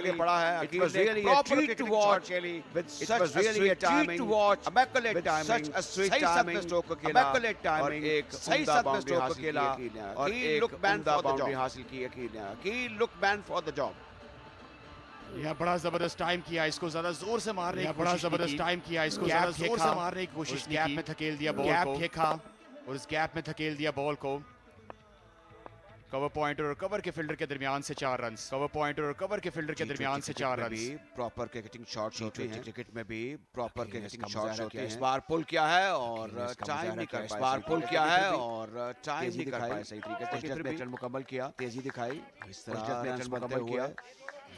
पड़ा है. It was really a treat to watch. With such a sweet timing to watch. Immaculate timing. Such a sweet timing. Immaculate timing. एक सही सदमे stroke को खेला और एक look man for the job हासिल की यकीन है. He look man for the job. यह बड़ा जबरदस्त टाइम किया, इसको ज्यादा जोर से मारने की बड़ा जबरदस्त टाइम किया, इसको ज्यादा जोर से मारने की कोशिश की. गैप में धकेल दिया बॉल को, फेंका और उस गैप में धकेल दिया बॉल को. कवर पॉइंटर और कवर के फील्डर के दरमियान से 4 रन. कवर पॉइंटर और कवर के फील्डर के दरमियान से 4 रन. प्रॉपर क्रिकेटिंग शॉट्स होते हैं. क्रिकेट में भी प्रॉपर क्रिकेटिंग शॉट्स होते हैं. इस बार पुल किया है और टाइम नहीं कर पाया. इस बार पुल किया है और टाइम नहीं कर पाया सही तरीके से. फिर भी मुकम्मल किया, तेजी दिखाई. इस तरह मुकम्मल किया.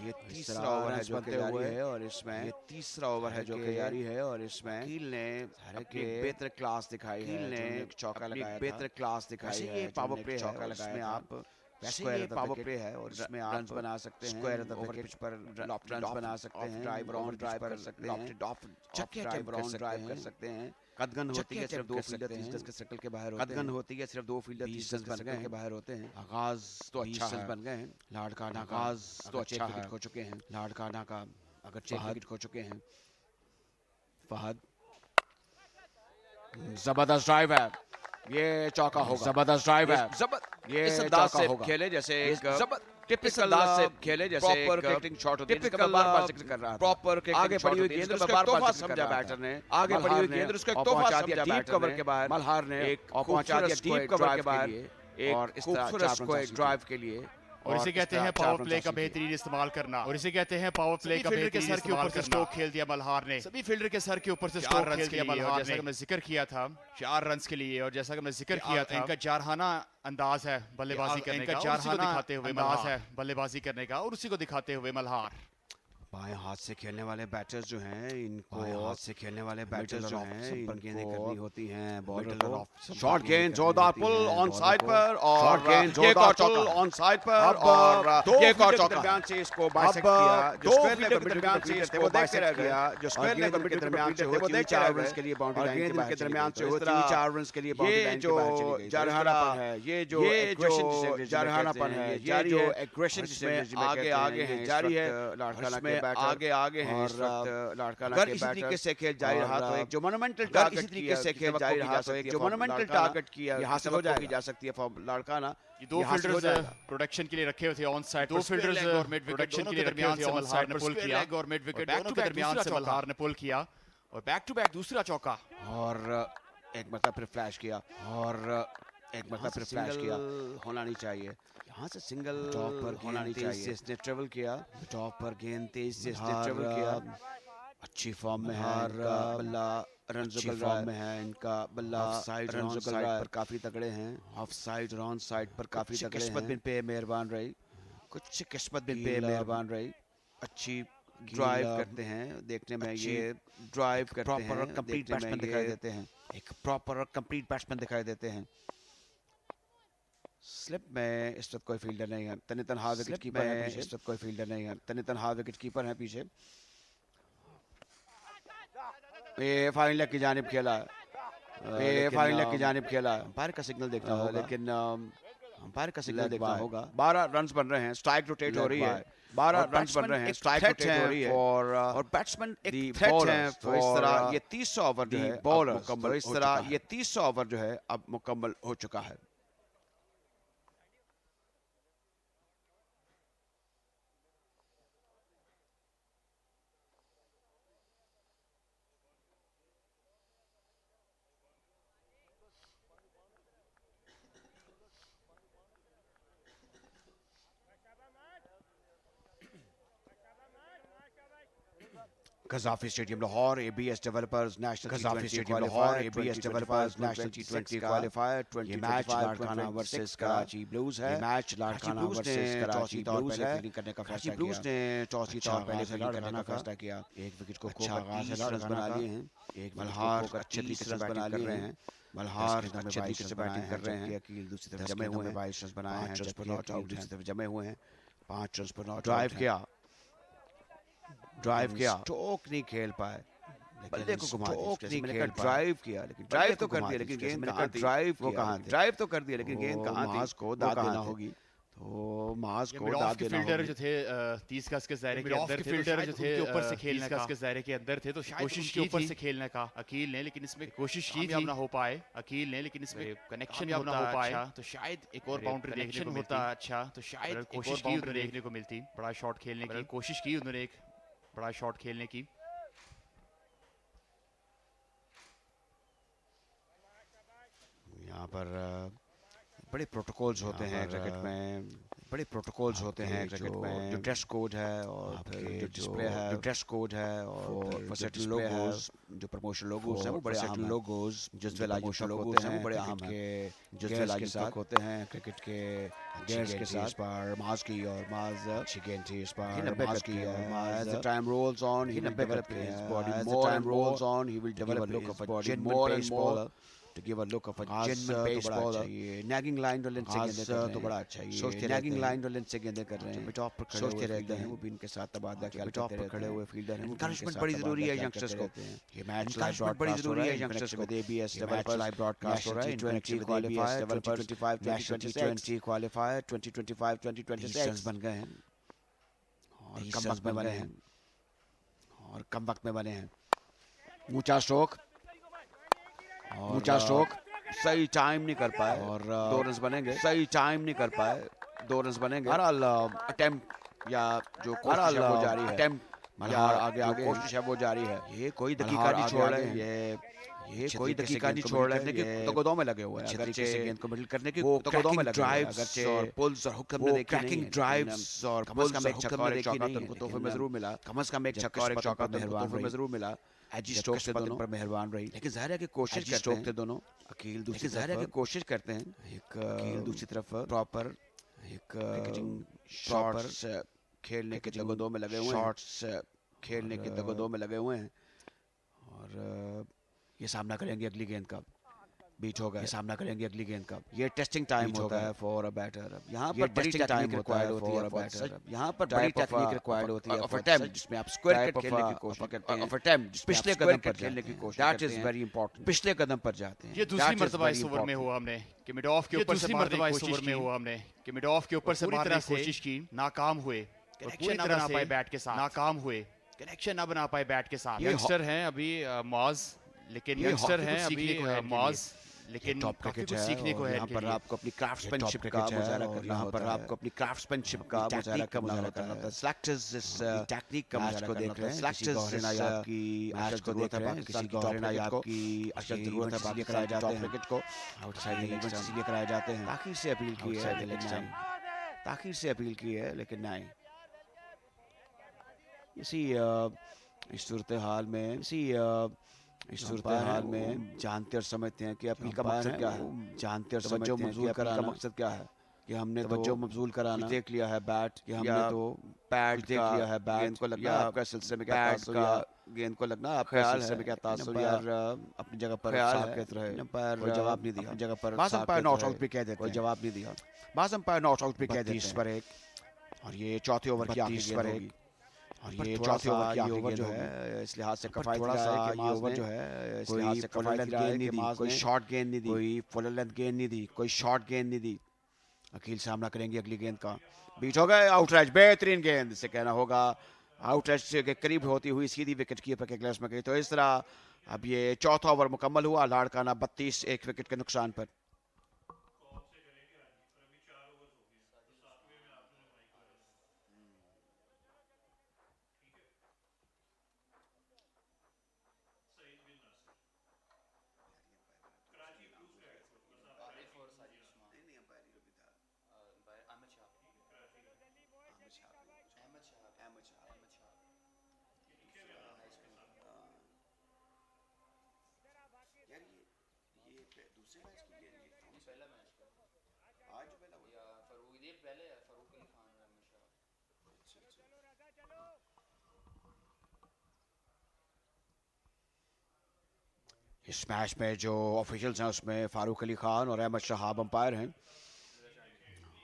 ये तीसरा ओवर है जो तैयारी है और इसमें ये तीसरा ओवर है जो तैयारी है और इसमें कील ने अपनी बेहतर क्लास दिखाई है. कील ने चौका लगाया, बेहतर क्लास दिखाई है. पावर प्ले चौका लगाया में आप वैसे ये पावर प्ले है और इसमें आप रन बना सकते हैं. Square of the wicket pitch पर लॉफ्ट रन बना सकते हैं. ड्राइव राउंड ड्राइव कर सकते हैं. लॉफ्ट ऑफ चक्के ड्राइव राउंड ड्राइव कर सकते हैं. कदगन होती है सिर्फ 2 फील्डर 30 गज के सर्कल के बाहर होते हैं. कदगन होती है सिर्फ 2 फील्डर 30 गज के सर्कल के बाहर होते हैं. आगाज तो अच्छा है, बन गए हैं. लाड़काना आगाज तो अच्छा है, खो चुके हैं. लाड़काना का अगर 6 विकेट खो चुके हैं. फहद जबरदस्त ड्राइव है, ये चौका होगा. जबरदस्त ड्राइव है, ये चौका होगा. खेले जैसे एक टिपिकल से खेले जैसे प्रॉपर क्रिकेटिंग शॉट होती है. टिपिकल बार-बार जिक्र कर रहा था. प्रॉपर आगे पड़ी हुई गेंद उसका बार-बार समझा बैटर ने. आगे पड़ी हुई गेंद उसका एक तोहफा समझा बैटर कवर के बाहर. मल्हार ने एक पहुंचा दिया डीप कवर के बाहर एक खूबसूरत को एक ड्राइव के लिए. और इसे कहते हैं पावर प्ले का बेहतरीन इस्तेमाल करना. और इसे कहते हैं पावर प्ले का बेहतरीन इस्तेमाल करना. सभी फील्डर के सर के ऊपर से स्ट्रोक खेल दिया मल्हार ने. सभी फील्डर के सर के ऊपर से स्ट्रोक खेल दिया मल्हार ने. जैसा कि मैं जिक्र किया था 4 रन के लिए. और जैसा कि मैं जिक्र किया था इनका जारहाना अंदाज है बल्लेबाजी करने का. जारहाना दिखाते हुए अंदाज है बल्लेबाजी करने का और उसी को दिखाते हुए मल्हार. बाएं हाथ से खेलने वाले बैटर्स जो हैं इनको हाथ से खेलने वाले बैटर्स जो हैं इनको गेंदें करनी होती हैं. बॉलर को शॉर्ट गेंद जोरदार पुल ऑन साइड पर और शॉर्ट गेंद जोरदार पुल ऑन साइड पर और एक और चौका दरमियान से इसको बाइसेक्ट किया. जो स्क्वायर लेग के दरमियान से इसको बाइसेक्ट किया. जो स्क्वायर लेग के दरमियान से वो 4 रन के लिए बाउंड्री लाइन के दरमियान से होती है. 4 रन के लिए बाउंड्री लाइन के बाहर चली गई. जारहानापन है ये जो एग्रेशन जारहानापन है ये जो एग्रेशन जिसमें आगे है जारी है. लाड़काना के आगे हैं इस वक्त लाड़काना के बैटर. इसी तरीके से खेल जारी रहा तो एक जो मोनुमेंटल टारगेट इसी तरीके से खेल जारी रहा तो एक जो मोनुमेंटल टारगेट किया यहाँ से हो जा सकती है फॉर लाड़काना. ये 2 फील्डर्स प्रोटेक्शन के लिए रखे हुए थे ऑन साइड. 2 फील्डर्स और मिड प्रोटेक्शन के लिए दरमियान से मल्हार ने पुल किया और मिड विकेट दोनों के दरमियान से मल्हार ने पुल किया और बैक टू बैक दूसरा चौका. और एक मरतबा फिर फ्लैश किया और एक मरतबा फिर फ्लैश किया. होना नहीं चाहिए यहाँ से सिंगल टॉप पर होना नहीं चाहिए. इसने ट्रेवल किया टॉप पर गेंद तेज से इसने ट्रेवल किया. अच्छी फॉर्म में है इनका बल्ला. रन फॉर्म में है इनका बल्ला. साइड रन पर काफी तगड़े हैं. ऑफ साइड रन साइड पर काफी तगड़े हैं. किस्मत बिन पे मेहरबान रही. कुछ किस्मत बिन पे मेहरबान रही. अच्छी ड्राइव करते हैं देखने में ये ड्राइव करते हैं. प्रॉपर कंप्लीट बैट्समैन दिखाई देते हैं. एक प्रॉपर और कंप्लीट बैट्समैन दिखाई देते हैं. स्लिप में इस वक्त कोई फील्डर नहीं है. तहा विकेट कीपर है पीछे. इस वक्त कोई फील्डर नहीं है. तहा विकेट कीपर है पीछे. ये फाइन लेग की जानिब खेला. ये फाइन लेग की जानिब खेला. अंपायर का सिग्नल देखना होगा लेकिन अंपायर का सिग्नल देखना होगा. 12 रन्स बन रहे हैं. स्ट्राइक रोटेट हो रही है. 12 रन्स बन रहे हैं. स्ट्राइक रोटेट हो रही है और बैट्समैन एक थ्रेट है. तो इस तरह ये 30 ओवर जो है बॉलर मुकम्मल. इस तरह ये 30 ओवर जो है अब मुकम्मल हो चुका है. Qaddafi Stadium Lahore, ABS Developers National Qaddafi Stadium Lahore, ABS Developers National T20 Qualifier 2025 Larkana versus Karachi Blues है. Match Larkana versus Karachi blues है. करने का फैसला किया. ब्लूज ने टॉस जीता और पहले फील्डिंग करने का फैसला किया. एक विकेट को अच्छा आगाज है. रन बना लिए हैं. एक मल्हार अच्छे तरीके से बना लिए हैं. मल्हार अच्छे तरीके से बैटिंग कर रहे हैं. अकील दूसरी तरफ जमे हुए हैं. 22 रन बनाए हैं. 5 रन पर नॉट आउट दूसरी तरफ जमे हुए हैं. 5 रन पर नॉट ड्राइव किया. स्ट्रोक नहीं खेल पाए. बल्ले को घुमा दिया. ड्राइव किया लेकिन ड्राइव तो कर दिया लेकिन गेंद कहाँ थी. ड्राइव वो कहाँ थी. ड्राइव तो कर दिया लेकिन गेंद कहाँ थी. को दाद देना होगी. तो मास को दाद देना फील्डर जो थे 30 गज के दायरे के अंदर थे, फील्डर जो थे ऊपर से खेलने का के दायरे के अंदर थे, तो कोशिश की ऊपर से खेलने का अकील ने, लेकिन इसमें कोशिश की थी ना हो पाए अकील ने, लेकिन इसमें कनेक्शन ना हो पाए, तो शायद एक और बाउंड्री देखने को होता अच्छा, तो शायद कोशिश की उन्होंने देखने को मिलती, बड़ा शॉट खेलने की कोशिश की उन्होंने, एक बड़ा शॉट खेलने की। यहाँ पर बड़े प्रोटोकॉल्स होते हैं क्रिकेट में, बड़े प्रोटोकॉल्स होते हैं क्रिकेट में, जो ड्रेस कोड है और जो डिस्प्ले है, जो ड्रेस कोड है और सर्टेन लोगोस, जो प्रमोशन लोगोस हैं वो बड़े अहम हैं, लोगोस जो प्रमोशन लोगोस हैं वो बड़े अहम हैं, जो के साथ होते हैं क्रिकेट के गेयर्स के साथ, पर मास की और मास चिकन थी इस पर मास की और mass the time rolls on he will develop his body more and rolls on he will develop look of a genuine baseballer, to give a look of a genuine baseball. Nagging line Rolan से गेंदें कर रहे हैं, तो बड़ा अच्छा है, सोचते nagging line रोलन से गेंदें कर रहे हैं, टॉप पर सोचते रहते हैं, वो भी इनके साथ तबादला ख्याल करते रहते हैं, खड़े हुए फील्डर हैं, एनकरेजमेंट बड़ी जरूरी है यंगस्टर्स को, ये मैच लाइव ब्रॉडकास्ट बड़ी जरूरी है यंगस्टर्स को, ABS लेवल पर लाइव ब्रॉडकास्ट हो रहा है, T20 Qualifier लेवल पर 2025 T20 Qualifier 2025 2026 बन गए हैं और कमबैक में बने हैं, और कमबैक में बने हैं, ऊंचा स्ट्रोक, ऊंचा स्ट्रोक सही टाइम नहीं कर पाए और 2 रन बनेंगे, सही टाइम नहीं कर पाए, 2 रन बनेंगे, बहरहाल अटेम्प्ट या जो कोशिश है वो जारी है, अटेम्प्ट मल्हार आगे कोशिश है वो जारी है, ये कोई दकीका नहीं छोड़ रहे हैं, ये कोई दकीका नहीं छोड़ रहे हैं, कि तगदों में लगे हुए हैं, अगर से गेंद को मिडल करने की तगदों में लगे हुए हैं, अगर और पुल्स और हुक हमने देखी नहीं, ड्राइव्स और पुल्स का एक छक्का और एक चौका तो उनको तोहफे में जरूर मिला, कम से कम एक छक्का और एक चौका तो तोहफे में जरूर मिला, एजी स्ट्रोक से दोनों पर मेहरबान रही, लेकिन जाहिर है कि कोशिश करते थे दोनों, अकील दूसरी जाहिर है कि कोशिश करते हैं, एक अकील दूसरी तरफ प्रॉपर एक शॉट्स खेलने के तगदों में लगे हुए हैं, शॉट्स खेलने के तगदों में लगे हुए हैं, और ये सामना करेंगे अगली गेंद का, बीच होगा, ये सामना करेंगे अगली गेंद का, ये टेस्टिंग टाइम होता है फॉर अ बैटर, यहाँ पर बड़ी टेक्निक रिक्वायर्ड होती है बैटर, यहाँ पर बड़ी टेक्निक रिक्वायर्ड होती है ऑफ अटेम्प्ट, जिसमें आप स्क्वायर कट खेलने की कोशिश करते हैं, ऑफ अटेम्प्ट पिछले कदम पर खेलने की कोशिश, दैट इज वेरी इंपॉर्टेंट, पिछले कदम पर जाते हैं, ये दूसरी मर्तबा इस ओवर में हुआ हमने कि मिड ऑफ के ऊपर से मारने की कोशिश में हुआ हमने कि मिड ऑफ के ऊपर से मारने की कोशिश की, नाकाम हुए, पूरी तरह ना पाए बैट के साथ, नाकाम हुए, कनेक्शन ना बना पाए बैट के साथ, यंगस्टर हैं अभी मौज, लेकिन यंगस्टर हैं अभी मौज, लेकिन काफी कुछ सीखने को है, यहाँ पर आपको अपनी क्राफ्ट्समैनशिप का मुजाहरा करना, यहाँ पर आपको अपनी क्राफ्ट्समैनशिप का मुजाहरा करना होता है, सेलेक्टर्स इस टेक्निक का मुजाहरा को देख रहे हैं, सेलेक्टर्स आपकी मैच को देख रहे हैं, किसी गौरना आपकी अशद जरूरत है बाकी कराए जाते हैं, विकेट को आउटसाइड इवेंट इसलिए कराए जाते हैं, ताकि से अपील की है, लेकिन ताकि से अपील की है, लेकिन नहीं, इस सूरत हाल में इस सूरत हाल में जानते और समझते हैं कि अपील का मकसद क्या है, जानते और समझते हैं कि अपील का मकसद क्या है, कि हमने तवज्जो मबजूल कराना देख लिया है बैट, कि हमने तो बैट देख लिया है, गेंद को लगना आपका सिलसिले में क्या तासुर या गेंद को लगना आपका सिलसिले में क्या तासुर, यार अपनी जगह पर साकित रहे, पर जवाब नहीं दिया, अपनी जगह पर बाज़ अंपायर नॉट आउट भी कह देते, कोई जवाब नहीं दिया, बाज़ अंपायर नॉट आउट भी कह देते, 30 पर 1, और ये चौथे ओवर की आखिरी गेंद होगी, और ये चौथे ओवर की ओवर जो है इस लिहाज से कफायती रहा है कि ओवर जो है इस लिहाज से कफायती रहा है कि कोई शॉर्ट गेंद नहीं दी, कोई फुल लेंथ गेंद नहीं दी, कोई शॉर्ट गेंद नहीं दी, अकील सामना करेंगे अगली गेंद का, बीच हो गए, आउटराइज बेहतरीन गेंद से कहना होगा, आउटराइज के करीब होती हुई सीधी विकेट कीपर के ग्लव्स में गई, तो इस तरह अब ये चौथा ओवर मुकम्मल हुआ, लाड़काना 32 एक विकेट के नुकसान पर। इस मैच में जो ऑफिशियल्स हैं उसमें फारूक अली खान और अहमद शहाब अंपायर हैं,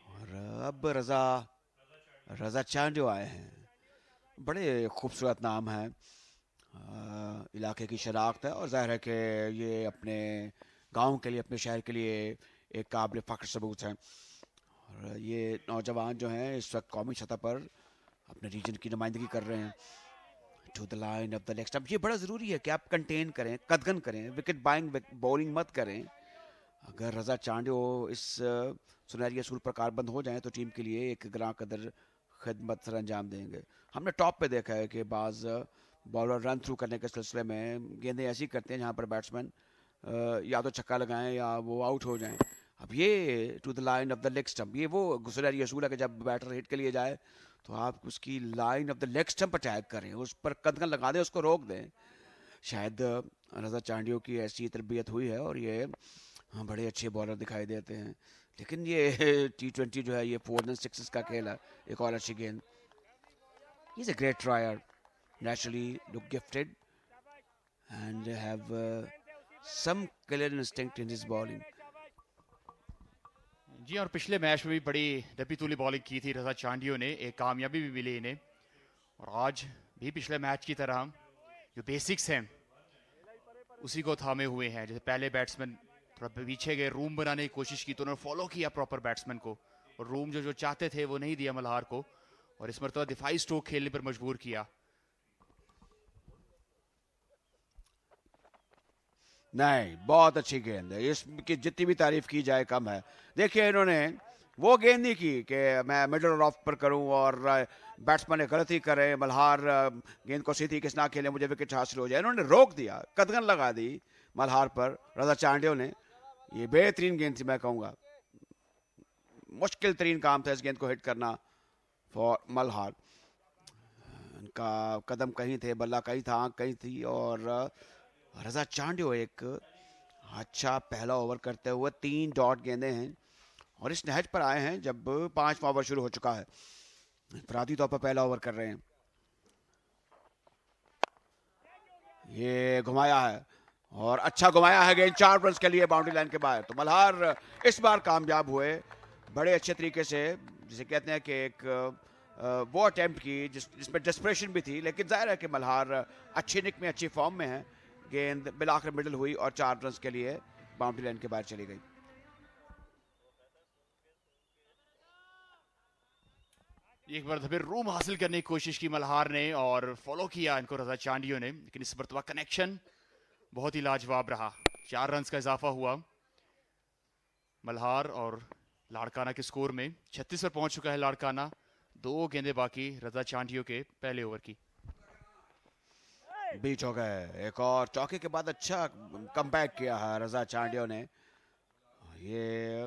और अब रजा चांद जो आए हैं, बड़े खूबसूरत नाम हैं, इलाके की शनाख्त है, और जाहिर है कि ये अपने गांव के लिए, अपने शहर के लिए एक काबिल फ़ख्र सबूत है, और ये नौजवान जो हैं इस वक्त कौमी सतह पर अपने रीजन की नुमाइंदगी कर रहे हैं। To the line of the leg stump, ये बड़ा ज़रूरी है कि आप कंटेन करें, कदगन करें, विकेट बाइंग बॉलिंग मत करें। अगर रजा चांडियो इस सुनहरी असूल पर कारबंद हो जाएं तो टीम के लिए एक ग्रां कदर खिदमत सर अंजाम देंगे। हमने टॉप पे देखा है कि बाज बॉलर रन थ्रू करने के सिलसिले में गेंदें ऐसी करते हैं जहाँ पर बैट्समैन या तो छक्का लगाएं या वो आउट हो जाएं। अब ये to the line of the leg stump, ये वो सुनहरी असूल है कि जब बैटर हिट के लिए जाए तो आप उसकी line of the leg stump attack करें, उस पर कदगन लगा दें, उसको रोक दें। शायद रजा चांडियो की ऐसी तरबियत हुई है और ये बड़े अच्छे बॉलर दिखाई देते हैं। लेकिन ये T20 जो है ये 4 and 6 का खेल है। एक और अच्छी गेंद, he is a great ट्रायर, naturally look gifted and have some killer instinct in his bowling. जी, और पिछले मैच में भी बड़ी दबी-तुली बॉलिंग की थी रजा चांडियो ने, एक कामयाबी भी मिली इन्हें। और आज भी पिछले मैच की तरह जो बेसिक्स हैं उसी को थामे हुए हैं। जैसे पहले बैट्समैन थोड़ा पीछे गए, रूम बनाने की कोशिश की तो उन्होंने फॉलो किया प्रॉपर बैट्समैन को, और रूम जो चाहते थे वो नहीं दिया मल्हार को, और इस मरतबा दिफाई स्ट्रोक खेलने पर मजबूर किया। नहीं, बहुत अच्छी गेंद है, इसकी जितनी भी तारीफ की जाए कम है। देखिए इन्होंने वो गेंद नहीं की कि मैं मिडल और ऑफ पर करूं और बैट्समैन गलती करे, मल्हार गेंद को सीधी किस ना खेले, मुझे विकेट हासिल हो जाए। इन्होंने रोक दिया, कदगन लगा दी मल्हार पर रजा चांडियो ने। ये बेहतरीन गेंद थी, मैं कहूँगा मुश्किल तरीन काम था इस गेंद को हिट करना फॉर मल्हार। उनका कदम कहीं थे, बल्ला कहीं था, आंख कहीं थी, और रजा चांडियो एक अच्छा पहला ओवर करते हुए 3 डॉट गेंदे हैं और इस नहज पर आए हैं जब 5वां ओवर शुरू हो चुका है। इंफरादी तौर पर पहला ओवर कर रहे हैं। ये घुमाया है और अच्छा घुमाया है गेंद, 4 रन के लिए बाउंड्री लाइन के बाहर। तो मल्हार इस बार कामयाब हुए बड़े अच्छे तरीके से, जिसे कहते हैं कि एक वो अटेम्प्ट की जिसमें डेस्परेशन भी थी, लेकिन जाहिर है कि मल्हार अच्छी निक में अच्छी फॉर्म में है। गेंद बिलाकर मिडल हुई और 4 रन के लिए बाउंड्री लाइन के बाहर चली गई। एक बार फिर रूम हासिल करने की कोशिश की मल्हार ने और फॉलो किया इनको रजा चांडियो ने, लेकिन इस मरतबा कनेक्शन बहुत ही लाजवाब रहा। 4 रन का इजाफा हुआ मल्हार और लाड़काना के स्कोर में। 36 पर पहुंच चुका है लाड़काना, 2 गेंदे बाकी रजा चांडियो के पहले ओवर की। बीच हो गए, एक और चौके के बाद अच्छा कमबैक किया है रजा चांडियो ने। ये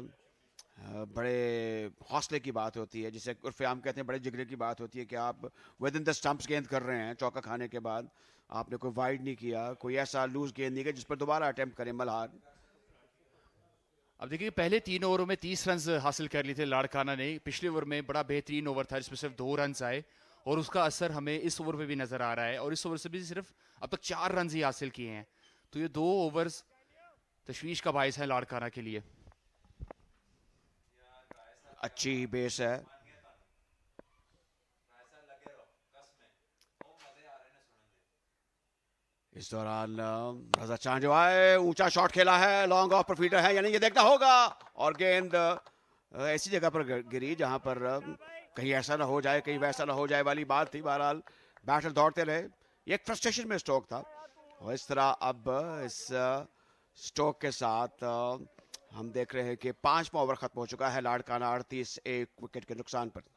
बड़े हौसले की बात होती है, जिसे उर्फ आम कहते हैं बड़े जिगरे की बात होती है कि आप विद इन द स्टंप्स गेंद कर रहे हैं। चौका खाने के बाद आपने कोई वाइड नहीं किया, कोई ऐसा लूज गेंद नहीं किया जिस पर दोबारा अटेम्प्ट करें मल्हार। अब देखिए पहले 3 ओवरों में 30 रन हासिल कर लिए थे लाड़काना ने। पिछले ओवर में बड़ा बेहतरीन ओवर था जिसमें सिर्फ 2 रन आए, और उसका असर हमें इस ओवर पे भी नजर आ रहा है। और इस ओवर से भी सिर्फ अब तक 4 रन ही हासिल किए हैं, तो ये 2 ओवर्स तशवीश का बायस है लाड़काना के लिए। अच्छी बेस है, इस दौरान रजा चांडियो आए, ऊंचा शॉट खेला है, लॉन्ग ऑफ पर फीडर है, यानी ये देखना होगा, और गेंद ऐसी जगह पर गिरी जहां पर कहीं ऐसा ना हो जाए, कहीं वैसा ना हो जाए वाली बात थी। बहरहाल बैटर दौड़ते रहे, ये एक फ्रस्ट्रेशन में स्ट्रोक था, और इस तरह अब इस स्ट्रोक के साथ हम देख रहे हैं कि 5वां ओवर खत्म हो चुका है। लाड़काना 38 एक विकेट के नुकसान पर।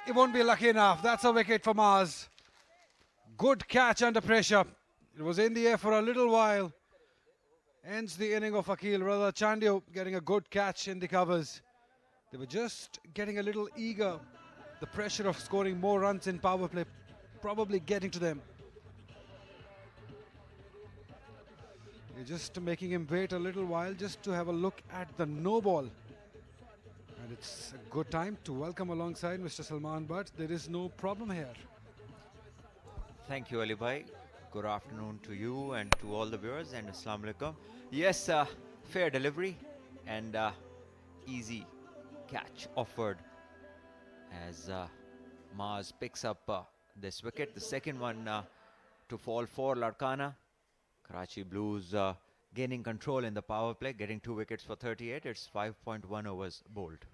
It won't be lucky enough. That's a wicket for Mars. Good catch under pressure. It was in the air for a little while. ends the inning of Akil. Rather, Chandio getting a good catch in the covers. They were just getting a little eager. The pressure of scoring more runs in power play probably getting to them. You're just making him wait a little while just to have a look at the no ball. And it's a good time to welcome alongside Mr. Salman Butt. There is no problem here. Thank you, Ali Bhai. Good afternoon to you and to all the viewers, and Assalamu Alaikum. Yes, fair delivery and easy catch offered as Maz picks up this wicket. The second one to fall for Larkana. Karachi Blues gaining control in the power play, getting 2 wickets for 38. It's 5.1 overs bowled.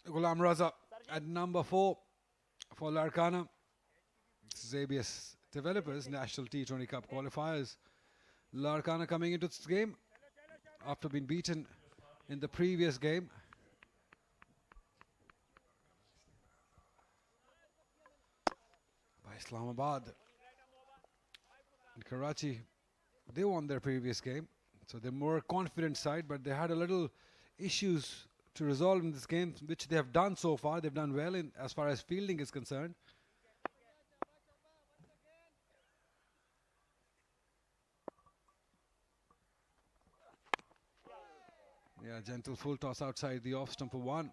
Ghulam Raza at number 4 for Larkana. This is ABS Developers National T20 Cup Qualifiers. Larkana coming into this game after being beaten in the previous game. By Islamabad. In Karachi, they won their previous game. So they're more confident side, but they had a little issues to resolve in this game, which they have done so far. They've done well in as far as fielding is concerned. Yeah, gentle full toss outside the off stump for 1.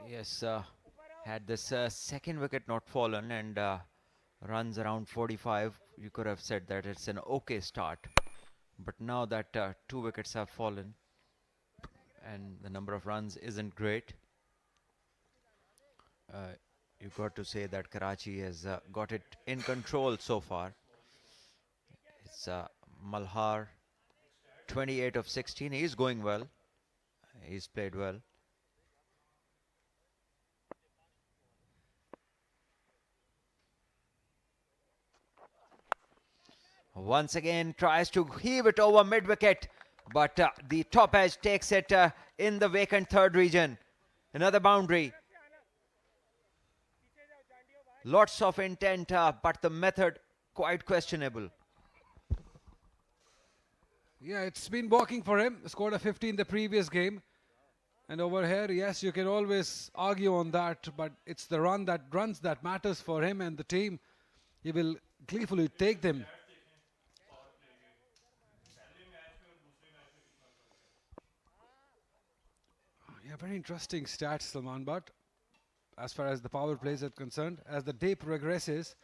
Yes, had this second wicket not fallen and runs around 45, you could have said that it's an okay start. But now that 2 wickets have fallen and the number of runs isn't great, you've got to say that Karachi has got it in control so far. It's Malhar, 28 of 16. He's going well. He's played well. Once again tries to heave it over mid-wicket, but the top edge takes it in the vacant third region. Another boundary. Lots of intent, but the method quite questionable. Yeah, it's been working for him. Scored a 50 in the previous game. And over here, yes, you can always argue on that, but it's the runs that matters for him and the team. He will gleefully take them. Yeah, very interesting stats, Salman, but as far as the power plays are concerned, as the day progresses,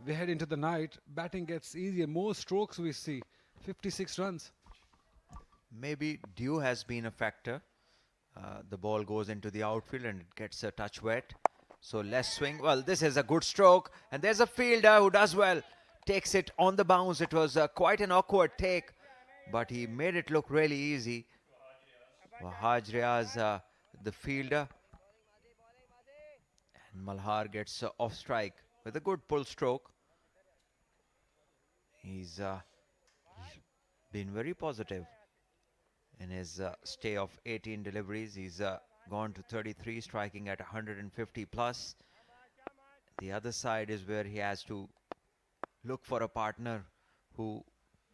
we head into the night, batting gets easier, more strokes we see, 56 runs. Maybe dew has been a factor. The ball goes into the outfield and it gets a touch wet, so less swing. Well, this is a good stroke, and there's a fielder who does well, takes it on the bounce. It was quite an awkward take, but he made it look really easy. Wahaj, the fielder, and Malhar gets off strike with a good pull stroke. He's been very positive in his stay of 18 deliveries. He's gone to 33, striking at 150 plus. The other side is where he has to look for a partner who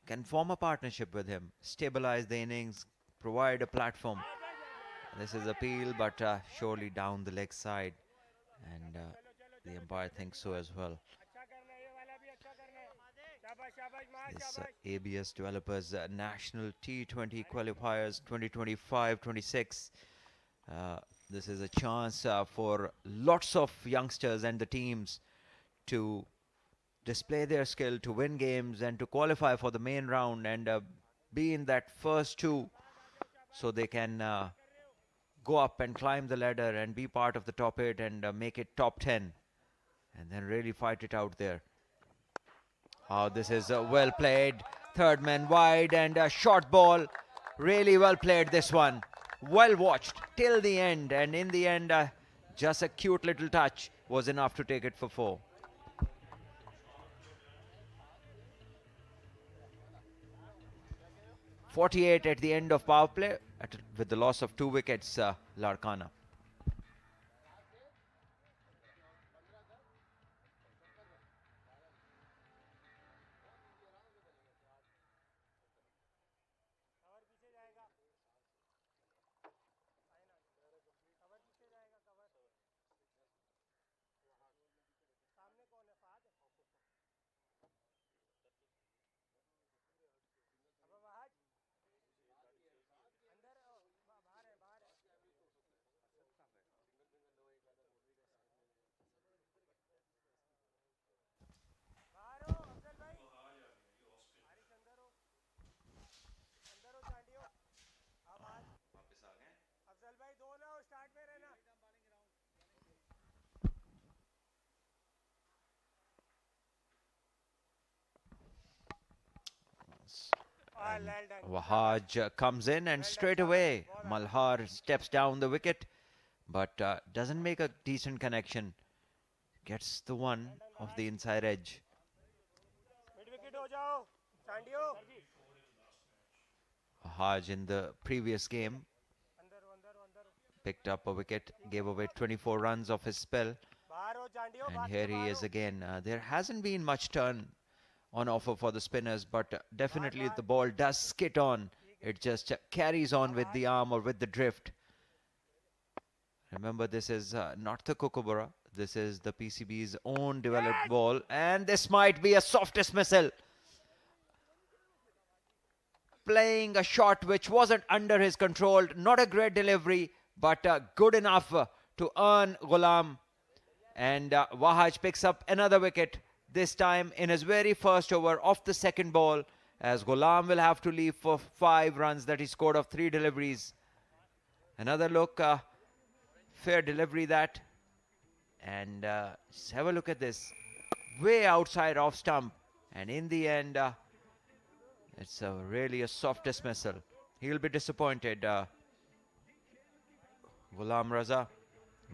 can form a partnership with him, stabilize the innings, provide a platform. This is appeal, but surely down the leg side, and the umpire thinks so as well. This ABS Developers National T20 Qualifiers 2025-26. This is a chance for lots of youngsters and the teams to display their skill, to win games and to qualify for the main round and be in that first 2, so they can go up and climb the ladder and be part of the top 8 and make it top 10. and then really fight it out there. Oh, this is well played. Third man wide and a short ball. Really well played, this one. Well watched till the end, and in the end, just a cute little touch was enough to take it for 4. .48 at the end of power play with the loss of 2 wickets, Larkana. Wahaj comes in, and straight away Malhar steps down the wicket, but doesn't make a decent connection. Gets the one off the inside edge. Wahaj in the previous game picked up a wicket, gave away 24 runs off his spell, and here he is again. There hasn't been much turn on offer for the spinners, but definitely the ball does skid on. It just carries on with the arm or with the drift. Remember, this is not the Kookaburra. This is the PCB's own developed ball, and this might be a soft dismissal. Playing a shot which wasn't under his control. Not a great delivery, but good enough to earn Ghulam. And Wahaj picks up another wicket, this time in his very first over off the second ball, as Ghulam will have to leave for 5 runs that he scored off 3 deliveries. Another look, fair delivery that. And just have a look at this. Way outside off stump. And in the end, it's really a soft dismissal. He'll be disappointed. Ghulam Raza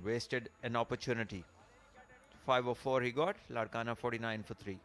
wasted an opportunity. 504 he got, Larkana 49 for 3.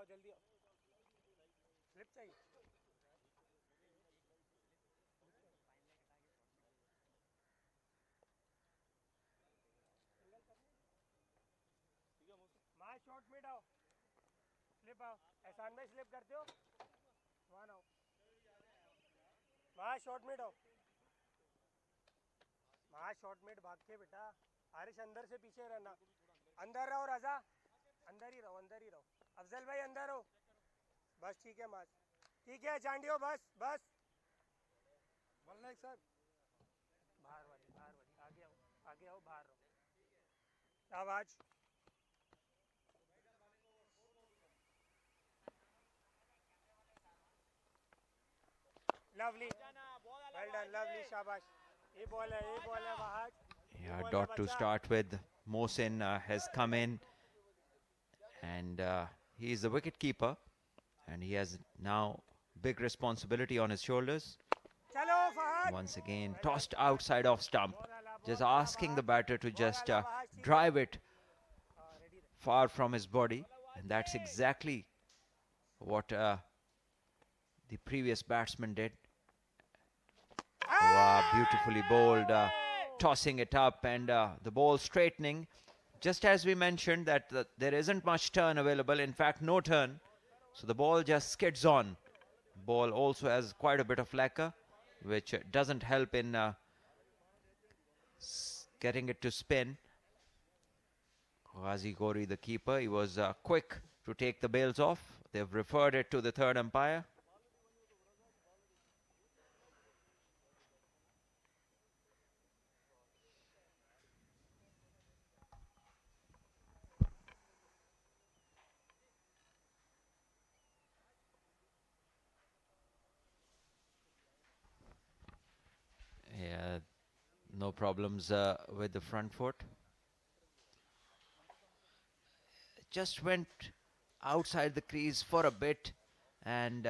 जल्दी slip चाहिए माँ shot mid आओ slip आओ एहसान में slip करते हो वहाँ आओ माँ शॉट मिड आओ माँ शॉट मिड भाग के बेटा आरिश अंदर से पीछे रहना अंदर रहो रजा अंदर ही रहो अफजल भाई अंदर हो बस ठीक है माज ठीक है चांडियो बस बस मलनायक सर बाहर वाली आगे आओ बाहर रहो आवाज लवली वेल डन लवली शाबाश ये बॉल है Wahaj Yeah, dot to start with. Mohsin has come in, and he is the wicket keeper, and he has now big responsibility on his shoulders. Once again tossed outside off stump, just asking the batter to just drive it far from his body, and that's exactly what the previous batsman did. Wow, beautifully bowled, tossing it up, and the ball straightening. Just as we mentioned that there isn't much turn available, in fact no turn, so the ball just skids on. Ball also has quite a bit of lacquer, which doesn't help in getting it to spin. Ghazi Gori, the keeper, he was quick to take the bails off. They've referred it to the third umpire. Yeah, no problems with the front foot. Just went outside the crease for a bit, and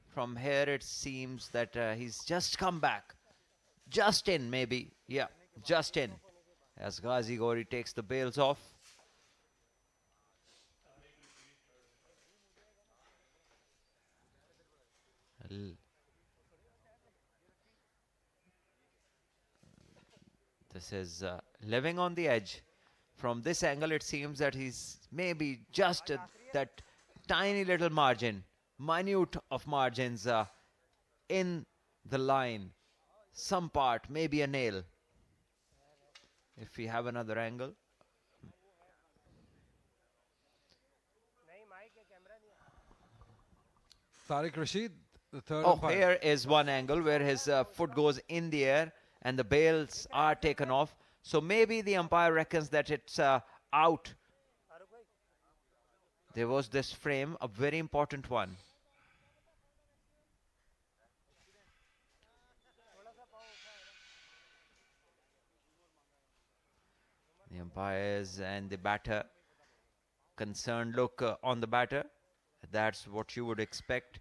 from here it seems that he's just come back. Just in, maybe. Yeah, just in. As Ghazi Gori takes the bails off. This is living on the edge. From this angle, it seems that he's maybe just that tiny little margin, minute of margins in the line. Some part, maybe a nail. If we have another angle. Tariq Rashid, the third Oh, umpire. here is one angle where his foot goes in the air and the bails are taken off. So maybe the umpire reckons that it's out. There was this frame, a very important one. The umpires and the batter, concerned look on the batter. That's what you would expect.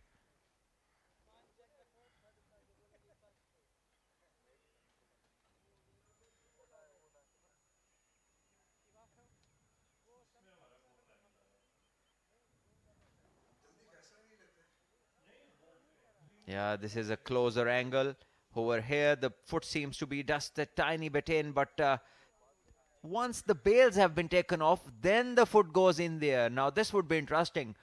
Yeah, this is a closer angle. Over here, the foot seems to be just a tiny bit in, but once the bails have been taken off, then the foot goes in there. Now, this would be interesting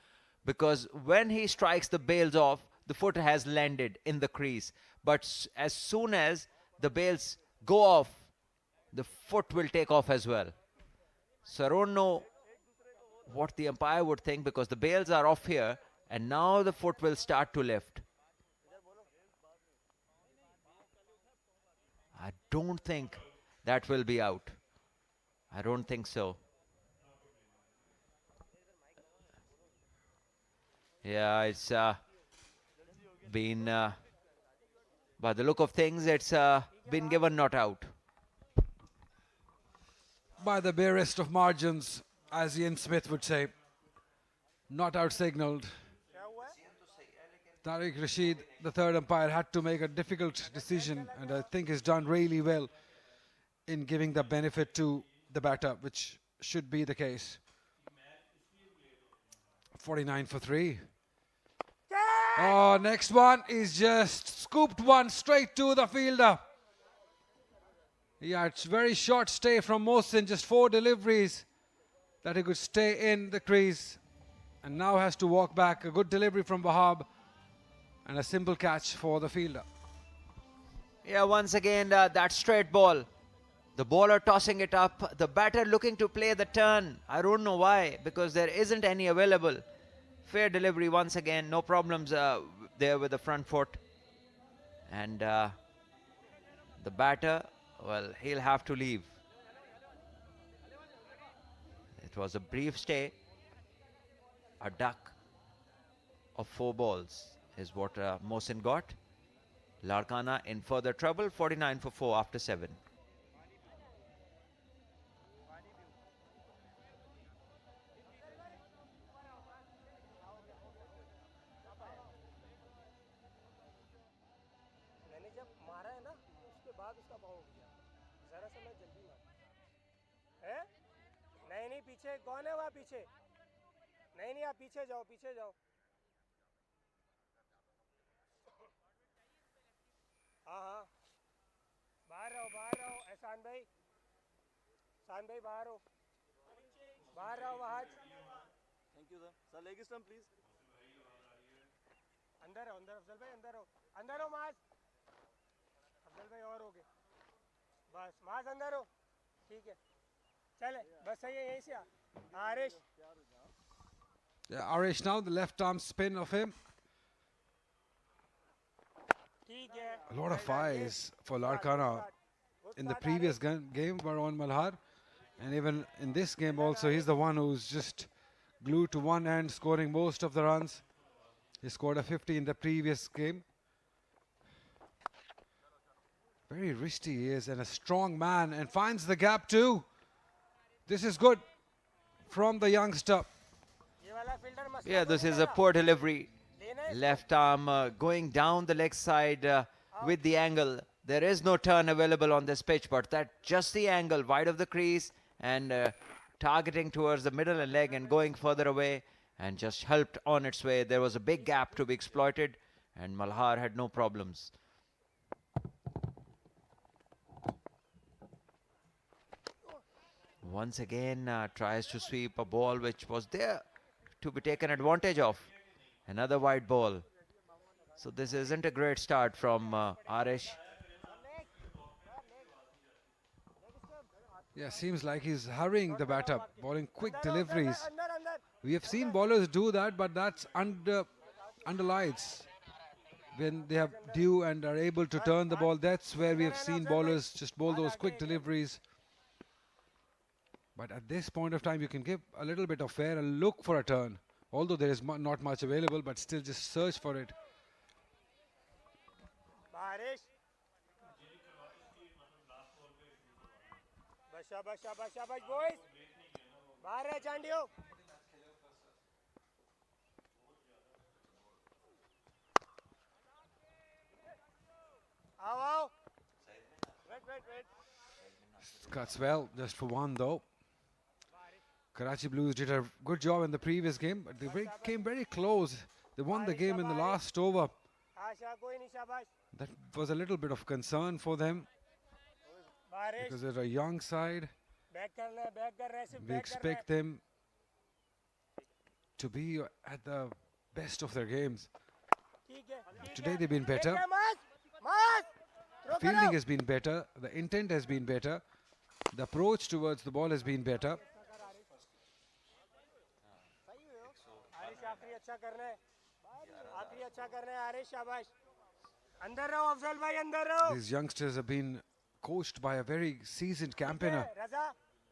because when he strikes the bails off, the foot has landed in the crease. But as soon as the bails go off, the foot will take off as well. So I don't know what the umpire would think because the bails are off here and now the foot will start to lift. I don't think that will be out. I don't think so. Yeah, it's been, by the look of things, it's been given not out. By the barest of margins, as Ian Smith would say. Not out signalled. Tariq Rashid, the third umpire, had to make a difficult decision, and I think he's done really well in giving the benefit to the batter, which should be the case. 49 for 3. Oh, next one is just scooped one straight to the fielder. Yeah, it's very short stay from Mohsin, just 4 deliveries that he could stay in the crease, and now has to walk back. A good delivery from Wahaj and a simple catch for the fielder. Yeah, once again, that straight ball. The bowler tossing it up, the batter looking to play the turn. I don't know why, because there isn't any available. Fair delivery once again, no problems there with the front foot. And the batter, well, he'll have to leave. It was a brief stay. A duck of 4 balls is what Mohsin got. Larkana in further trouble, 49 for 4 after 7. मैंने जब मारा है ना उसके बाद उसका पाँव गया जरा सा मैं जल्दी मारा है नहीं नहीं पीछे कौन है वहाँ पीछे नहीं नहीं आप पीछे जाओ हाँ हाँ बाहर रहो एहसान भाई बाहर रहो Wahaj thank you sir leg stump please अंदर अफजल भाई अंदर हो माज अफजल भाई और हो गए बस माज अंदर हो ठीक है चले बस सही है यहीं से आ Arish. Yeah, Arish now, the left arm spin of him. A lot of eyes for Larkana in the previous game were on Malhar. And even in this game also, he's the one who's just glued to one end, scoring most of the runs. He scored a 50 in the previous game. Very wristy he is, and a strong man, and finds the gap too. This is good from the youngster. Yeah, this is a poor delivery. Left arm going down the leg side with the angle. There is no turn available on this pitch, but that just the angle wide of the crease and targeting towards the middle and leg and going further away, and just helped on its way. There was a big gap to be exploited, and Malhar had no problems. Once again tries to sweep a ball which was there to be taken advantage of. Another wide ball. So this isn't a great start from Arish. Yeah, seems like he's hurrying the batter, bowling quick deliveries. We have seen bowlers do that, but that's underlies. When they have due and are able to turn the ball, that's where we have seen bowlers just bowl those quick deliveries. But at this point of time, you can give a little bit of fair and look for a turn. Although there is not much available, but still just search for it. Shabash, boys. Bahar hai Chandiyo. आओ. Wait. Cuts well, just for one though. Karachi Blues did a good job in the previous game, but they came very close. They won the game in the last over. That was a little bit of concern for them, because they're a young side. We expect them to be at the best of their games. Today they've been better. The fielding has been better. The intent has been better. The approach towards the ball has been better. These youngsters have been coached by a very seasoned campaigner.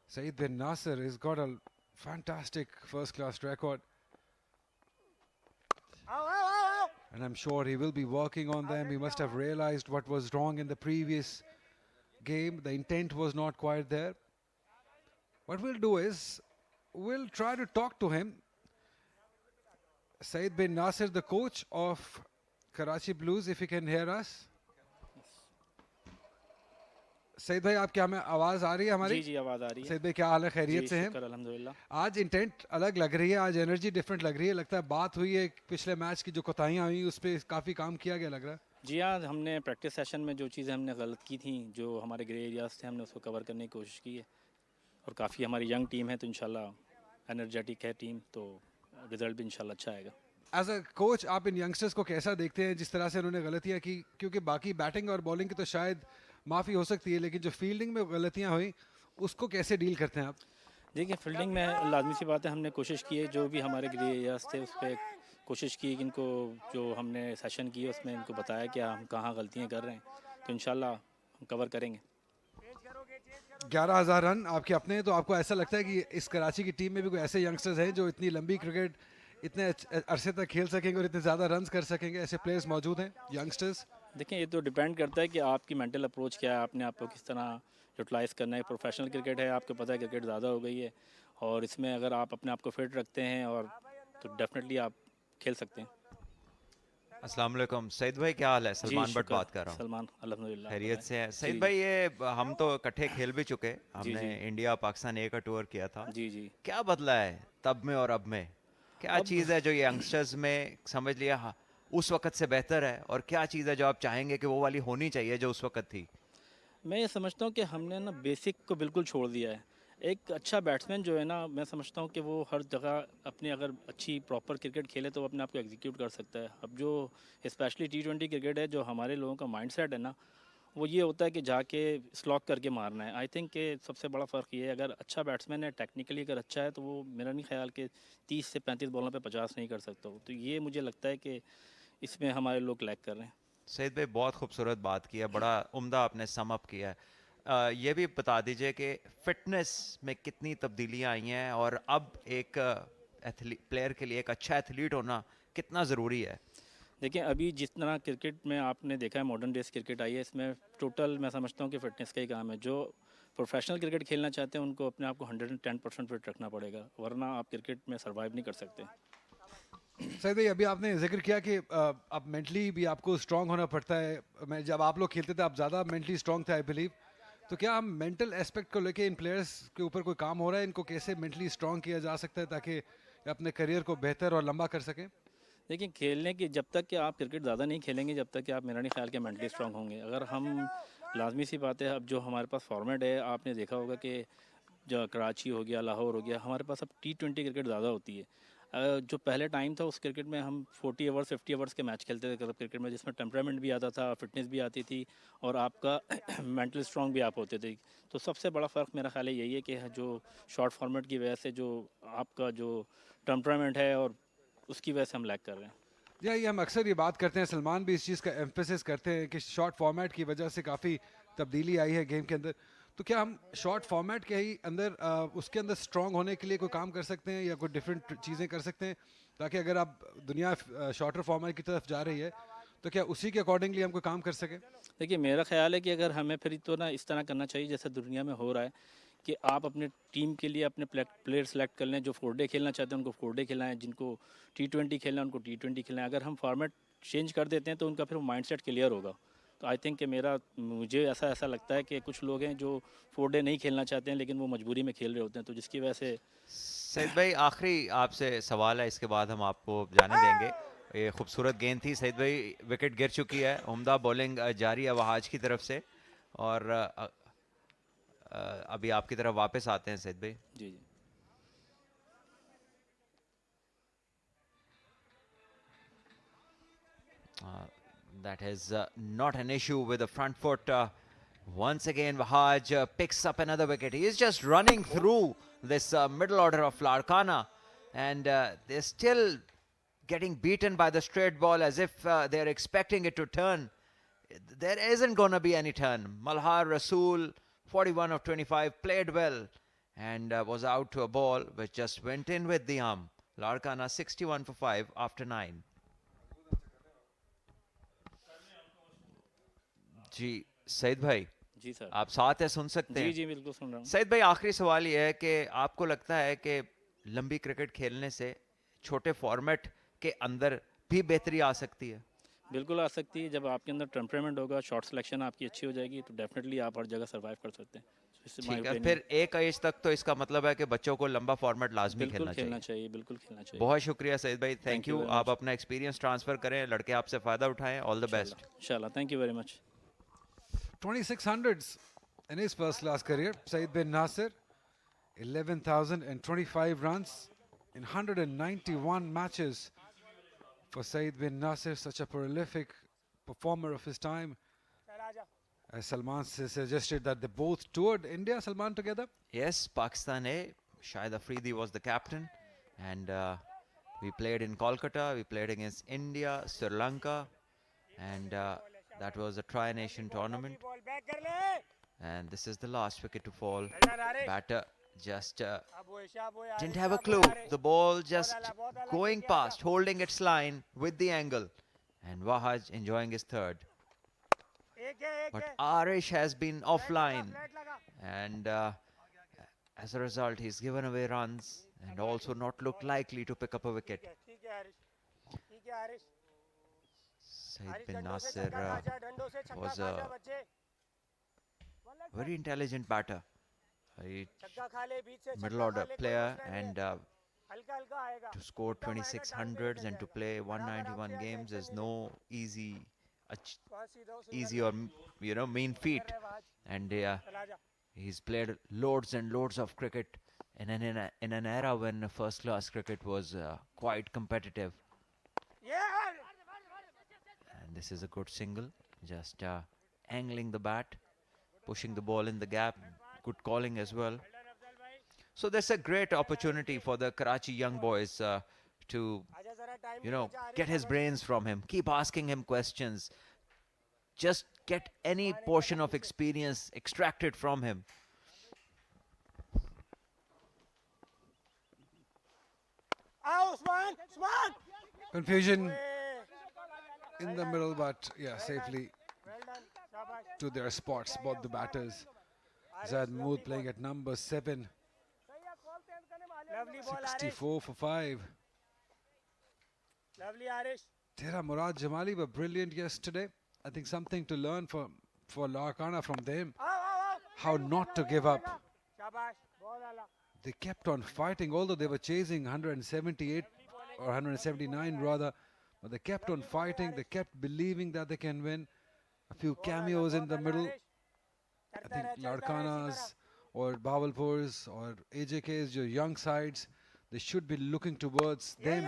Saeed bin Nasser has got a fantastic first-class record. And I'm sure he will be working on them. He must have realized what was wrong in the previous game. The intent was not quite there. What we'll do is, we'll try to talk to him. Saeed bin Nasser, the coach of Karachi Blues, if he can hear us. Saeed भाई, आपकी हमें आवाज आ रही है हमारी? जी आवाज आ रही है। सईद भाई क्या हाल है, खैरियत से हैं? अल्हम्दुलिल्लाह। आज इंटेंट अलग लग रही है, आज एनर्जी डिफरेंट लग रही है। लगता है बात हुई है पिछले मैच की जो कोताहियां हुई उस पर काफ़ी काम किया गया लग रहा है। जी हाँ, हमने प्रैक्टिस सेशन में जो चीज़ें हमने गलत की थी, जो हमारे ग्रे एरियाज थे, हमने उसको कवर करने की कोशिश की है। और काफ़ी हमारी यंग टीम है, तो इंशाल्लाह एनर्जेटिक है टीम, तो रिजल्ट भी इंशाल्लाह अच्छा आएगा। एज अ कोच आप इन यंगस्टर्स को कैसा देखते हैं जिस तरह से उन्होंने गलतियाँ की? क्योंकि बाकी बैटिंग और बॉलिंग की तो शायद माफ़ी हो सकती है, लेकिन जो फील्डिंग में गलतियाँ हुई उसको कैसे डील करते हैं आप? देखिए, फील्डिंग में लाजमी सी बात है, हमने कोशिश की है, जो भी हमारे ग्रे एरियाज थे उस पर कोशिश की, इनको जो हमने सेशन किए उसमें इनको बताया कि हम कहाँ गलतियाँ कर रहे हैं, तो इंशाल्लाह हम कवर करेंगे। 11,000 रन आपके अपने हैं, तो आपको ऐसा लगता है कि इस कराची की टीम में भी कोई ऐसे यंगस्टर्स हैं जो इतनी लंबी क्रिकेट इतने अरसे तक खेल सकेंगे और इतने ज़्यादा रन कर सकेंगे? ऐसे प्लेयर्स मौजूद हैं यंगस्टर्स? देखिए, ये तो डिपेंड करता है कि आपकी मेंटल अप्रोच क्या है, आपने आपको किस तरह यूटिलाइज़ करना है। प्रोफेशनल क्रिकेट है, आपको पता है क्रिकेट ज़्यादा हो गई है, और इसमें अगर आप अपने आप को फिट रखते हैं और तो डेफिनेटली आप खेल सकते हैं। अस्सलाम वालेकुम सईद भाई, क्या हाल है? सलमान भट्ट बात कर रहा हूँ। सलमान अल्हम्दुलिल्लाह खैरियत से है सईद भाई। ये हम तो इकट्ठे खेल भी चुके, हमने इंडिया पाकिस्तान ए का टूर किया था। जी क्या बदला है तब में और अब में? क्या चीज़ है जो ये यंगस्टर्स में समझ लिया उस वक्त से बेहतर है, और क्या चीज़ है जो आप चाहेंगे कि वो वाली होनी चाहिए जो उस वक्त थी? मैं ये समझता हूँ कि हमने ना बेसिक को बिल्कुल छोड़ दिया है। एक अच्छा बैट्समैन जो है ना, मैं समझता हूँ कि वो हर जगह अपनी अगर अच्छी प्रॉपर क्रिकेट खेले तो वो अपने आप को एग्जीक्यूट कर सकता है। अब जो स्पेशली T20 क्रिकेट है, जो हमारे लोगों का माइंडसेट है ना, वो ये होता है कि जाके स्लॉक करके मारना है। आई थिंक कि सबसे बड़ा फ़र्क ये है, अगर अच्छा बैट्समैन है टेक्निकली अगर अच्छा है तो वो मेरा नहीं ख्याल कि 30 से 35 बॉलों पे 50 नहीं कर सकता हो। तो ये मुझे लगता है कि इसमें हमारे लोग लैग कर रहे हैं। सईद भाई बहुत खूबसूरत बात की है, बड़ा उम्दा आपने सम अप किया है। ये भी बता दीजिए कि फिटनेस में कितनी तब्दीलियां आई हैं और अब एक प्लेयर के लिए एक अच्छा एथलीट होना कितना ज़रूरी है। देखिए अभी जिस तरह क्रिकेट में आपने देखा है मॉडर्न डेज क्रिकेट आई है, इसमें टोटल मैं समझता हूँ कि फ़िटनेस का ही काम है। जो प्रोफेशनल क्रिकेट खेलना चाहते हैं उनको अपने आप को 110% फिट रखना पड़ेगा, वरना आप क्रिकेट में सर्वाइव नहीं कर सकते। सईद भाई, अभी आपने जिक्र किया कि अब मेंटली भी आपको स्ट्रांग होना पड़ता है। मैं जब आप लोग खेलते थे आप ज़्यादा मेंटली स्ट्रांग थे आई बिलीव। तो क्या हम मेंटल एस्पेक्ट को लेके इन प्लेयर्स के ऊपर कोई काम हो रहा है, इनको कैसे मेंटली स्ट्रांग किया जा सकता है ताकि अपने करियर को बेहतर और लंबा कर सकें? देखिए खेलने की जब तक कि आप क्रिकेट ज़्यादा नहीं खेलेंगे जब तक कि आप मेरा नहीं ख्याल कि मेंटली स्ट्रांग होंगे। अगर हम लाजमी सी बात है, अब जो हमारे पास फॉर्मेट है आपने देखा होगा कि जो कराची हो गया, लाहौर हो गया, हमारे पास अब T20 क्रिकेट ज़्यादा होती है। जो पहले टाइम था उस क्रिकेट में हम 40 ओवर्स 50 ओवर्स के मैच खेलते थे क्रिकेट में, जिसमें टेम्परामेंट भी आता था, फिटनेस भी आती थी और आपका मेंटल स्ट्रांग भी आप होते थे। तो सबसे बड़ा फ़र्क मेरा ख्याल है यही है कि जो शॉर्ट फॉर्मेट की वजह से जो आपका जो टेम्परामेंट है और उसकी वजह से हम लैग कर रहे हैं। ये हम अक्सर ये बात करते हैं, सलमान भी इस चीज़ का एम्फेसिस करते हैं कि शॉर्ट फॉर्मेट की वजह से काफ़ी तब्दीली आई है गेम के अंदर। तो क्या हम शॉर्ट फॉर्मेट के ही अंदर उसके अंदर स्ट्रांग होने के लिए कोई काम कर सकते हैं या कोई डिफरेंट चीज़ें कर सकते हैं, ताकि अगर आप दुनिया शॉर्टर फॉर्मेट की तरफ जा रही है तो क्या उसी के अकॉर्डिंगली हम कोई काम कर सकें? देखिए मेरा ख्याल है कि अगर हमें फिर तो ना इस तरह करना चाहिए जैसे दुनिया में हो रहा है कि आप अपने टीम के लिए अपने प्लेयर सेलेक्ट कर लें। जो 4 डे खेलना चाहते हैं उनको 4 डे खिलाएं, जिनको T20 खेलना है उनको T20 खिलाएं। अगर हम फॉर्मेट चेंज कर देते हैं तो उनका फिर माइंडसेट क्लियर होगा। तो आई थिंक कि मुझे ऐसा ऐसा लगता है कि कुछ लोग हैं जो 4 डे नहीं खेलना चाहते हैं लेकिन वो मजबूरी में खेल रहे होते हैं, तो जिसकी वजह से। सईद भाई आखिरी आपसे सवाल है, इसके बाद हम आपको जाने देंगे। ये खूबसूरत गेंद थी सईद भाई, विकेट गिर चुकी है, उम्दा बॉलिंग जारी है वहाज की तरफ से और अभी आपकी तरफ वापस आते हैं सईद भाई। जी जी that is not an issue with the front foot. Once again Wahaj picks up another wicket. He is just running through this middle order of Larkana and they're still getting beaten by the straight ball as if they're expecting it to turn. There isn't going to be any turn. Malhar Rasool 41 of 25 played well and was out to a ball which just went in with the arm. Larkana 61 for 5 after 9. जी सईद भाई, जी sir, आप साथ है, सुन सकते हैं? जी जी बिल्कुल सुन रहा हूँ। सईद भाई आखिरी सवाल ये है कि आपको लगता है कि लंबी क्रिकेट खेलने से छोटे फॉर्मेट के अंदर भी बेहतरी आ सकती है? बिल्कुल आ सकती है। जब आपके अंदर टेम्परामेंट होगा, शॉट सिलेक्शन आपकी अच्छी हो जाएगी तो डेफिनेटली आप हर जगह सर्वाइव कर सकते हैं। ठीक है, फिर एक एज तक तो इसका मतलब है कि बच्चों को लंबा फॉर्मेट लाजमी खेलना चाहिए। बिल्कुल खेलना चाहिए। बहुत शुक्रिया सईद भाई, थैंक यू। आप अपना एक्सपीरियंस ट्रांसफर करें, लड़के आपसे फायदा उठाएं। ऑल द बेस्ट इंशाल्लाह। Thank you very much. 2600s in his first class career. Saeed bin Nasir, 11,025 runs in 191 matches for Saeed bin Nasir, such a prolific performer of his time. As Salman suggested that they both toured India, Salman, together. Yes, Pakistan A. Shahid Afridi was the captain and we played in Kolkata, we played against India, Sri Lanka and that was a tri-nation tournament. And this is the last wicket to fall. Batter just didn't have a clue. The ball just going past, holding its line with the angle. And Wahaj enjoying his third. But Arish has been offline. And as a result, he's given away runs and also not looked likely to pick up a wicket. Saeed bin Nasir was a very intelligent batter, a middle order player, and to score 2600s and to play 191 games is no easy or mean feat. And he's played loads and loads of cricket in an era when first class cricket was quite competitive. And this is a good single, just angling the bat, pushing the ball in the gap. Good calling as well. So there's a great opportunity for the Karachi young boys to, get his brains from him. Keep asking him questions. Just get any portion of experience extracted from him. Confusion in the middle, but yeah, safely to their spots, both the batters. Zad Mahmood playing at number 7. 64 for 5. Tera Murad Jamali were brilliant yesterday. I think something to learn for Larkana from them. How not to give up. They kept on fighting, although they were chasing 178 or 179 rather. But they kept on fighting. They kept believing that they can win. A few cameos in the middle. I think Larkana's or Bawalpur's or AJK's, your young sides, they should be looking towards them.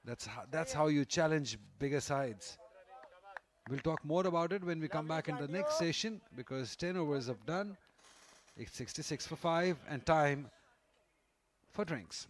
That's how you challenge bigger sides. We'll talk more about it when we come back in the next session, because 10 overs have done. It's 66 for 5 and time for drinks.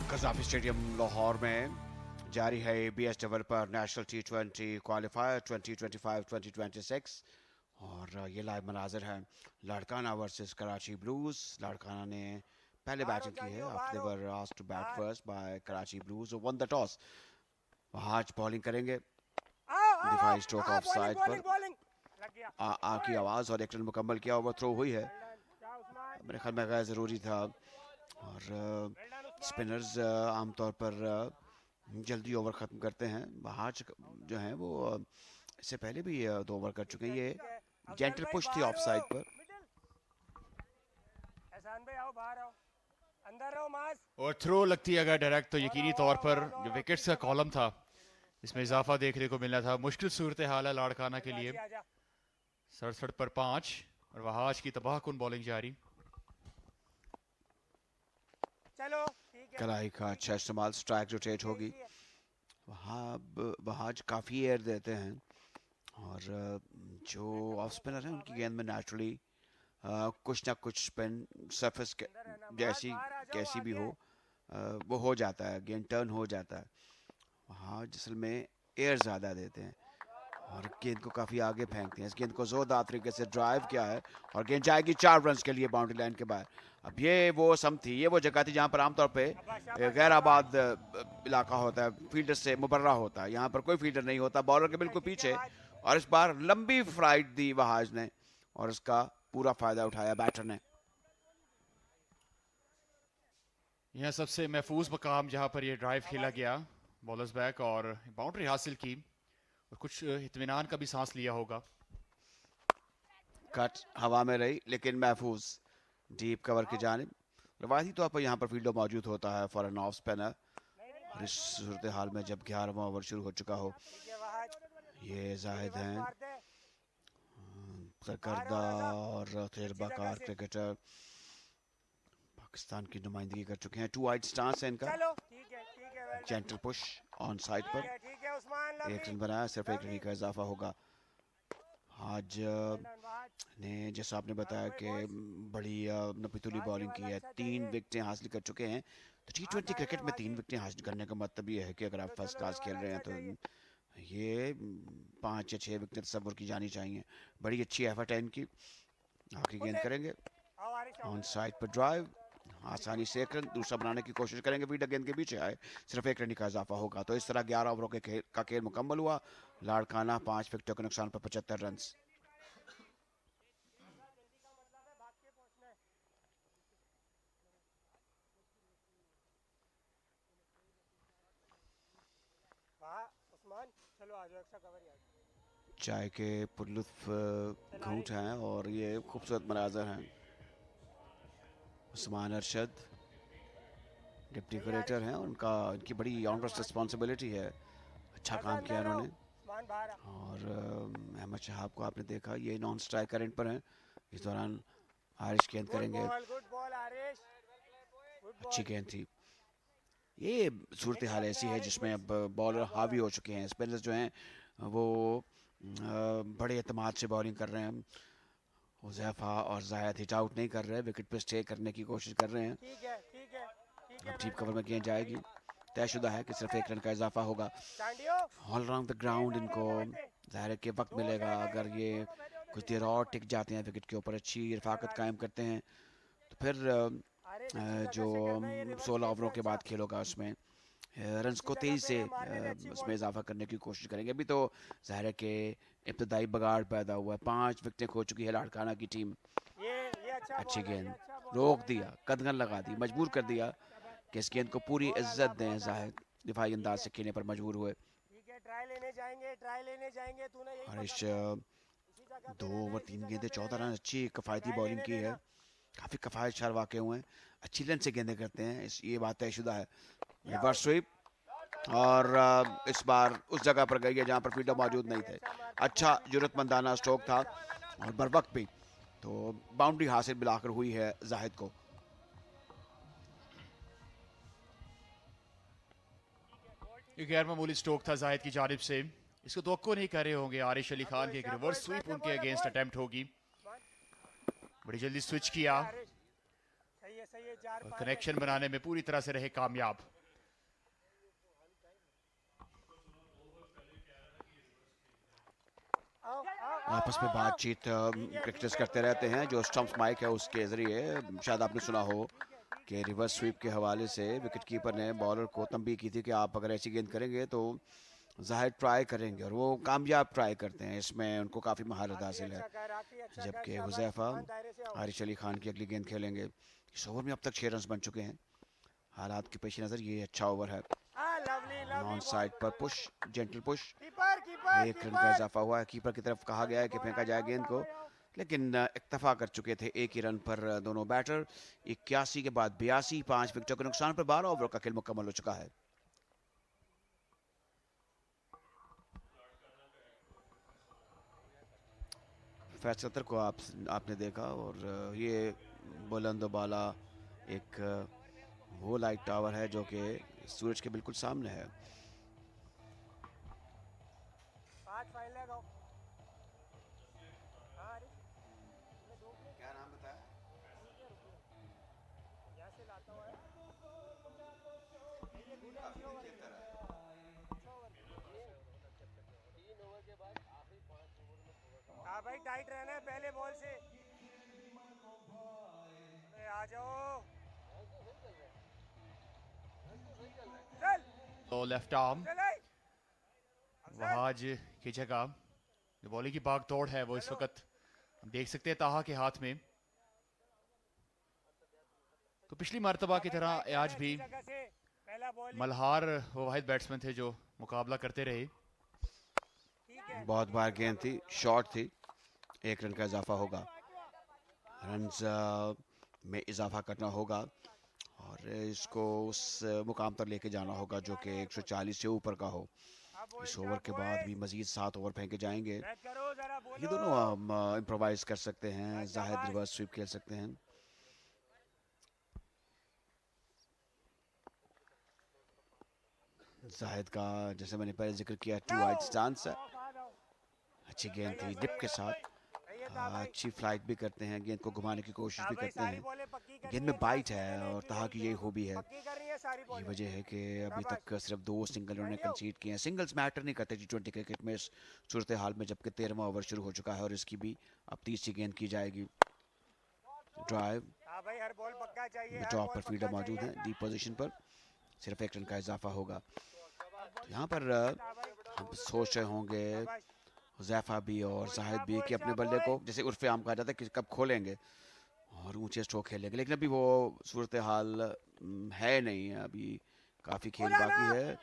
Gaddafi stadium Lahore में जारी है ABS developer national T20 qualifier 2025-2026 और ये live मनाज़र है Larkana versus Karachi blues. Larkana ने पहले batting की है after they were asked to bat first by Karachi Blues who won the toss। Wahaj bowling करेंगे दिफाई स्ट्रोक ऑफ साइड पर की आवाज़ और एक रन मुकम्मल किया, ओवर थ्रो हुई है, मेरे ख्याल में गैर ज़रूरी था। और स्पिनर्स आमतौर पर जल्दी ओवर खत्म करते हैं। वहाज जो है वो इससे पहले भी 2 ओवर कर चुके हैं। ये जेंटल पुश थी ऑफ साइड पर। और थ्रो लगती है अगर डायरेक्ट तो यकीनी तौर पर जो विकेट्स का कॉलम था इसमें इजाफा देखने को मिलना था। मुश्किल सूरत हाल है लाड़काना के लिए। 67 पर 5 और वहाज की तबाहकुन बॉलिंग जारी। कलाई का अच्छा इस्तेमाल, स्ट्राइक रोटेट होगी। वहाज काफ़ी एयर देते हैं और जो ऑफ स्पिनर हैं उनकी गेंद में नेचुरली कुछ ना कुछ स्पिन सरफेस जैसी कैसी भी हो वो हो जाता है, गेंद टर्न हो जाता है। वहाज असल में एयर ज़्यादा देते हैं और गेंद को काफ़ी आगे फेंकते हैं। इस गेंद को जोरदार तरीके से ड्राइव किया है और गेंद जाएगी 4 रन के लिए बाउंड्री लाइन के बाहर। अब ये वो सम थी, ये वो जगह थी जहाँ पर आमतौर पे गैराबाद इलाका होता है, फील्डर से मुबर्रा होता है। यहाँ पर कोई फील्डर नहीं होता, बॉलर के बिल्कुल पीछे। और इस बार लंबी फ्लाइट दी वहाज ने और उसका पूरा फायदा उठाया बैटर ने। यहाँ सबसे महफूज मकाम जहाँ पर ये ड्राइव खेला गया, बॉलर्स बैक और बाउंड्री हासिल की और कुछ इत्मीनान का भी सांस लिया होगा। कट हवा में रही लेकिन महफूज डीप कवर की जानिब। रवायती तौर पर यहाँ पर फील्डर मौजूद होता है फॉर एन ऑफ स्पिनर। और इस सूरत हाल में जब 11वां ओवर शुरू हो चुका हो, ये जाहिद हैं सरकर्दा और तजुर्बाकार क्रिकेटर, पाकिस्तान की नुमाइंदगी कर चुके हैं। 2 वाइड स्टांस है इनका। जेंटल पुश ऑन साइड पर 1 रन बनाया, सिर्फ 1 रन का इजाफा होगा। आज ने जैसा आपने बताया कि बड़ी नपीतुली बॉलिंग की है, 3 विकेटें हासिल कर चुके हैं। तो T20 क्रिकेट में 3 विकेटें हासिल करने का मतलब ये है कि अगर आप फर्स्ट क्लास खेल रहे हैं तो ये 5 या 6 विकेट तस्वुर की जानी चाहिए। बड़ी अच्छी एफर्ट है इनकी। आखिरी गेंद करेंगे ऑन साइड पर ड्राइव, आसानी से 1 रन दूसरा बनाने की कोशिश करेंगे। फील्डर गेंद के पीछे आए, सिर्फ 1 रन का इजाफा होगा। तो इस तरह 11 ओवरों के खेल मुकम्मल हुआ। लाड़काना 5 विकेटों के नुकसान पर 75 रन। चाय के पुरलुत्फ घूंट हैं और ये खूबसूरत मनाजर हैं। उस्मान अरशद डिप्टी कलेक्टर हैं, उनकी बड़ी ऑनरेस रिस्पॉन्सिबिलिटी है। अच्छा काम किया उन्होंने। और अहमद शहाब को आपने देखा, ये नॉन स्ट्राइक करंट पर हैं। इस दौरान आरिश गेंद करेंगे, अच्छी गेंद थी। ये सूरत हाल ऐसी है जिसमें अब बॉलर हावी हो चुके हैं। स्पिनर्स जो हैं वो बड़े एतमाद से बॉलिंग कर रहे हैं। हुज़ैफा और जायद हिट आउट नहीं कर रहे, विकेट पे स्टे करने की कोशिश कर रहे हैं। अब डीप कवर में गेंद जाएगी, तयशुदा है कि सिर्फ 1 रन का इजाफा होगा। ऑल अराउंड द ग्राउंड इनको ज़ाहिर के वक्त मिलेगा। अगर ये कुछ देर और टिक जाते हैं, विकेट के ऊपर अच्छी रफाकत कायम करते हैं, तो फिर जो 16 ओवरों के बाद खेलोगा उसमें रन्स को तेज़ी से उसमें इजाफा करने की कोशिश करेंगे। अभी तो ज़ाहिर है कि इब्तदाई बगाड़ पैदा हुआ है। 5 विकेटें खो चुकी है लाड़काना की टीम। अच्छी गेंद, रोक दिया, कदगन लगा दी, मजबूर कर दिया कि इस गेंद को पूरी इज्जत दें। जाहिद दिफाई अंदाज से खेलने पर मजबूर हुए। और इस 2 ओवर 3 गेंदें 14 रन, अच्छी कफ़ायती बॉलिंग की है। काफ़ी कफ़ायत शार वाक़े हुए हैं, अच्छी लेंथ से गेंदें करते हैं, ये बात तयशुदा है। रिवर्स स्वीप और इस बार उस जगह पर गई है जहां पर फील्डर मौजूद नहीं थे। अच्छा जुर्रतमंदाना स्ट्रोक था और बर वक्त भी, तो बाउंड्री हासिल मिलाकर हुई है जाहिद को। ये गैर मामूली स्ट्रोक था जाहिद की जानिब से। इसको तवक्को नहीं कर रहे होंगे आरिश अली खान की। एक रिवर्स स्वीप उनके अगेंस्ट अटेम्प्ट होगी। बड़ी जल्दी स्विच किया और कनेक्शन बनाने में पूरी तरह से रहे कामयाब। आपस में बातचीत क्रिकेटर्स करते रहते हैं। जो स्टंप्स माइक है उसके जरिए शायद आपने सुना हो कि रिवर्स स्वीप के हवाले से विकेट कीपर ने बॉलर को तंबीह की थी कि आप अगर ऐसी गेंद करेंगे तो जाहिर ट्राई करेंगे, और वो कामयाब ट्राई करते हैं। इसमें उनको काफ़ी महारत हासिल है। जबकि हुज़ैफा आरिश अली खान की अगली गेंद खेलेंगे। इस ओवर में अब तक 6 रन बन चुके हैं। हालात के पेश नज़र ये अच्छा ओवर है। नॉन साइड पर पुश, जेंटल पुश, 1 रन का इजाफा हुआ है। कीपर की तरफ कहा गया है कि फेंका जाए गेंद को, लेकिन इक्तफा कर चुके थे 1 ही रन पर दोनों बैटर। 81 के बाद 82, 5 विकेटों के नुकसान पर 12 ओवर का खेल मुकम्मल हो चुका है। फैसलतर को आपने देखा, और ये बुलंद बाला एक वो लाइट टावर है जो कि सूरज के बिल्कुल सामने है। क्या नाम बताया? हाँ भाई, टाइट रहना है पहले बॉल से। आ जाओ। तो लेफ्ट आर्म वहाज की जगह जो बॉलिंग की भाग तोड़ है वो इस वक्त हम देख सकते हैं ताहा के हाथ में। तो पिछली मर्तबा की तरह आज भी मल्हार वो वाहिद बैट्समैन थे जो मुकाबला करते रहे। बहुत बार गेंद थी, शॉर्ट थी, 1 रन का इजाफा होगा। रन्स में इजाफा करना होगा और इसको उस मुकाम पर लेके जाना होगा जो कि 140 से ऊपर का हो। इस ओवर के बाद भी मजीद 7 ओवर फेंके जाएंगे। ये दोनों इम्प्रोवाइज कर सकते हैं, जाहिद रिवर्स स्वीप खेल सकते हैं। जाहिद का जैसे मैंने पहले जिक्र किया 2 वाइड स्टांस है, अच्छी गेंद थी डिप के साथ, अच्छी फ्लाइट भी करते हैं, गेंद को घुमाने की कोशिश भी करते हैं। गेंद में बाइट है और तहा की यही खूबी है। ये वजह है कि अभी तक सिर्फ 2 सिंगल उन्होंने कंसीड किए हैं। सिंगल्स मैटर नहीं करते T20 क्रिकेट में इस सूरत हाल में, जबकि 13वां ओवर शुरू हो चुका है और इसकी भी अब 30वीं गेंद की जाएगी। ड्राइव, ड्रॉप पर फील्डर मौजूद है, डीप पोजीशन पर, सिर्फ 1 रन का इजाफा होगा। यहाँ पर हम सोच रहे होंगे हुज़ैफा भी और जाहिद भी कि अपने बल्ले को जैसे उर्फ़े आम कहा जाता है कि कब खोलेंगे और ऊंचे स्ट्रोक खेलेंगे, लेकिन अभी वो सूरत हाल है नहीं, अभी काफ़ी खेल बाकी है।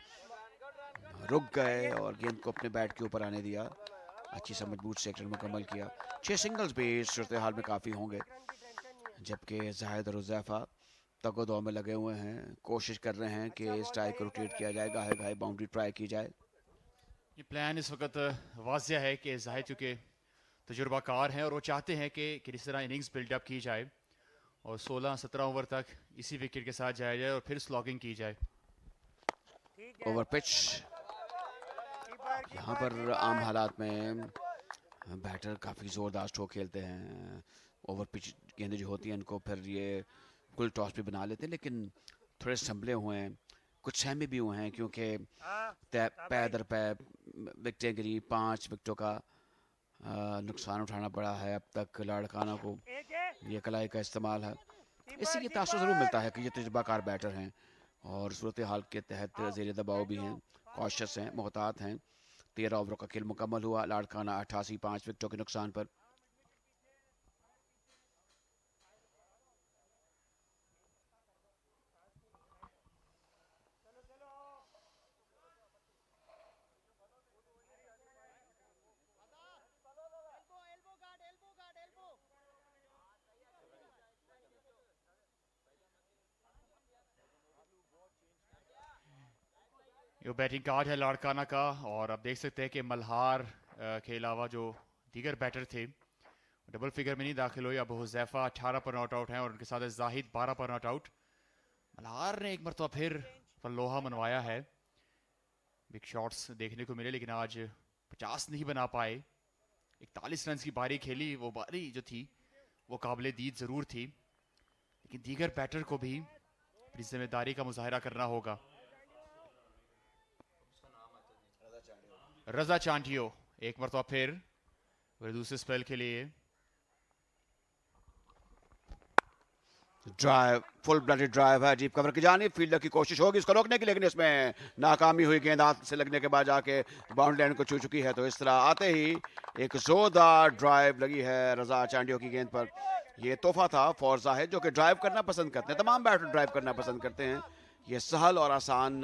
रुक गए और गेंद को अपने बैट के ऊपर आने दिया, अच्छी सा मजबूत से 1 रन मुकम्मल किया। 6 सिंगल्स भी इस सूरत हाल में काफ़ी होंगे, जबकि जाहिद और हुज़ैफा तगो-दो में लगे हुए हैं, कोशिश कर रहे हैं कि स्ट्राइक को रोटेट किया जाए, गाहे बाउंड्री ट्राई की जाए। ये प्लान इस वक्त वाज़िया है कि जाहिद चूँकि तजुर्बाकार हैं और वो चाहते हैं कि किस तरह इनिंग्स बिल्डअप की जाए और 16-17 ओवर तक इसी विकेट के साथ जाया जाए और फिर स्लॉगिंग की जाए। ओवर पिच, यहाँ पर आम हालात में बैटर काफ़ी ज़ोरदार स्ट्रोक खेलते हैं। ओवर पिच गेंदें जो होती हैं इनको फिर ये फुल टॉस भी बना लेते हैं, लेकिन थोड़े संभले हुए हैं, कुछ सहमे भी हुए हैं क्योंकि पै दर पै विकेटें गिरी, 5 विकेटों का नुकसान उठाना पड़ा है अब तक लाड़काना को। ये कलाई का इस्तेमाल है, इससे ये तासुर ज़रूर मिलता है कि ये तजुर्बाकार बैटर हैं और सूरत हाल के तहत ज़ेर दबाव भी हैं, कॉशियस हैं, मोहतात हैं। 13 ओवरों का खेल मुकम्मल हुआ, लाड़काना 88, 5 विकेटों के नुकसान पर। ये बैटिंग कार्ड है लाड़काना का और आप देख सकते हैं कि मल्हार के अलावा जो दीगर बैटर थे डबल फिगर में नहीं दाखिल हुए। अब हुज़ैफा 18 पर नॉट आउट हैं और उनके साथ जाहिद 12 पर नॉट आउट। मल्हार ने एक मरतबा फिर लोहा मनवाया है, बिग शॉट्स देखने को मिले लेकिन आज 50 नहीं बना पाए। 41 रन की बारी खेली, वो बारी जो थी वो काबिल दीद ज़रूर थी, लेकिन दीगर बैटर को भी अपनी जिम्मेदारी का मुजाहरा करना होगा। रजा चांटियो एक मरतबा फिर दूसरे स्पेल के लिए ड्राइव, फुल ब्लडेड ड्राइव है, डीप कवर की जानिब, फील्डर की कोशिश होगी इसको रोकने की, लेकिन इसमें नाकामी हुई। गेंद हाथ से लगने के बाद जाके बाउंड्री लाइन को छू चुकी है। तो इस तरह आते ही एक जोरदार ड्राइव लगी है रजा चांडियो की गेंद पर। ये तोहफा था फॉर जाहिद जो कि ड्राइव करना पसंद करते हैं, तमाम बैटर ड्राइव करना पसंद करते हैं। ये सहल और आसान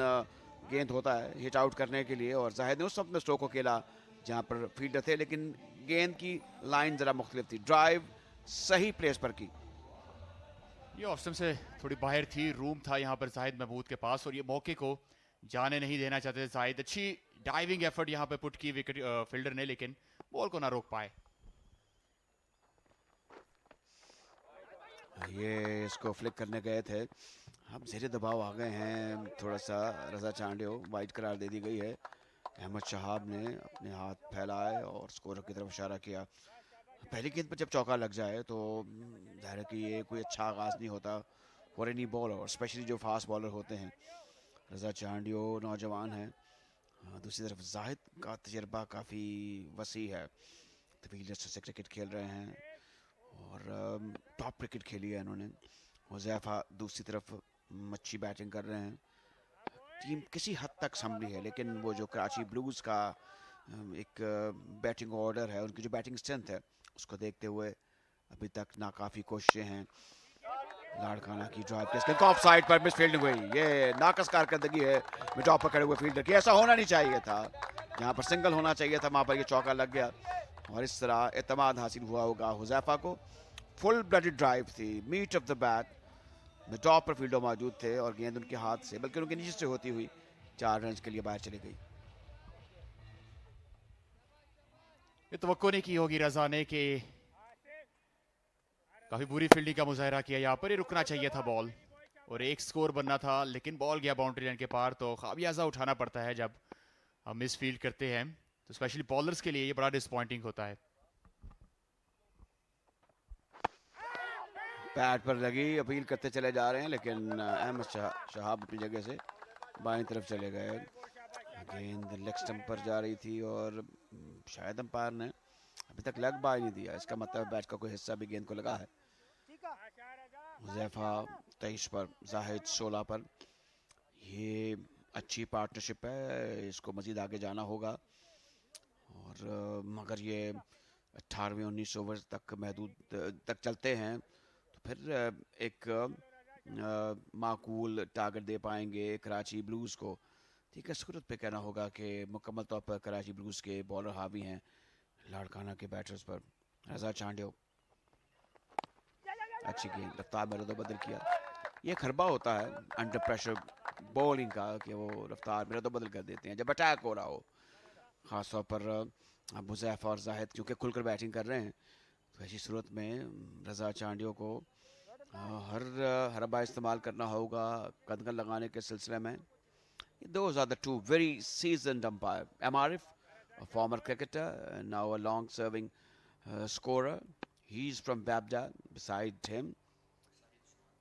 गेंद होता है हिट आउट करने के लिए, और जाहिद ने उस वक्त में स्ट्रोक को खेला जहां पर फील्डर थे, लेकिन गेंद की लाइन जरा मुख्तलिफ थी, ड्राइव सही प्लेस पर की। ये ऑफ स्टंप से थोड़ी बाहर थी, रूम था यहाँ पर जाहिद महमूद के पास, और ये मौके को जाने नहीं देना चाहते जाहिद। अच्छी डाइविंग एफर्ट यहाँ पे पुट की विकेट फील्डर ने, लेकिन बॉल को ना रोक पाए। ये इसको फ्लिक करने गए थे, अब ज़ेरे दबाव आ गए हैं थोड़ा सा। रजा चांडियो वाइड करार दे दी गई है। अहमद शहाब ने अपने हाथ फैलाए और स्कोर की तरफ इशारा किया। पहली गेंद पर जब चौका लग जाए तो जाहिर है कि ये कोई अच्छा आगाज़ नहीं होता फॉर एनी बॉलर, स्पेशली जो फास्ट बॉलर होते हैं। रजा चांडियो नौजवान है, दूसरी तरफ जाहिद का तजर्बा काफ़ी वसी है, तवील से क्रिकेट खेल रहे हैं और टॉप क्रिकेट खेली है इन्होंने। हुज़ैफा दूसरी तरफ अच्छी बैटिंग कर रहे हैं। टीम किसी हद तक संभली है, लेकिन वो जो कराची ब्लूज़ का एक बैटिंग ऑर्डर है, उनकी जो बैटिंग स्ट्रेंथ है, उसको देखते हुए अभी तक नाकाफ़ी कोशिशें हैं। लाड़काना की ड्राइव ऑफ साइड पर मिस फील्डिंग हुई, ये नाकस कारकर्दगी है मिड ऑफ पर खड़े हुए फील्डर की। ऐसा होना नहीं चाहिए था, जहाँ पर सिंगल होना चाहिए था वहाँ पर ये चौका लग गया, और इस तरह एतमाद हासिल हुआ होगा हुज़ैफा को। फुल ब्लडेड ड्राइव थी, meat of the bat, mid off पर फील्डर मौजूद थे और गेंद उनके हाथ से बल्कि उनके नीचे से होती हुई 4 रन के लिए बाहर चली गई। ये तवक्को नहीं की होगी रजा ने कि काफी बुरी फील्डिंग का मुजाहरा किया यहाँ पर। ये रुकना चाहिए था बॉल और एक स्कोर बनना था, लेकिन बॉल गया बाउंड्री लाइन के पार, तो खामियाजा उठाना पड़ता है जब हम मिस फील्ड करते हैं, तो स्पेशली बॉलर्स के लिए ये बड़ा डिसअपॉइंटिंग होता है। पैड पर लगी, अपील करते चले जा रहे हैं, लेकिन अहमद शहाब अपनी जगह से बाईं तरफ चले गए। गेंद लेग स्टंप पर जा रही थी और शायद अंपायर ने अभी तक लेग बाय नहीं दिया, इसका मतलब बैट का कोई हिस्सा भी गेंद को लगा है। हुज़ैफा 23 पर, जाहिद 16 पर। ये अच्छी पार्टनरशिप है, इसको मज़ीद आगे जाना होगा, और मगर ये 18वें 19 ओवर तक महदूद तक चलते हैं तो फिर एक माकूल टारगेट दे पाएंगे कराची ब्लूज़ को। ठीक है, सूरत पे कहना होगा कि मुकम्मल तौर पर कराची ब्लूज़ के बॉलर हावी हैं लाड़काना के बैटर्स पर। रजा चांडियो अच्छी गेंद, रफ्तार में रद्द बदल किया। ये खरबा होता है अंडर प्रेशर बॉलिंग का कि वो रफ्तार में रद्द बदल कर देते हैं जब अटैक हो रहा हो, ख़ासतौर पर हुज़ैफा और जाहिद क्योंकि खुलकर बैटिंग कर रहे हैं, तो ऐसी सूरत में रजा चांडियो को हर हरबा इस्तेमाल करना होगा कदगन लगाने के सिलसिले में। Those are the two very seasoned umpire. Amarif, a former cricketer, and now a long-serving scorer. He's from Baghdad. Beside him,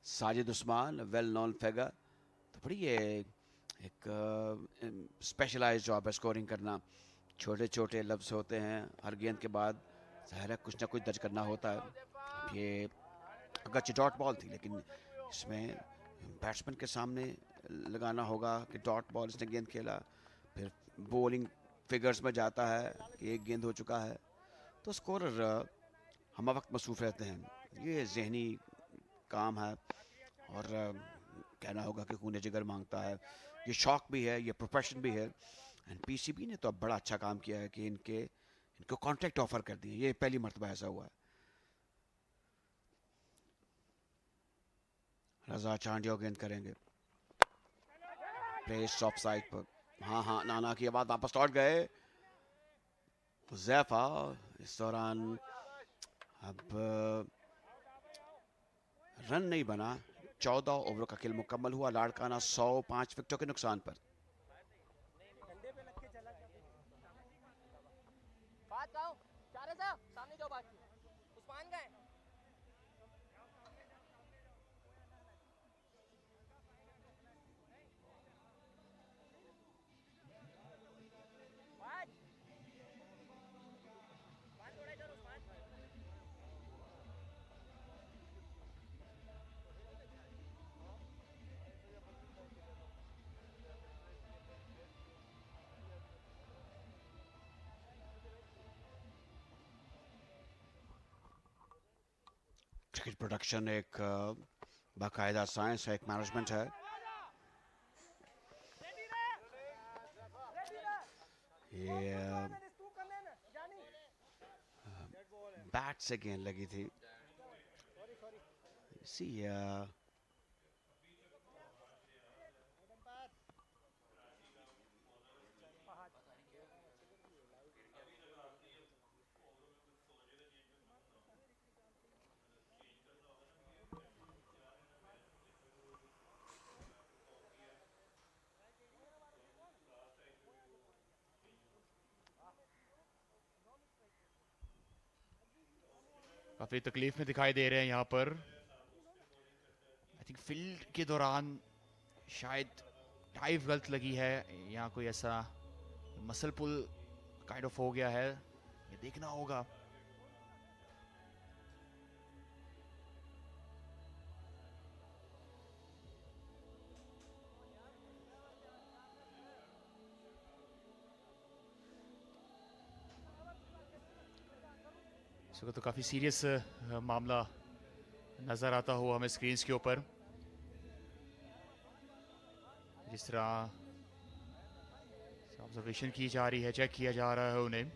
Sajid Usman, a well-known figure. तो बड़ी ये एक स्पेशलाइज्ड जॉब है स्कोरिंग करना। छोटे-छोटे लफ्ज़ होते हैं, हर गेंद के बाद ज़ाहिर है कुछ ना कुछ दर्ज करना होता है। अब ये अगरचे डॉट बॉल थी, लेकिन इसमें बैट्समैन के सामने लगाना होगा कि डॉट बॉल इसने गेंद खेला, फिर बॉलिंग फिगर्स में जाता है कि एक गेंद हो चुका है, तो स्कोरर हम वक्त मसरूफ़ रहते हैं। ये जहनी काम है और कहना होगा कि खून जिगर मांगता है, ये शौक भी है, ये प्रोफेशन भी है। एंड पीसीबी ने तो अब बड़ा अच्छा काम किया है कि इनको कॉन्ट्रैक्ट ऑफर कर दिए, ये पहली मरतबा ऐसा हुआ है। रजा चांडियो गेंद करेंगे, प्लेस ऑफ साइड पर, हाँ नाना की आवाज़ वापस लौट गए हुज़ैफा। इस दौरान अब रन नहीं बना, 14 ओवर का खेल मुकम्मल हुआ। लाड़काना 105 विकेटों के नुकसान पर। क्रिकेट प्रोडक्शन एक बाकायदा साइंस है, एक मैनेजमेंट है। ये बैट से गेंद लगी थी। सी काफी तकलीफ में दिखाई दे रहे हैं यहाँ पर। आई थिंक फील्ड के दौरान शायद टाइप गलत लगी है, यहाँ कोई ऐसा मसल पुल काइंड ऑफ हो गया है, ये देखना होगा। इसको तो काफी सीरियस मामला नजर आता हुआ हमें स्क्रीन के ऊपर, जिस तरह ऑब्जर्वेशन की जा रही है, चेक किया जा रहा है उन्हें,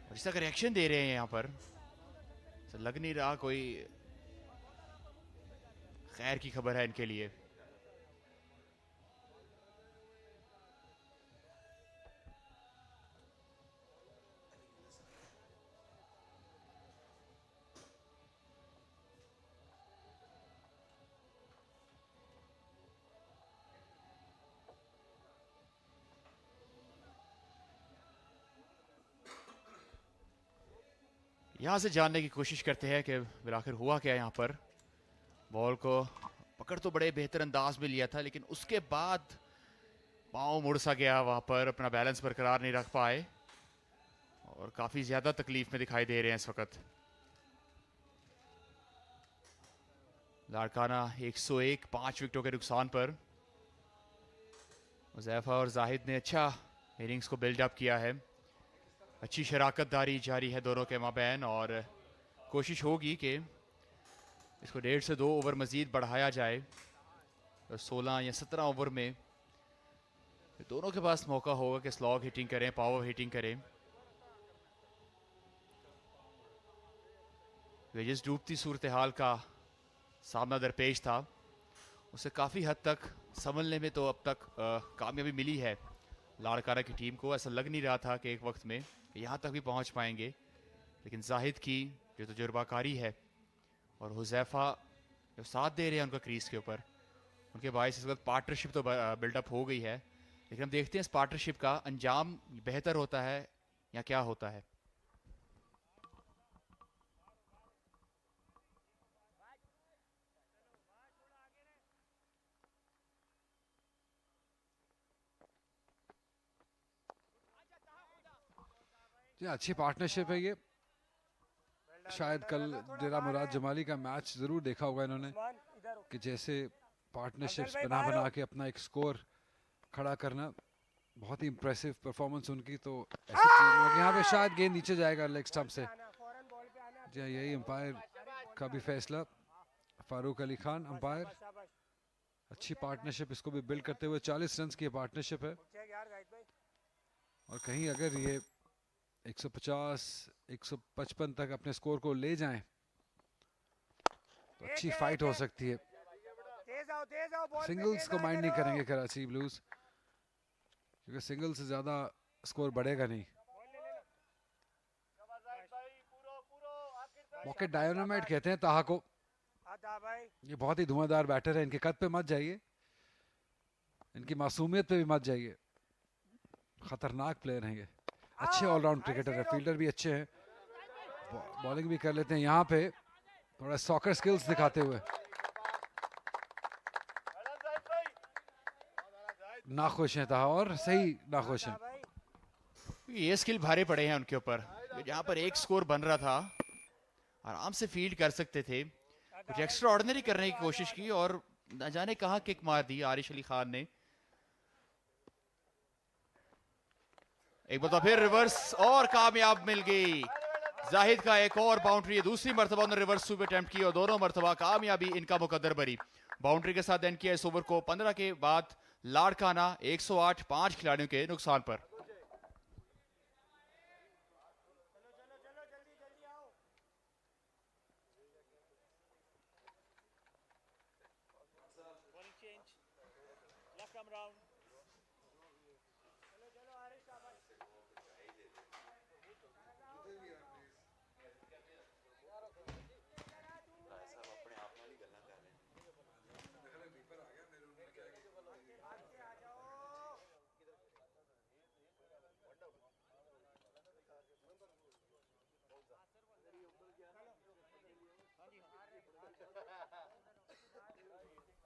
और इस तरह का रिएक्शन दे रहे हैं यहाँ पर। तो लग नहीं रहा कोई खैर की खबर है इनके लिए। यहाँ से जानने की कोशिश करते हैं कि आखिर हुआ क्या यहाँ पर। बॉल को पकड़ तो बड़े बेहतर अंदाज में लिया था, लेकिन उसके बाद पाँव मुड़ सा गया, वहाँ पर अपना बैलेंस बरकरार नहीं रख पाए और काफ़ी ज़्यादा तकलीफ में दिखाई दे रहे हैं इस वक्त। लारकाना 101, 5 विकेटों के नुकसान पर। मुज़ैफ़ा और जाहिद ने अच्छा इनिंग्स को बिल्डअप किया है, अच्छी शराकतदारी जारी है दोनों के माबैन, और कोशिश होगी कि इसको 1.5 से 2 ओवर मज़ीद बढ़ाया जाए और 16 या 17 ओवर में दोनों के पास मौका होगा कि स्लॉग हिटिंग करें, पावर हिटिंग करें। जिस डूबती सूरत हाल का सामना दरपेश था, उससे काफ़ी हद तक संभलने में तो अब तक कामयाबी मिली है लाड़काना की टीम को। ऐसा लग नहीं रहा था कि एक वक्त में यहाँ तक भी पहुँच पाएंगे, लेकिन जाहिद की जो तजुर्बाकारी है और हुज़ैफ़ा जो साथ दे रहे हैं उनका क्रीज के ऊपर, उनके बायस इस वक्त पार्टनरशिप तो बिल्डअप हो गई है, लेकिन हम देखते हैं इस पार्टनरशिप का अंजाम बेहतर होता है या क्या होता है। अच्छी पार्टनरशिप है ये। शायद कल डेरा मुराद जमाली का मैच जरूर देखा होगा इन्होंने कि जैसे पार्टनरशिप्स बना के अपना एक स्कोर खड़ा करना, बहुत ही इंप्रेसिव परफॉर्मेंस उनकी। तो ऐसी चीज यहाँ पे शायद गेंद नीचे जाएगा लेग स्टंप से। जी यही अंपायर का भी फैसला, फारूक अली खान अंपायर। अच्छी पार्टनरशिप इसको भी बिल्ड करते हुए 40 रन की पार्टनरशिप है, और कहीं अगर ये 150 155 तक अपने स्कोर को ले जाएं तो अच्छी फाइट हो सकती है। सिंगल्स को माइंड नहीं करेंगे कराची ब्लूज, क्योंकि सिंगल से ज्यादा स्कोर बढ़ेगा नहीं। पॉकेट डायनामाइट कहते हैं ताहा को। ये बहुत ही धुआंधार बैटर है, इनके कद पे मत जाइए, इनकी मासूमियत पे भी मत जाइए। खतरनाक प्लेयर हैं ये, अच्छे ऑलराउंड क्रिकेटर है, फील्डर भी अच्छे हैं, बॉलिंग भी कर लेते हैं। यहाँ पे थोड़ा सॉकर स्किल्स दिखाते हुए नाखुश हैं ताहा, और सही नाखुश हैं। ये स्किल भारे पड़े हैं उनके ऊपर। जहाँ पर एक स्कोर बन रहा था, आराम से फील्ड कर सकते थे, कुछ एक्स्ट्रा ऑर्डिनरी करने की कोशिश की और न जाने कहाँ किक मार दी आरिश अली खान ने। एक बार फिर रिवर्स और कामयाब मिल गई। जाहिद का एक और बाउंड्री, दूसरी मरतबा उन्होंने रिवर्स स्वीप अटेम्प्ट की और दोनों मरतबा कामयाबी इनका मुकद्दर बरी। बाउंड्री के साथ एंड किया इस ओवर को। 15 के बाद लाड़काना 108 5 खिलाड़ियों के नुकसान पर।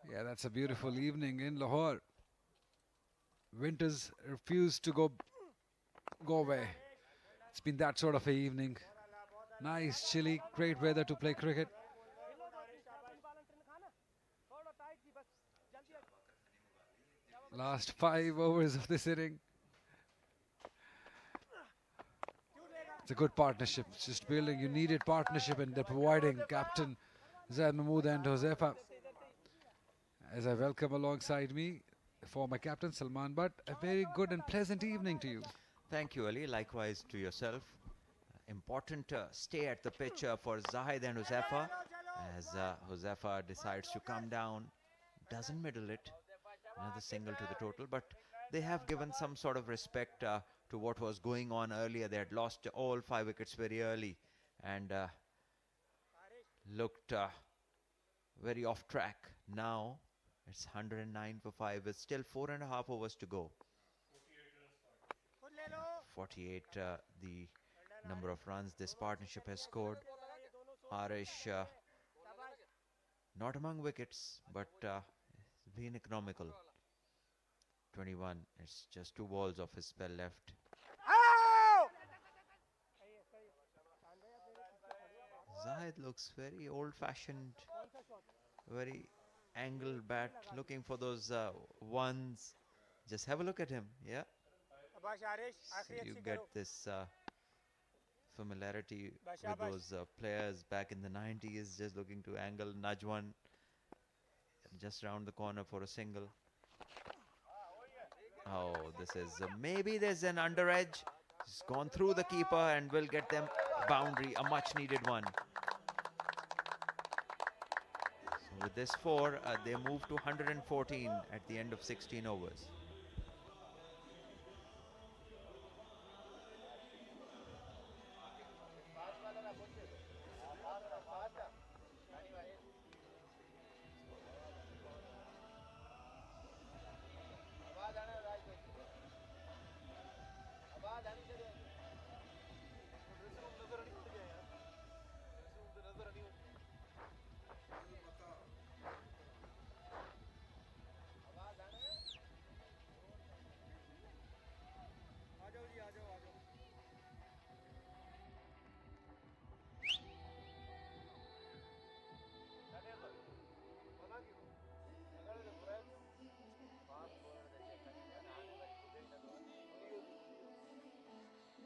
Yeah, that's a beautiful evening in Lahore. Winters refuse to go away. It's been that sort of a evening. Nice, chilly, great weather to play cricket. Last 5 overs of this inning. It's a good partnership. It's just building. You needed partnership, and they're providing Captain Zaid Mahmood and Josefa. As I welcome alongside me, former captain Salman Butt. A very good and pleasant evening to you. Thank you, Ali. Likewise to yourself. Important stay at the pitch for Zahid and Josefa, as Josefa decides to come down, doesn't middle it. Another single to the total, but they have given some sort of respect to what was going on earlier. They had lost all 5 wickets very early and looked very off track. Now it's 109 for 5 with still 4.5 overs to go. 48 the number of runs this partnership has scored. Arish not among wickets, but been economical. 21, it's just 2 balls of his spell left. Zahid looks very old-fashioned, very angled bat, looking for those ones. Just have a look at him, yeah. So you get this familiarity with those players back in the 90s, just looking to angle, nudge one, just round the corner for a single. Oh, this is maybe there's an under edge. It's gone through the keeper and will get them boundary, a much needed one. So with this 4, they move to 114 at the end of 16 overs.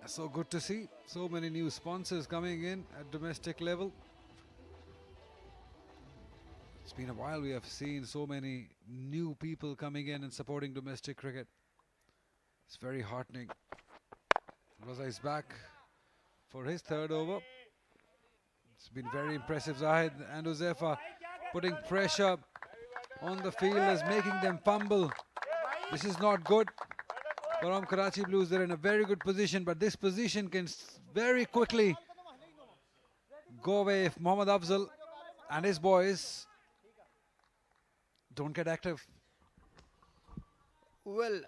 So good to see so many new sponsors coming in at domestic level. It's been a while we have seen so many new people coming in and supporting domestic cricket. It's very heartening. Raza is back for his 3rd over. It's been very impressive. Zahid and Josefa putting pressure on the fielders, making them fumble. This is not good. From Karachi Blues, they're in a very good position, but this position can very quickly go away if Mohammad Afzal and his boys don't get active. Well,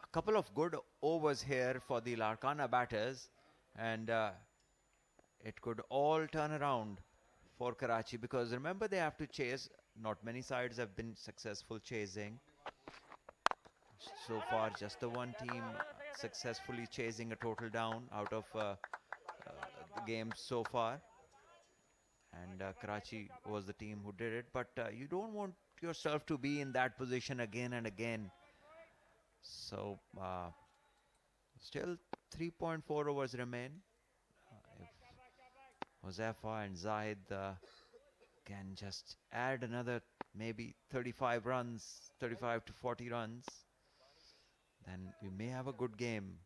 a couple of good overs here for the Larkana batters, and it could all turn around for Karachi, because remember they have to chase. Not many sides have been successful chasing. So far, just the one team successfully chasing a total down out of the games so far. And Karachi was the team who did it. But you don't want yourself to be in that position again and again. So still 3.4 overs remain. If Josefa and Zahid can just add another maybe 35 runs, 35 to 40 runs, then we may have a good game.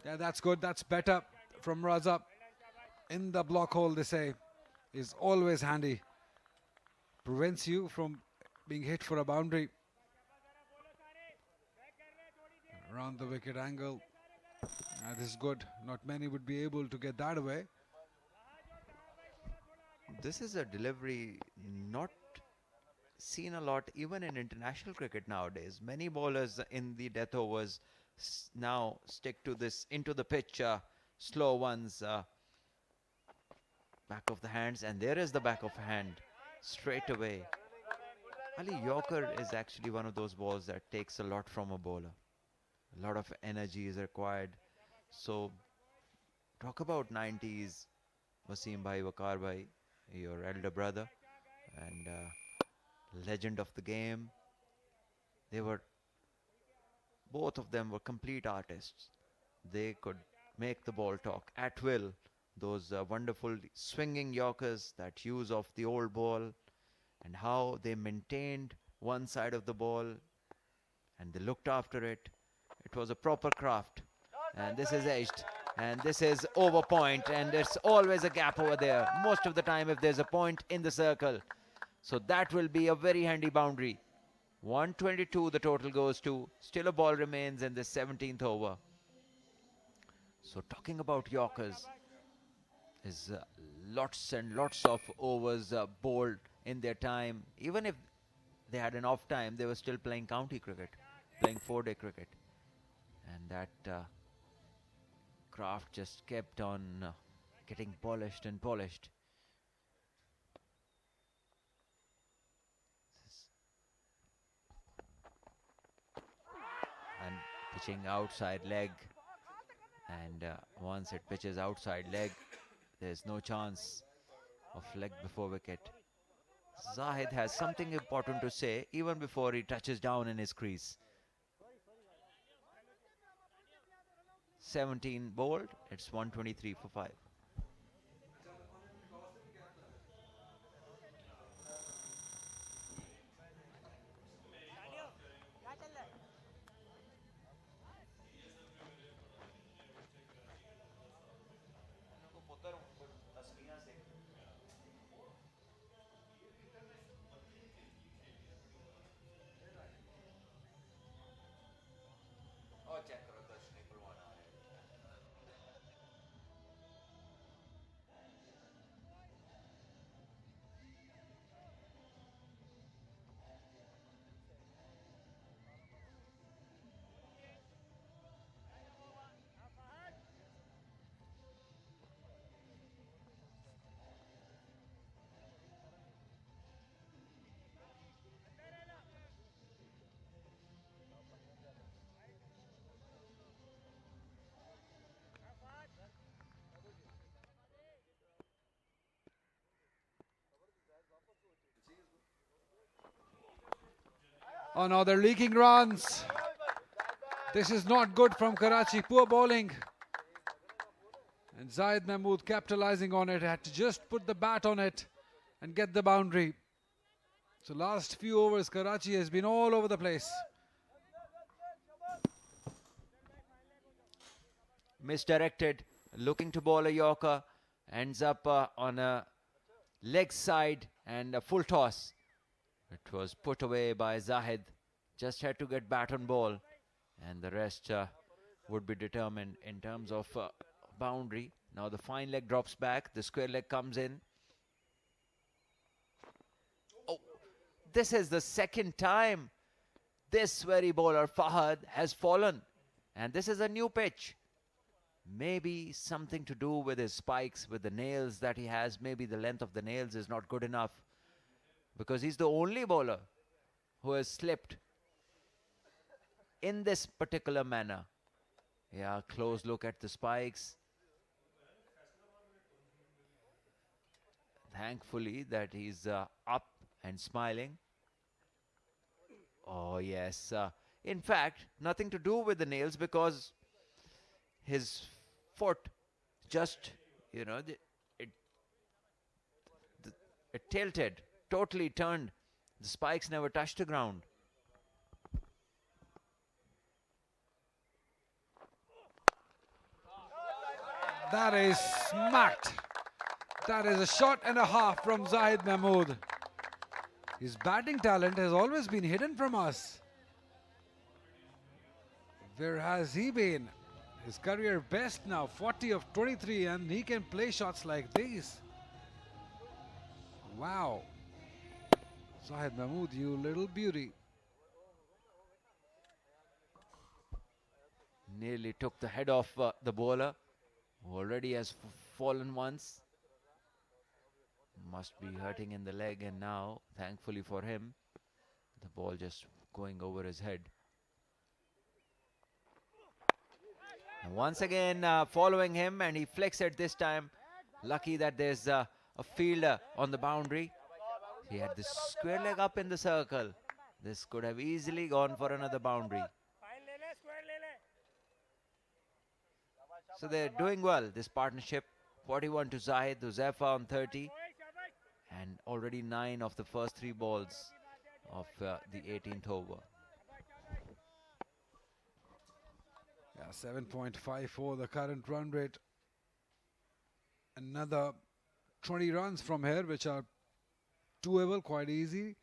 Yeah, that's good. That's better from Raza. In the block hole, they say, is always handy. Prevents you from being hit for a boundary. Around the wicket angle. This is good. Not many would be able to get that away. This is a delivery not seen a lot even in international cricket nowadays. Many bowlers in the death overs now stick to this into the pitch slow ones. back of the hands, and there is the back of hand straight away. Ali, Yorker is actually one of those balls that takes a lot from a bowler. A lot of energy is required. So, talk about 90s, Wasim Bhai, Wakar Bhai, your elder brother, and legend of the game. They were, both of them were complete artists. They could make the ball talk at will. Those wonderful swinging Yorkers, that use of the old ball, and how they maintained one side of the ball and they looked after it. It was a proper craft. And this is edged, and this is over point, and there's always a gap over there most of the time if there's a point in the circle. So that will be a very handy boundary. 122 the total goes to. Still a ball remains in the 17th over. So talking about Yorkers, is lots and lots of overs bowled in their time. Even if they had an off time, they were still playing county cricket, playing 4-day cricket. And that craft just kept on getting polished and polished. And pitching outside leg. And once it pitches outside leg, there's no chance of leg before wicket. Zahid has something important to say even before he touches down in his crease. 17 bowled, it's 123 for 5. Oh no, they're leaking runs. This is not good from Karachi. Poor bowling. And Zahid Mahmood capitalizing on it. Had to just put the bat on it and get the boundary. So last few overs, Karachi has been all over the place. Misdirected, looking to bowl a Yorker. Ends up on a leg side and a full toss. It was put away by Zahid. Just had to get bat on ball. And the rest would be determined in terms of boundary. Now the fine leg drops back. The square leg comes in. Oh, this is the second time this very bowler, Fahad, has fallen. And this is a new pitch. Maybe something to do with his spikes, with the nails that he has. Maybe the length of the nails is not good enough. Because he's the only bowler who has slipped in this particular manner. Yeah, close look at the spikes. Thankfully that he's up and smiling. Oh yes, in fact, nothing to do with the nails because his foot just, you know, it tilted, totally turned. The spikes never touched the ground. That is smacked. That is a shot and a half from Zahid Mahmood. His batting talent has always been hidden from us. Where has he been? His career best now, 40 of 23, and he can play shots like these. Wow. Zahid Mahmood, you little beauty. Nearly took the head off the bowler, who already has fallen once. Must be hurting in the leg, and now, thankfully for him, the ball just going over his head. And once again following him, and he flicks it this time. Lucky that there's a fielder on the boundary. He had this square leg up in the circle. This could have easily gone for another boundary. So they're doing well, this partnership. 41 to Zahid, Huzaifa on 30. And already 9 of the first 3 balls of the 18th over. Yeah, 7.54 the current run rate. Another 20 runs from here, which are doable, quite easy.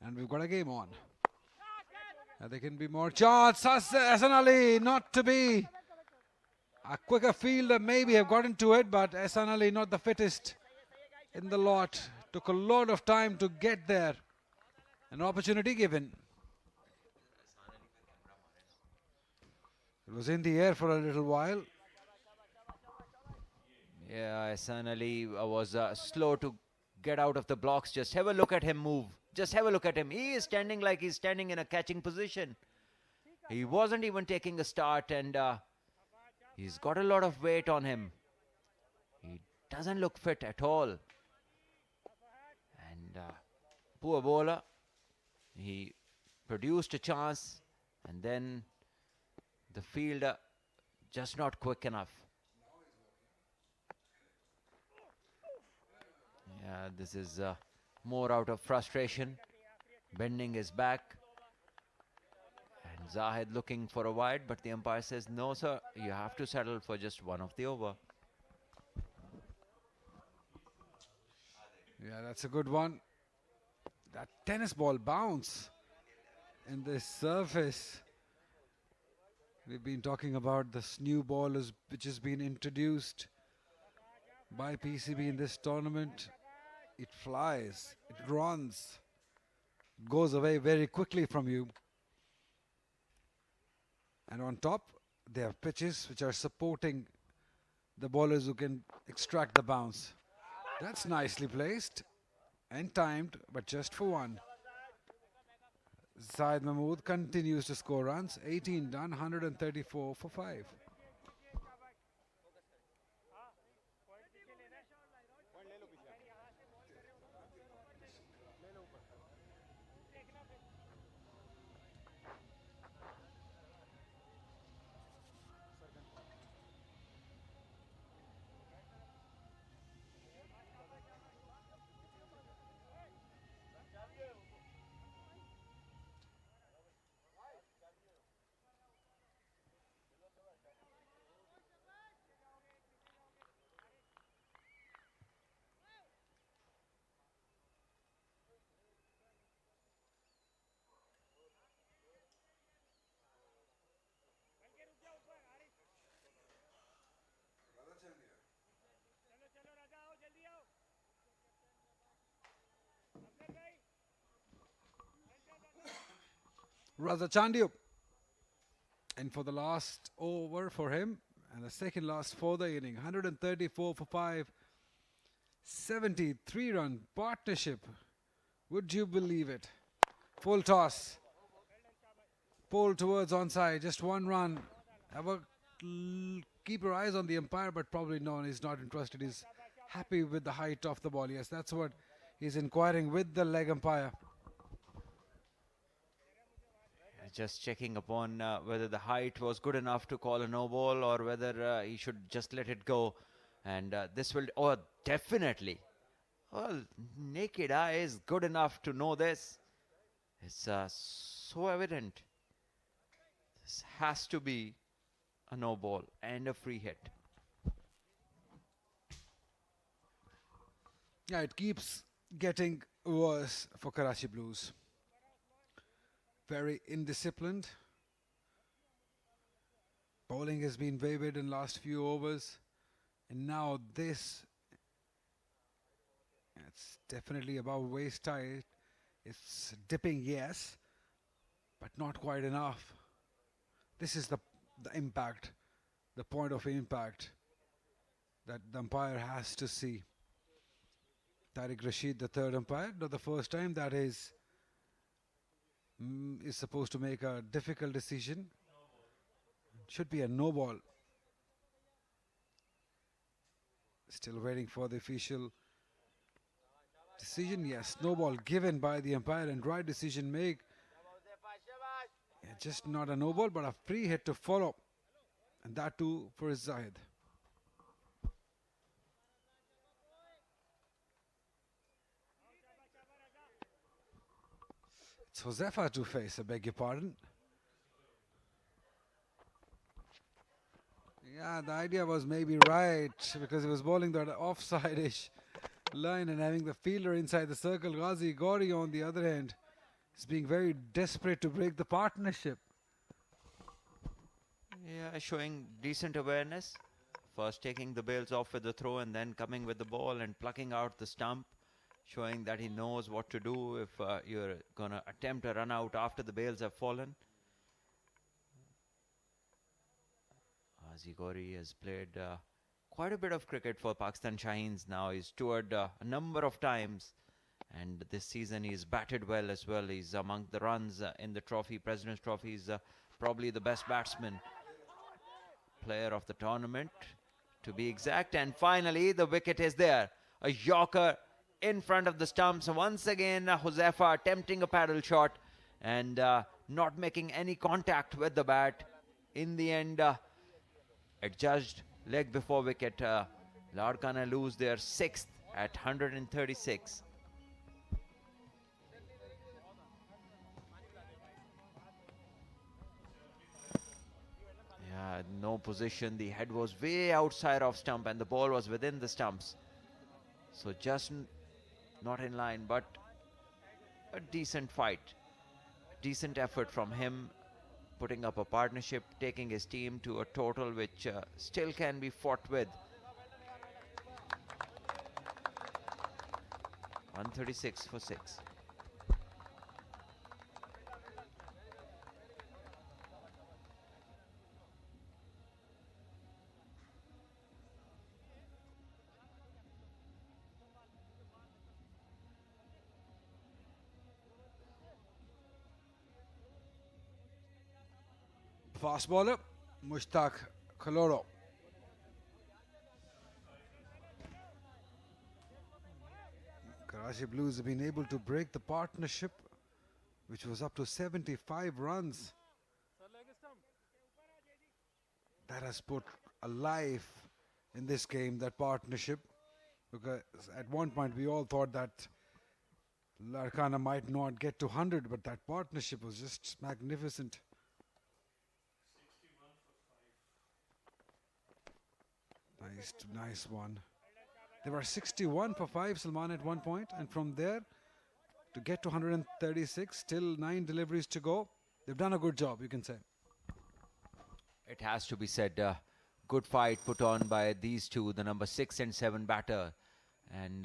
And we've got a game on. And there can be more chance. Arslan Ali not to be a quicker fielder, maybe have gotten to it, but Arslan Ali not the fittest in the lot. Took a lot of time to get there. An opportunity given. It was in the air for a little while. Yeah, Arslan Ali was slow to get out of the blocks. Just have a look at him move. Just have a look at him. He is standing like he's standing in a catching position. He wasn't even taking a start, and he's got a lot of weight on him. He doesn't look fit at all. And poor bowler. He produced a chance, and then the fielder just not quick enough. Yeah, this is more out of frustration. Bending his back. And Zahid looking for a wide, but the umpire says, no, sir, you have to settle for just one of the over. Yeah, that's a good one. That tennis ball bounce in this surface. We've been talking about this new ball which has been introduced by PCB in this tournament. It flies, it runs, it goes away very quickly from you. And on top, they have pitches which are supporting the bowlers who can extract the bounce. That's nicely placed and timed, but just for one. Zahid Mahmood continues to score runs. 18 done, 134 for 5. Raza Chandiuk. And for the last over for him, and the second last for the inning, 134 for 5, 73 run partnership. Would you believe it? Full toss. Pull towards onside, just one run. Keep your eyes on the umpire, but probably no, he's not interested. He's happy with the height of the ball. Yes, that's what he's inquiring with the leg umpire. Just checking upon whether the height was good enough to call a no ball, or whether he should just let it go. And this will, definitely. Well, naked eye is good enough to know this. It's so evident. This has to be a no ball and a free hit. Yeah, it keeps getting worse for Karachi Blues. Very indisciplined. Bowling has been wavered in last few overs. And now this, it's definitely above waist high. It's dipping, yes, but not quite enough. This is the impact, the point of impact that the umpire has to see. Tariq Rashid, the third umpire, not the first time that is supposed to make a difficult decision. Should be a no ball. Still waiting for the official decision. Yes, no ball given by the umpire and right decision made. Yeah, just not a no ball, but a free hit to follow. And that too for Zahid. It's Josefa to face, I beg your pardon. Yeah, the idea was maybe right because he was bowling that offside-ish line and having the fielder inside the circle. Ghazi Gauri on the other end is being very desperate to break the partnership. Yeah, showing decent awareness. First taking the bails off with the throw and then coming with the ball and plucking out the stump. Showing that he knows what to do if you're going to attempt a run out after the bails have fallen. Gauri has played quite a bit of cricket for Pakistan Shaheens now. He's toured a number of times, and this season he's batted well as well. He's among the runs in the trophy, President's Trophy. He's probably the best batsman, player of the tournament to be exact. And finally the wicket is there. A Yorker in front of the stumps. Once again Josefa attempting a paddle shot and not making any contact with the bat. In the end, adjudged leg before wicket. Larkana lose their 6th at 136. Yeah, no position. The head was way outside of stump and the ball was within the stumps. So just not in line, but a decent fight. Decent effort from him, putting up a partnership, taking his team to a total which still can be fought with. 136 for 6. Fast bowler, Mushtaq Khaloro. Karachi Blues have been able to break the partnership, which was up to 75 runs. That has put a life in this game, that partnership. Because at one point we all thought that Larkana might not get to 100, but that partnership was just magnificent. Nice one. They were 61 for 5, Salman, at one point, and from there to get to 136, still 9 deliveries to go. They've done a good job, you can say. It has to be said, good fight put on by these two, the number 6 and 7 batter, and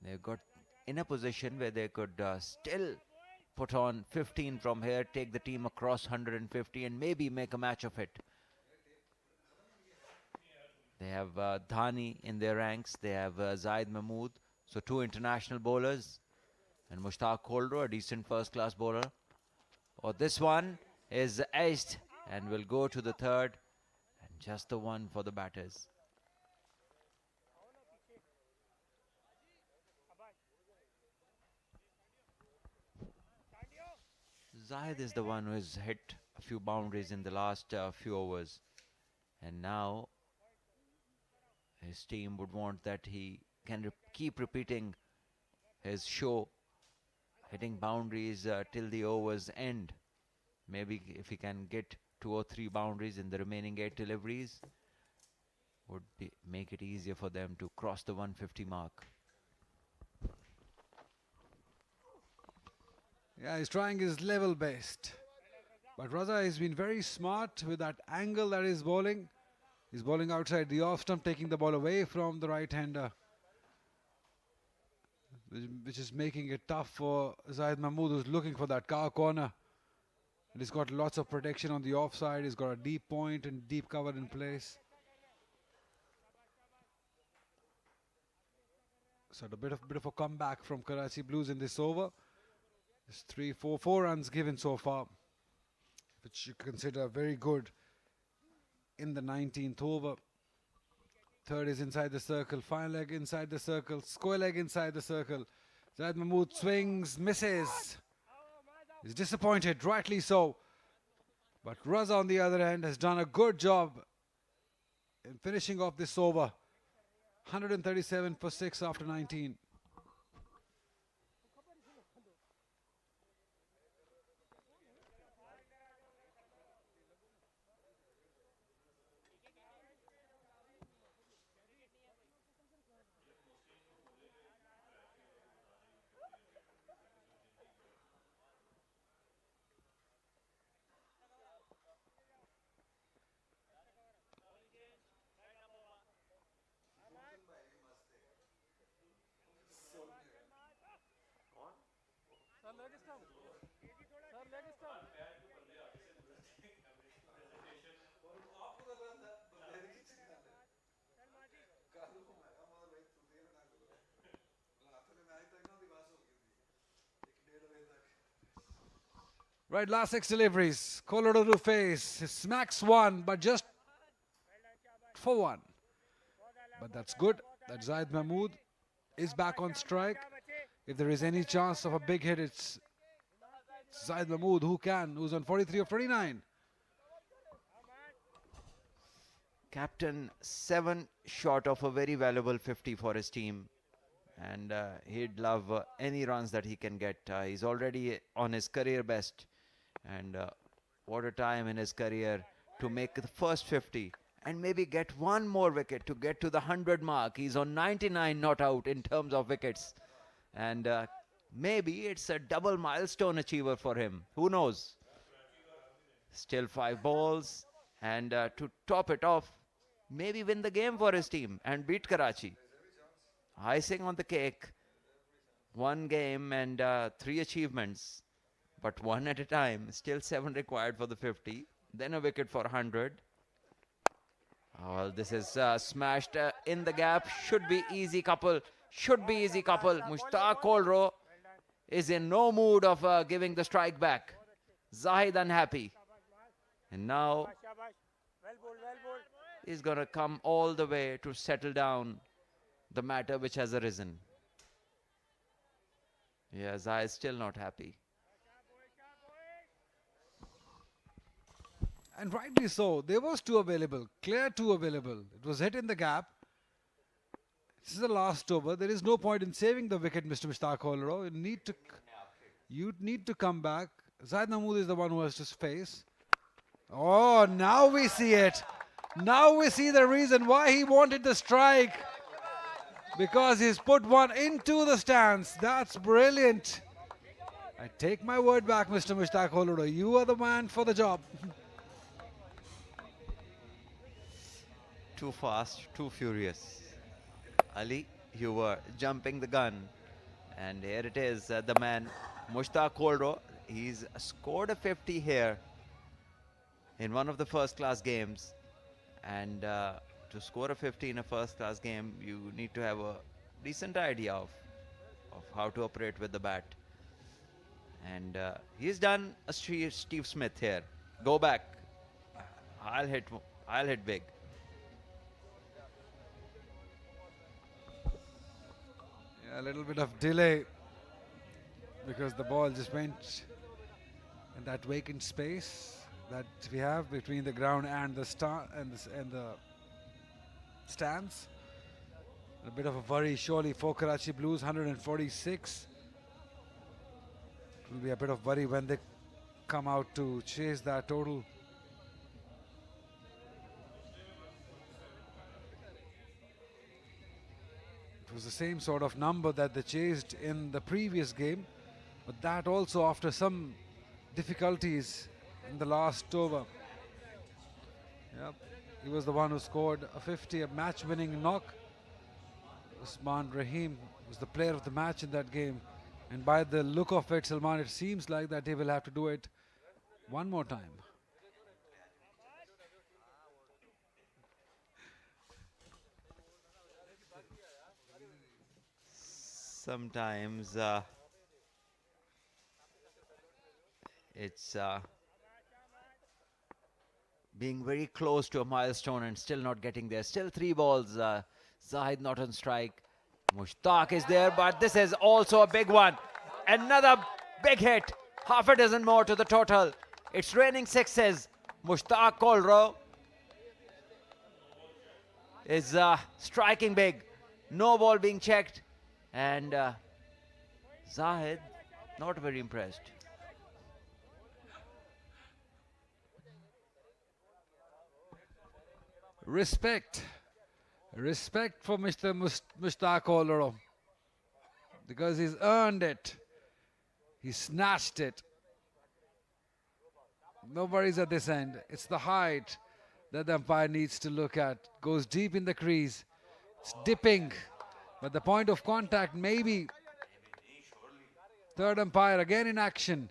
they got in a position where they could still put on 15 from here, take the team across 150 and maybe make a match of it. They have Dhani in their ranks. They have Zaid Mahmood. So 2 international bowlers. And Mushtaq Khaloro, a decent first-class bowler. Or this one is aced and will go to the 3rd. And just the one for the batters. Zaid is the one who has hit a few boundaries in the last few overs. And now his team would want that he can keep repeating his show, hitting boundaries till the overs end. Maybe if he can get 2 or 3 boundaries in the remaining 8 deliveries, would make it easier for them to cross the 150 mark. Yeah, he's trying his level best. But Raza has been very smart with that angle that he's bowling. He's bowling outside the off stump, taking the ball away from the right-hander, which is making it tough for Zaid Mahmood, who's looking for that car corner. And he's got lots of protection on the offside. He's got a deep point and deep cover in place. So a bit of a comeback from Karachi Blues in this over. It's 4 runs given so far, which you consider very good in the 19th over. Third is inside the circle, fine leg inside the circle, square leg inside the circle. Zahid Mahmood swings, misses. He's disappointed, rightly so. But Raza on the other hand has done a good job in finishing off this over. 137 for 6 after 19. Right, last 6 deliveries. Colorado to face. He smacks one, but just for one. But that's good. That Zahid Mahmood is back on strike. If there is any chance of a big hit, it's Zahid Mahmood who's on 43 of 29. Captain 7 short of a very valuable 50 for his team. And he'd love any runs that he can get. He's already on his career best. And what a time in his career to make the first 50 and maybe get one more wicket to get to the 100 mark. He's on 99 not out in terms of wickets. And maybe it's a double milestone achiever for him. Who knows? Still 5 balls. And to top it off, maybe win the game for his team and beat Karachi. Icing on the cake. 1 game and 3 achievements. But 1 at a time. Still 7 required for the 50. Then a wicket for 100. Well, this is smashed in the gap. Should be easy couple. Should be easy couple. Mushtaq Kolro is in no mood of giving the strike back. Zahid unhappy. And now he's going to come all the way to settle down the matter which has arisen. Yeah, Zahid is still not happy. And rightly so. There was 2 available. Clear 2 available. It was hit in the gap. This is the last over. There is no point in saving the wicket, Mr. Mushtaq Kolro. You need to come back. Zahid Mahmood is the one who has to face. Oh, now we see it. Now we see the reason why he wanted the strike. Because he's put one into the stands. That's brilliant. I take my word back, Mr. Mushtaq Kolro. You are the man for the job. Too fast, too furious. Ali, you were jumping the gun. And here it is, the man, Mushtaq Kolro. He's scored a 50 here in one of the first-class games. And to score a 50 in a first-class game, you need to have a decent idea of how to operate with the bat. And he's done a Steve Smith here. Go back. I'll hit big. A little bit of delay because the ball just went in that vacant space that we have between the ground and the stands. A bit of a worry surely for Karachi Blues. 146. It will be a bit of worry when they come out to chase that total. It was the same sort of number that they chased in the previous game, but that also after some difficulties in the last over. Yep, he was the one who scored a 50, a match-winning knock. Usman Rahim was the player of the match in that game, and by the look of it, Salman, it seems like that he will have to do it one more time. Sometimes it's being very close to a milestone and still not getting there. Still 3 balls. Zahid not on strike. Mushtaq is there, but this is also a big one. Another big hit. Half a dozen more to the total. It's raining sixes. Mushtaq Kolro is striking big. No ball being checked. And Zahid not very impressed. Respect for Mr. Mushtaq Kolro, because he's earned it. He snatched it. No worries at this end. It's the height that the umpire needs to look at. Goes deep in the crease. It's dipping, but the point of contact maybe. Third umpire again in action.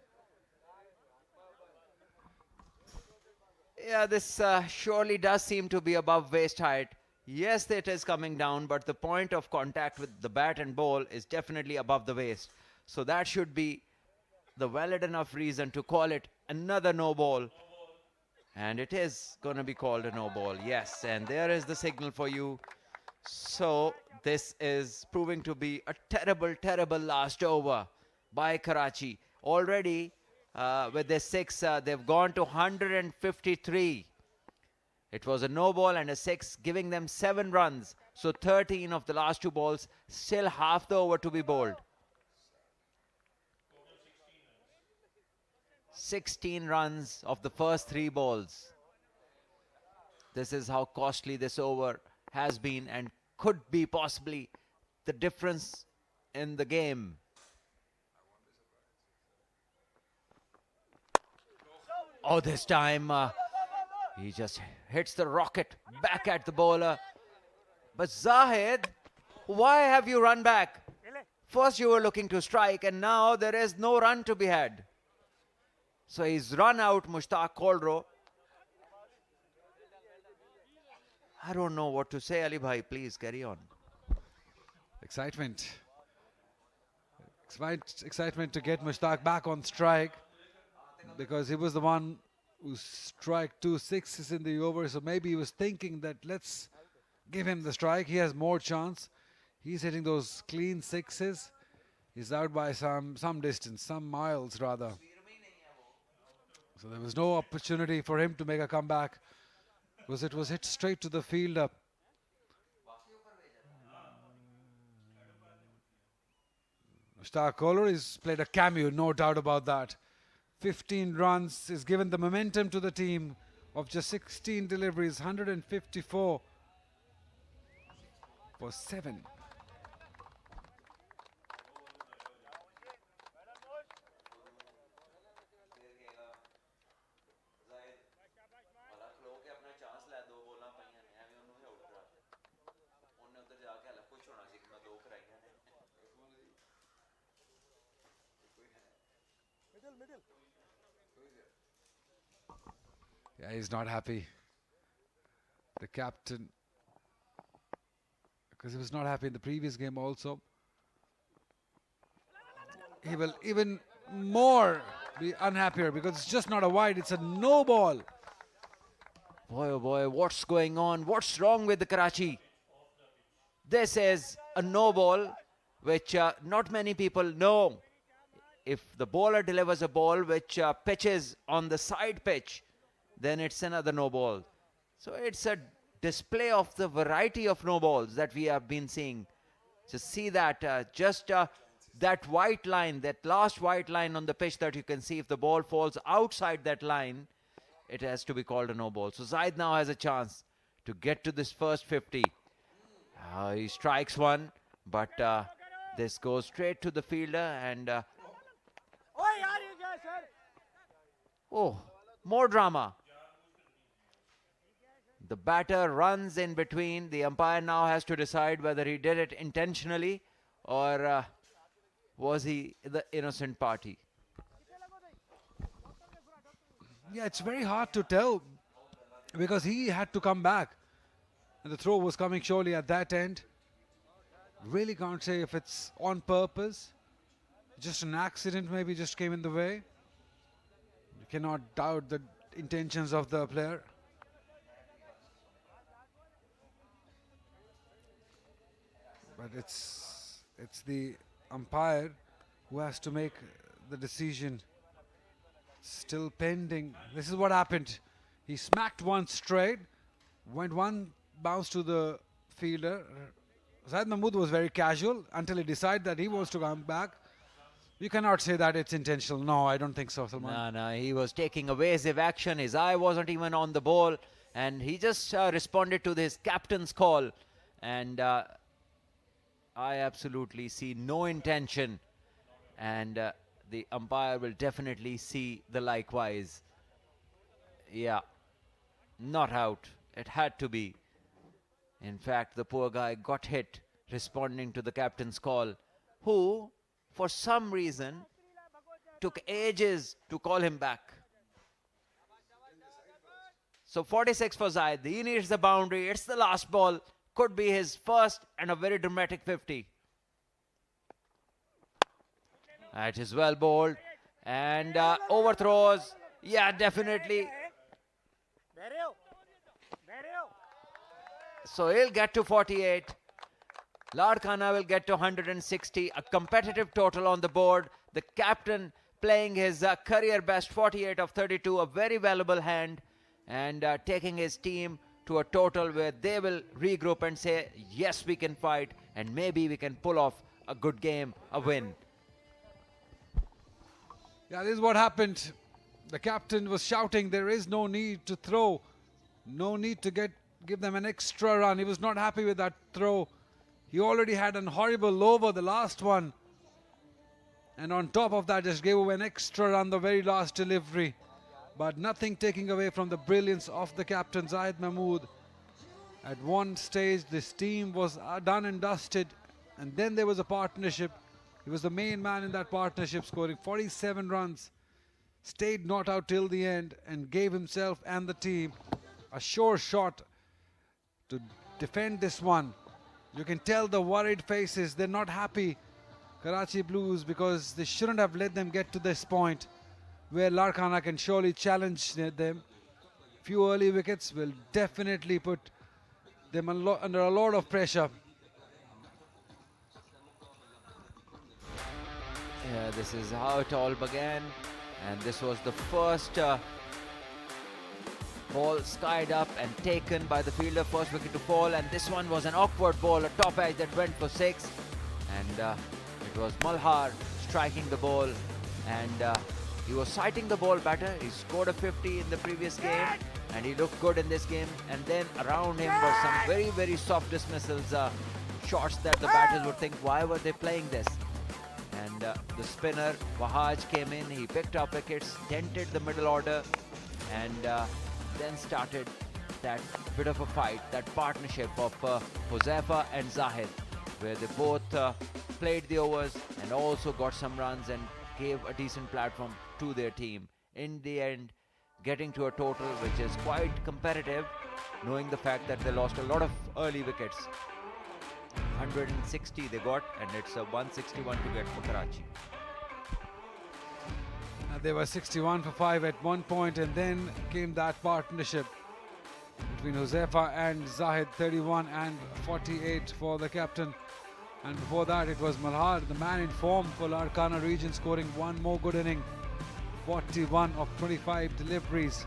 Yeah, this surely does seem to be above waist height. Yes, it is coming down, but the point of contact with the bat and ball is definitely above the waist. So that should be the valid enough reason to call it another no ball. And it is going to be called a no ball. Yes, and there is the signal for you. So this is proving to be a terrible, terrible last over by Karachi. Already with their 6, they've gone to 153. It was a no ball and a 6, giving them 7 runs. So 13 of the last 2 balls, still half the over to be bowled. 16 runs of the first 3 balls. This is how costly this over has been and could be possibly the difference in the game. Oh, this time he just hits the rocket back at the bowler. But Zahid, why have you run back? First you were looking to strike and now there is no run to be had. So he's run out Mushtaq Kolro. I don't know what to say, Ali Bhai. Please carry on. Excitement to get Mushtaq back on strike, because he was the one who struck 2 6s in the over. So maybe he was thinking that let's give him the strike. He has more chance. He's hitting those clean 6s. He's out by some distance, some miles rather. So there was no opportunity for him to make a comeback, because it was hit straight to the fielder. Mushtaq Kolro has played a cameo, no doubt about that. 15 runs is given the momentum to the team of just 16 deliveries, 154 for 7. Yeah, he's not happy. The captain, because he was not happy in the previous game also. He will even more be unhappier, because it's just not a wide, it's a no ball. Boy, oh boy, what's going on? What's wrong with the Karachi? This is a no ball, which not many people know. If the bowler delivers a ball which pitches on the side pitch, then it's another no ball. So it's a display of the variety of no balls that we have been seeing. Just see that, that white line, that last white line on the pitch that you can see. If the ball falls outside that line, it has to be called a no ball. So Zahid now has a chance to get to this first 50. He strikes one, but this goes straight to the fielder and oh, more drama. The batter runs in between. The umpire now has to decide whether he did it intentionally or was he the innocent party. Yeah, it's very hard to tell, because he had to come back and the throw was coming surely at that end. Really can't say if it's on purpose, just an accident maybe just came in the way. You cannot doubt the intentions of the player. But it's the umpire who has to make the decision. Still pending. This is what happened. He smacked one straight, went one bounce to the fielder. Zahid Mahmood was very casual until he decided that he wants to come back. You cannot say that it's intentional. No, I don't think so, Salman. No, he was taking evasive action. His eye wasn't even on the ball, and he just responded to his captain's call. And I absolutely see no intention, and the umpire will definitely see the likewise. Yeah, not out. It had to be. In fact, the poor guy got hit responding to the captain's call, who, for some reason, took ages to call him back. So 46 for Zahid. He needs the boundary. It's the last ball. Could be his first and a very dramatic 50. That is well bowled. And overthrows. Yeah, definitely. So he'll get to 48. Larkana will get to 160. A competitive total on the board. The captain playing his career best 48 of 32. A very valuable hand. And taking his team to a total where they will regroup and say, yes, we can fight. And maybe we can pull off a good game, a win. Yeah, this is what happened. The captain was shouting, there is no need to throw. No need to give them an extra run. He was not happy with that throw. He already had an horrible over, the last one. And on top of that, just gave away an extra run, the very last delivery. But nothing taking away from the brilliance of the captain, Zahid Mahmood. At one stage, this team was done and dusted. And then there was a partnership. He was the main man in that partnership, scoring 47 runs. Stayed not out till the end and gave himself and the team a sure shot to defend this one. You can tell the worried faces, they're not happy, Karachi Blues, because they shouldn't have let them get to this point where Larkana can surely challenge them. Few early wickets will definitely put them under a lot of pressure. Yeah, this is how it all began, and this was the first ball skied up and taken by the fielder, first wicket to fall, and this one was an awkward ball, a top edge that went for 6, and it was Malhar striking the ball, and he was sighting the ball better. He scored a 50 in the previous game, and he looked good in this game, and then around him were some very, very soft dismissals, shots that the batters would think, why were they playing this? And the spinner, Wahaj, came in, he picked up wickets, dented the middle order, and then started that bit of a fight, that partnership of Huzaifa and Zahid, where they both played the overs and also got some runs and gave a decent platform to their team. In the end, getting to a total which is quite competitive, knowing the fact that they lost a lot of early wickets. 160 they got, and it's a 161 to get for Karachi. They were 61 for 5 at one point, and then came that partnership between Huzaifa and Zahid, 31 and 48 for the captain. And before that, it was Malhar, the man in form for Larkana region, scoring one more good inning. 41 of 25 deliveries,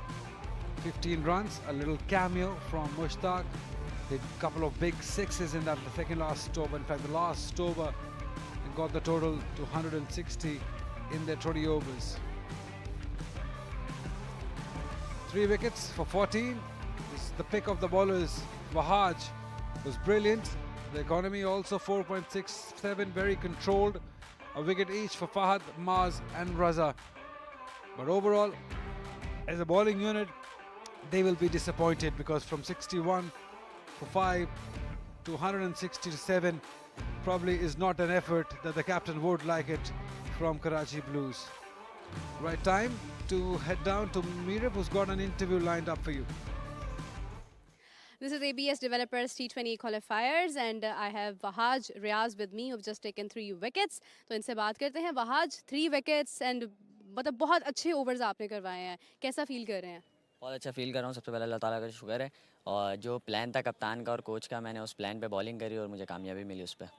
15 runs, a little cameo from Mushtaq. Did a couple of big sixes in that, the second last over, in fact the last over, and got the total to 160 in their 20 overs. 3 wickets for 14. This is the pick of the bowlers. Wahaj was brilliant. The economy also 4.67, very controlled. A wicket each for Fahad, Maz and Raza. But overall, as a bowling unit, they will be disappointed, because from 61 for 5 to 167 probably is not an effort that the captain would like it from Karachi Blues. Right time to head down to Mirab, who's got an interview lined up for you. This is ABS Developers T20 Qualifiers and I have Wahaj Riaz with me who've just taken 3 wickets. तो इनसे बात करते हैं. Wahaj, 3 wickets and मतलब बहुत अच्छे overs आपने करवाए हैं. कैसा feel कर रहे हैं? बहुत अच्छा फील कर रहा हूँ. सबसे पहले अल्लाह ताला का शुक्र है और जो प्लान था कप्तान का और कोच का, मैंने उस प्लान पे बॉलिंग करी और मुझे कामयाबी मिली उस पर.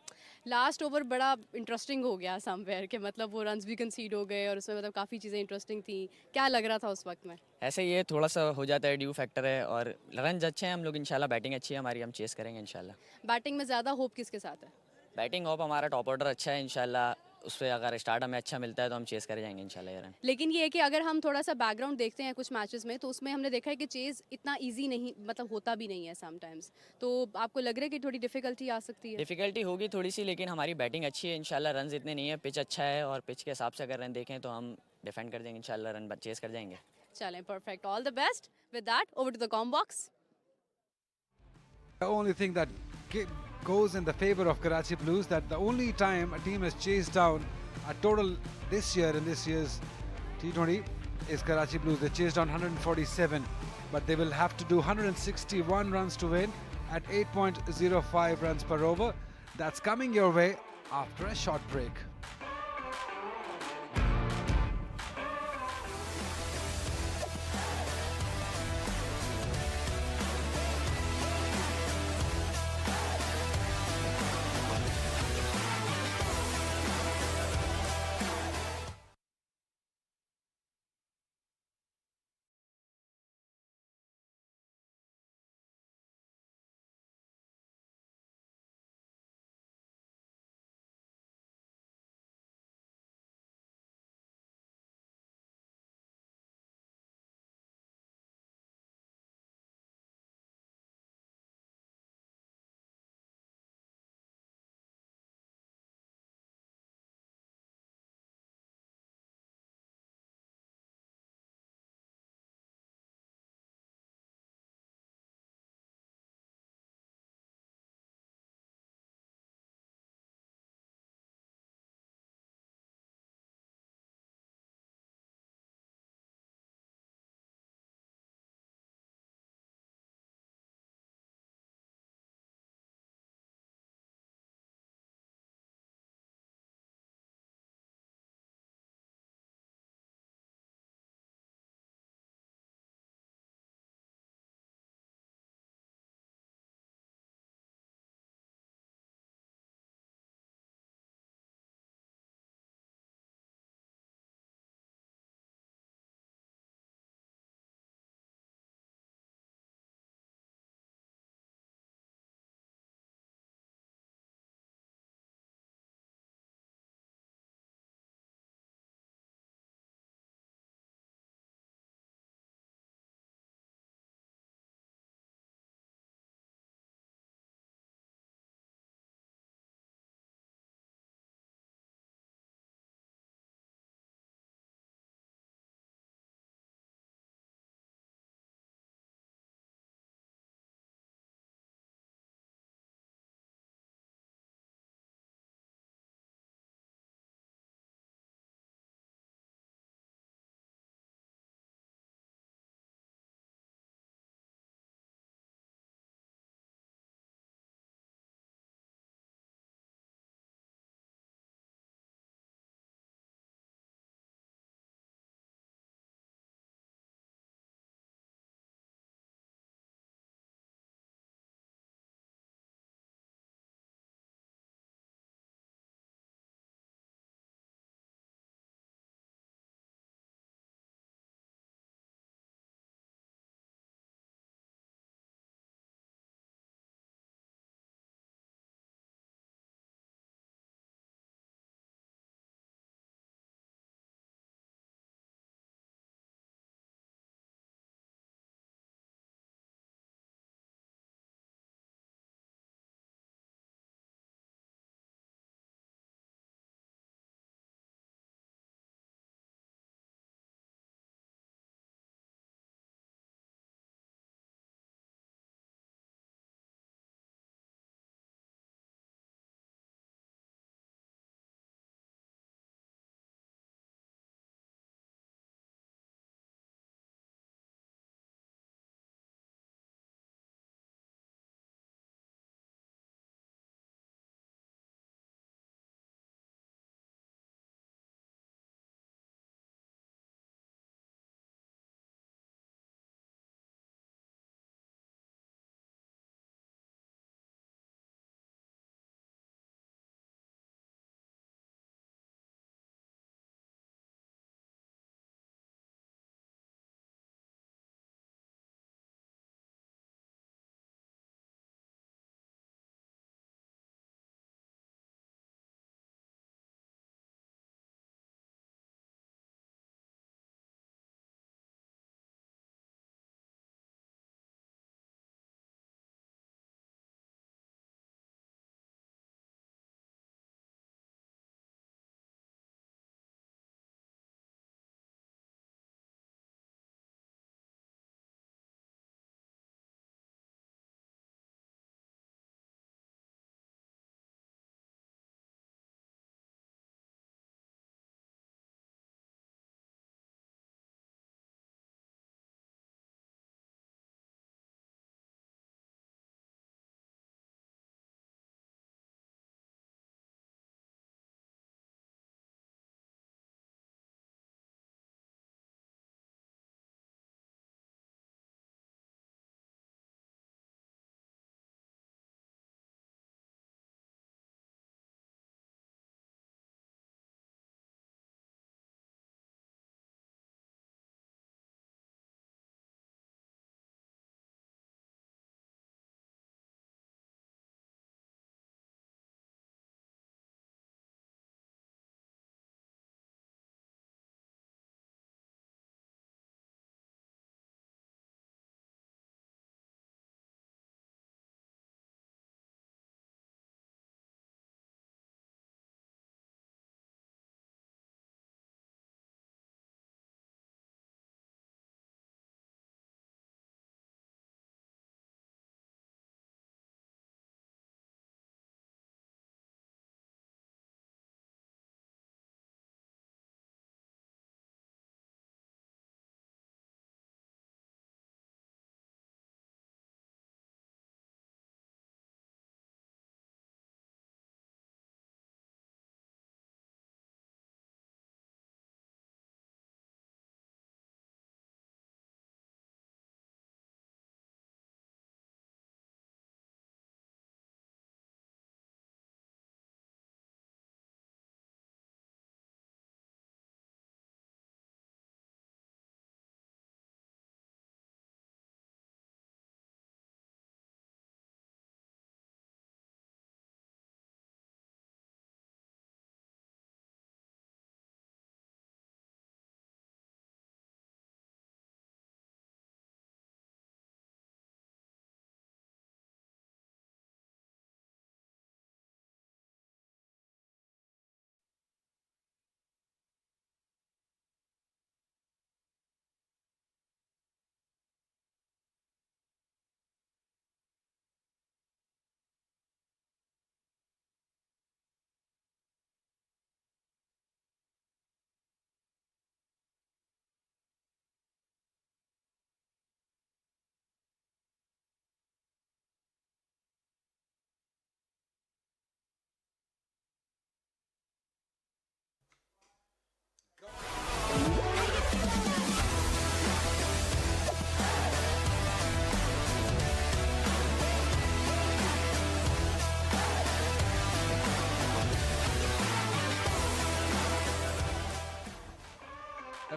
लास्ट ओवर बड़ा इंटरेस्टिंग हो गया समवेयर के, मतलब वो रन्स भी कंसीड हो गए और उसमें मतलब काफ़ी चीज़ें इंटरेस्टिंग थी. क्या लग रहा था उस वक्त में? ऐसे ये थोड़ा सा हो जाता है, ड्यू फैक्टर है और रन अच्छे हैं हम लोग इंशाल्लाह. बैटिंग अच्छी है हमारी, हम चेस करेंगे इंशाल्लाह. बैटिंग में ज़्यादा होप किसके साथ है? बैटिंग होप हमारा टॉप ऑर्डर अच्छा है इंशाल्लाह. उस पर अगर स्टार्ट हमें अच्छा मिलता है तो हम चेस कर जाएंगे इंशाल्लाह ये रन. लेकिन ये है कि अगर हम थोड़ा सा बैकग्राउंड देखते हैं कुछ मैचेस में तो उसमें हमने देखा है कि चेज इतना इजी नहीं, मतलब होता भी नहीं है समटाइम्स. तो आपको लग रहा है कि थोड़ी डिफिकल्टी आ सकती है? डिफिकल्टी होगी थोड़ी सी, लेकिन हमारी बैटिंग अच्छी है इंशाल्लाह. रन इतने नहीं है, पिच अच्छा है और पिच के हिसाब से अगर रन देखें तो हम डिफेंड कर देंगे इंशाल्लाह. रन चेस कर जाएंगे. चलें, perfect. All the best. With that over to the comm box. The only thing that goes in the favor of Karachi Blues, that the only time a team has chased down a total this year in this year's T20 is Karachi Blues. They chased down 147, but they will have to do 161 runs to win at 8.05 runs per over. That's coming your way after a short break.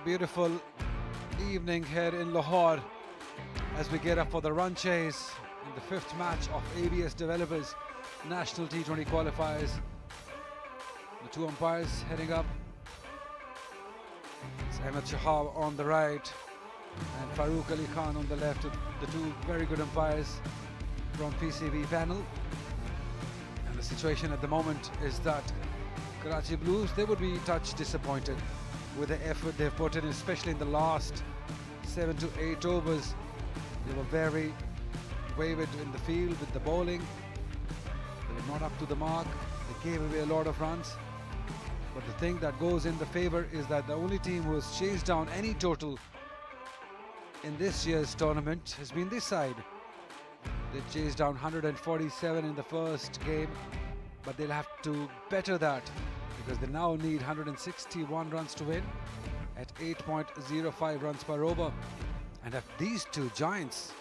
beautiful evening here in Lahore as we get up for the run chase in the 5th match of ABS Developers National T20 Qualifiers. The two umpires heading up. It's Ahmed Shahab on the right and Farooq Ali Khan on the left, the two very good umpires from PCB panel. And the situation at the moment is that Karachi Blues, they would be touch disappointed with the effort they've put in, especially in the last 7 to 8 overs. They were very wayward in the field with the bowling. They were not up to the mark. They gave away a lot of runs. But the thing that goes in the favor is that the only team who has chased down any total in this year's tournament has been this side. They chased down 147 in the first game, but they'll have to better that because they now need 161 runs to win at 8.05 runs per over. And if these two giants,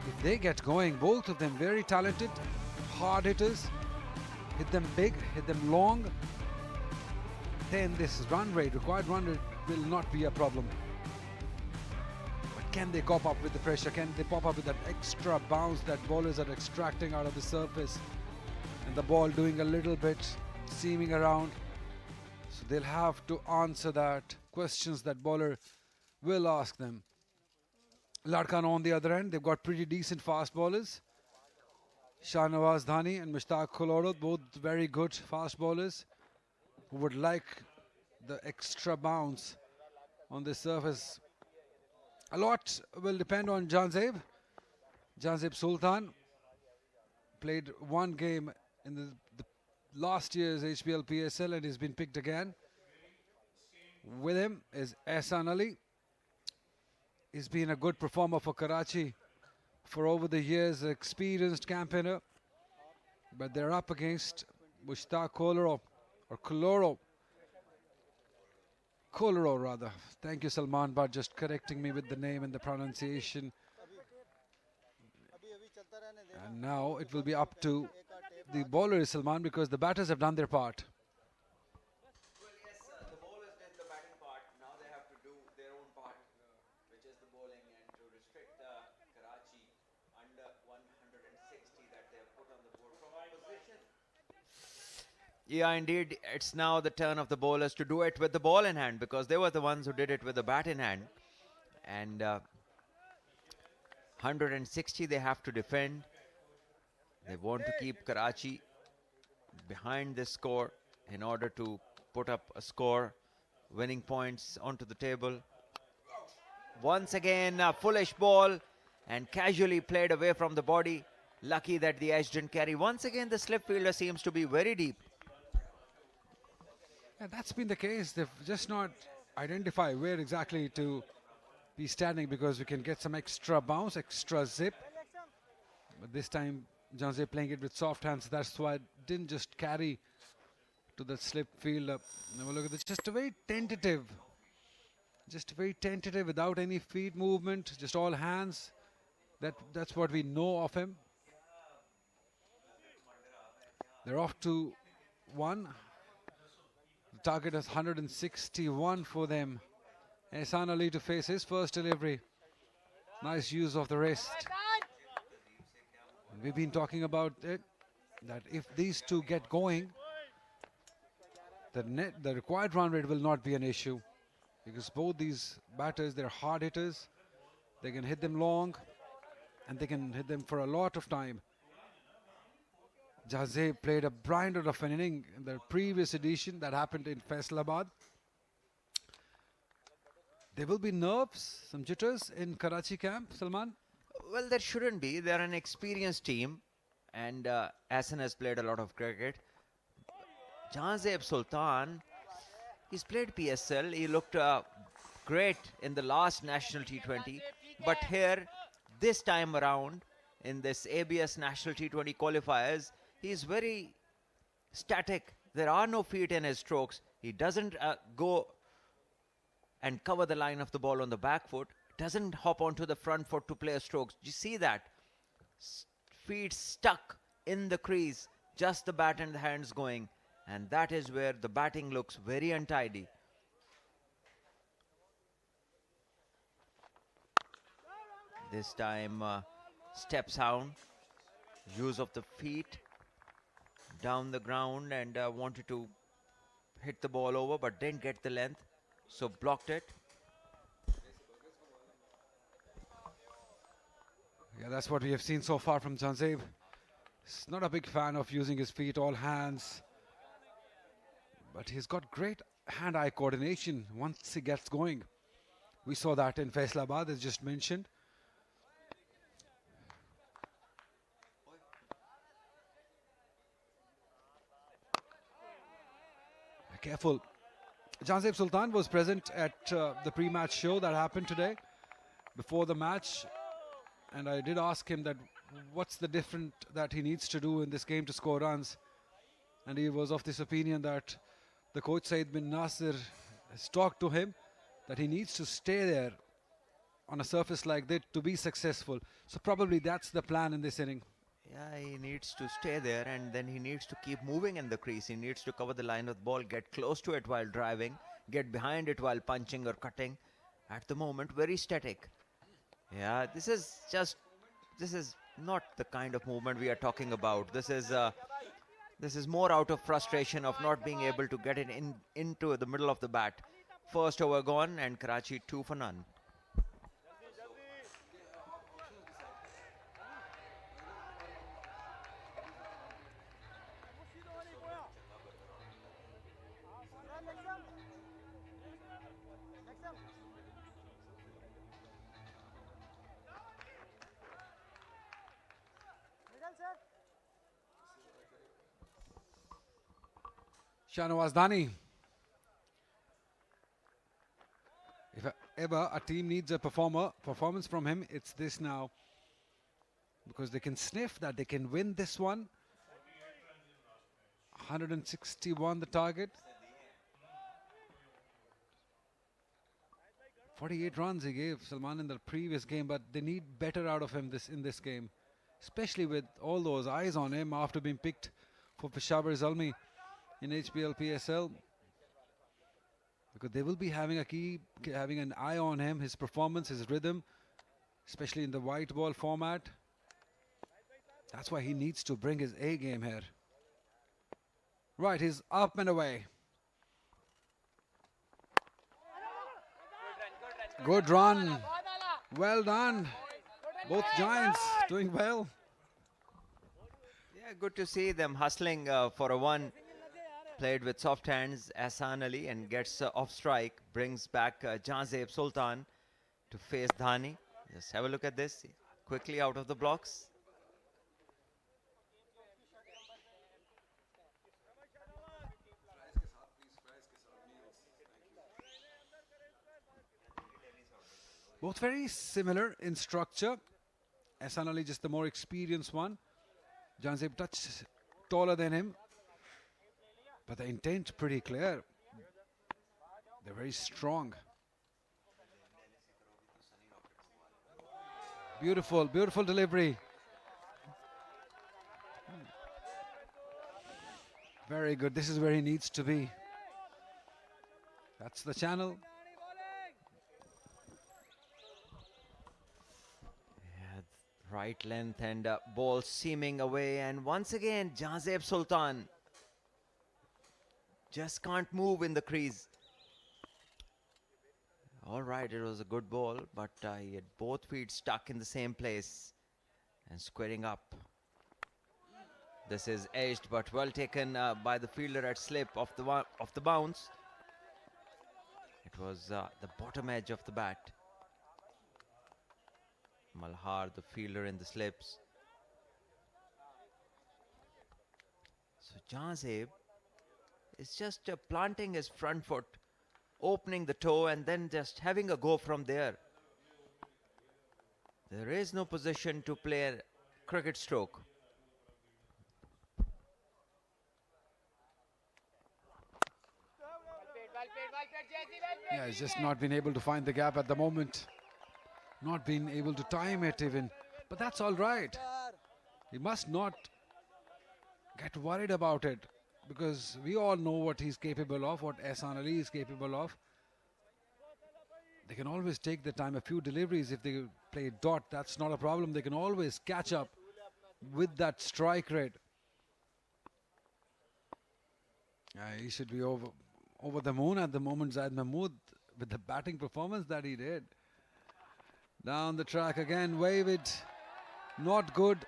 if they get going, both of them very talented, hard hitters, hit them big, hit them long, then this required run rate will not be a problem. But can they cope up with the pressure? Can they pop up with that extra bounce that bowlers are extracting out of the surface? And the ball doing a little bit, seaming around. So they'll have to answer that questions that bowler will ask them. Larkana on the other end, they've got pretty decent fast bowlers. Shahnawaz Dhani and Mushtaq Khuloro, both very good fast bowlers who would like the extra bounce on the surface. A lot will depend on Janzeb. Janzeb Sultan played one game in the last year's HBL PSL and he's been picked again. With him is Ehsan Ali. He's been a good performer for Karachi for over the years, an experienced campaigner. But they're up against Mushtaq Khuloro, or Khuloro rather. Thank you, Salman, but just correcting me with the name and the pronunciation. And now it will be up to the bowler, Salman, because the batters have done their part. Well, yes, the bowlers did the batting part. Now they have to do their own part, which is the bowling, and to restrict Karachi under 160 that they have put on the board from opposition. Yeah, indeed, it's now the turn of the bowlers to do it with the ball in hand because they were the ones who did it with the bat in hand. And 160 they have to defend. They want to keep Karachi behind this score in order to put up a score, winning points onto the table. Once again, a foolish ball and casually played away from the body. Lucky that the edge didn't carry. Once again, the slip fielder seems to be very deep. Yeah, that's been the case. They've just not identified where exactly to be standing because we can get some extra bounce, extra zip. But this time, Janze playing it with soft hands. That's why it didn't just carry to the slip fielder. Now look at this. Just very tentative without any feet movement, just all hands. That's what we know of him. They're off to one. The target is 161 for them. Ehsan Ali to face his first delivery. Nice use of the wrist. And we've been talking about it, that if these two get going, the required run rate will not be an issue. Because both these batters, they're hard hitters. They can hit them long and they can hit them for a lot of time. Jazee played a blinder of an inning in the previous edition that happened in Faisalabad. There will be nerves, some jitters in Karachi camp, Salman? Well, there shouldn't be. They're an experienced team and Ahsan has played a lot of cricket. Janzeb Sultan, he's played PSL. He looked great in the last National T20. But here, this time around, in this ABS National T20 qualifiers, he's very static. There are no feet in his strokes. He doesn't go and cover the line of the ball on the back foot. Doesn't hop onto the front foot to play a strokes. You see that? Feet stuck in the crease. Just the bat and the hands going. And that is where the batting looks very untidy. This time steps out, use of the feet down the ground, and wanted to hit the ball over but didn't get the length, so blocked it. Yeah, that's what we have seen so far from Janzeb. He's not a big fan of using his feet, all hands, but he's got great hand-eye coordination once he gets going. We saw that in Faisalabad, as just mentioned. Careful. Janzeb Sultan was present at the pre-match show that happened today before the match, and I did ask him that what's the different that he needs to do in this game to score runs, and he was of this opinion that the coach Said bin Nasir has talked to him that he needs to stay there on a surface like that to be successful. So probably that's the plan in this inning. Yeah, he needs to stay there, and then he needs to keep moving in the crease. He needs to cover the line of the ball, get close to it while driving, get behind it while punching or cutting. At the moment, very static. Yeah, this is not the kind of movement we are talking about. This is more out of frustration of not being able to get it into the middle of the bat. First over gone, and Karachi 2 for none. Shahnawaz Dhani. If ever a team needs a performance from him, it's this now. Because they can sniff that they can win this one. 161 the target. 48 runs he gave Salman in the previous game, but they need better out of him in this game. Especially with all those eyes on him after being picked for Peshawar Zalmi in HPL PSL, because they will be having an eye on him, his performance, his rhythm, especially in the white ball format. That's why he needs to bring his A game here. Right, he's up and away. Good run. Well done. Both giants doing well. Yeah, good to see them hustling for a one. Played with soft hands, Ahsan Ali, and gets off strike, brings back Janzeb Sultan to face Dhani. Just have a look at this, quickly out of the blocks. Both very similar in structure. Ahsan Ali just the more experienced one. Janzeb touch taller than him. But the intent pretty clear. They're very strong. Beautiful, beautiful delivery. Very good. This is where he needs to be. That's the channel. Yeah, right length and ball seaming away. And once again, Janzeb Sultan just can't move in the crease. All right, it was a good ball, but he had both feet stuck in the same place and squaring up. This is edged, but well taken by the fielder at slip of the bounce. It was the bottom edge of the bat. Malhar, the fielder in the slips. So Janzeb is just planting his front foot, opening the toe, and then just having a go from there. There is no position to play a cricket stroke. Yeah, he's just not been able to find the gap at the moment. Not been able to time it even. But that's all right. He must not get worried about it, because we all know what he's capable of, what Ahsan Ali is capable of. They can always take the time. A few deliveries, if they play dot, that's not a problem. They can always catch up with that strike rate. He should be over the moon at the moment, Zaid Mahmood, with the batting performance that he did. Down the track again, wave it, not good.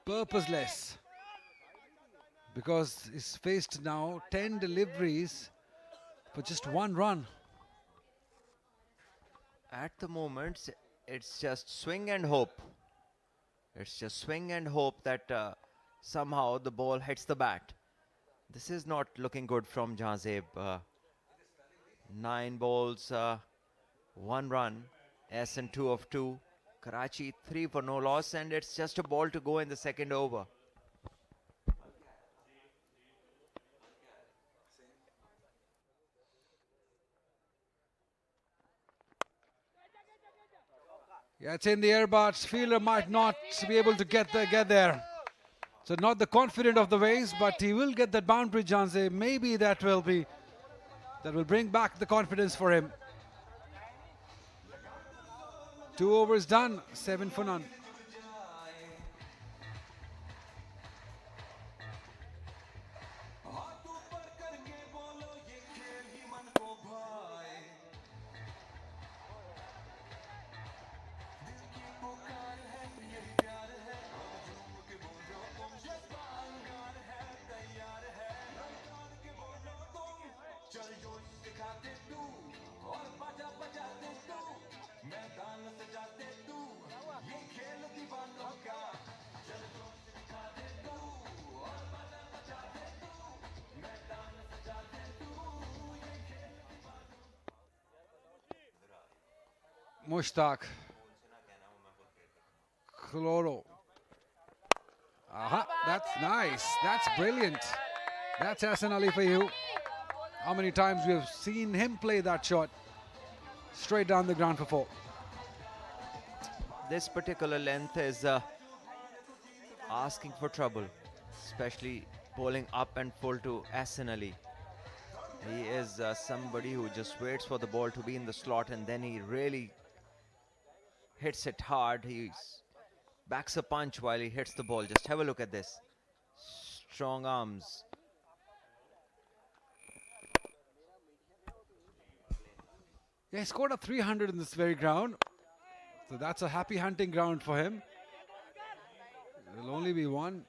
Purposeless, because he's faced now 10 deliveries for just 1 run. At the moment, it's just swing and hope. It's just swing and hope that somehow the ball hits the bat. This is not looking good from Jazeb. 9 balls, 1 run, and 2 of 2. Karachi 3 for no loss, and it's just a ball to go in the second over. Yeah, it's in the air, but fielder might not be able to get there. So not the confident of the ways, but he will get that boundary, Janze. Maybe that will bring back the confidence for him. 2 overs done, 7 for none. Mushtaq. Chloro. Aha, that's nice. That's brilliant. That's Hassan Ali for you. How many times we have seen him play that shot straight down the ground for 4. This particular length is asking for trouble, especially bowling up and full to Hassan Ali. He is somebody who just waits for the ball to be in the slot, and then he really hits it hard. He backs a punch while he hits the ball. Just have a look at this. Strong arms. Yeah, he scored a 300 in this very ground. So that's a happy hunting ground for him. There'll only be one.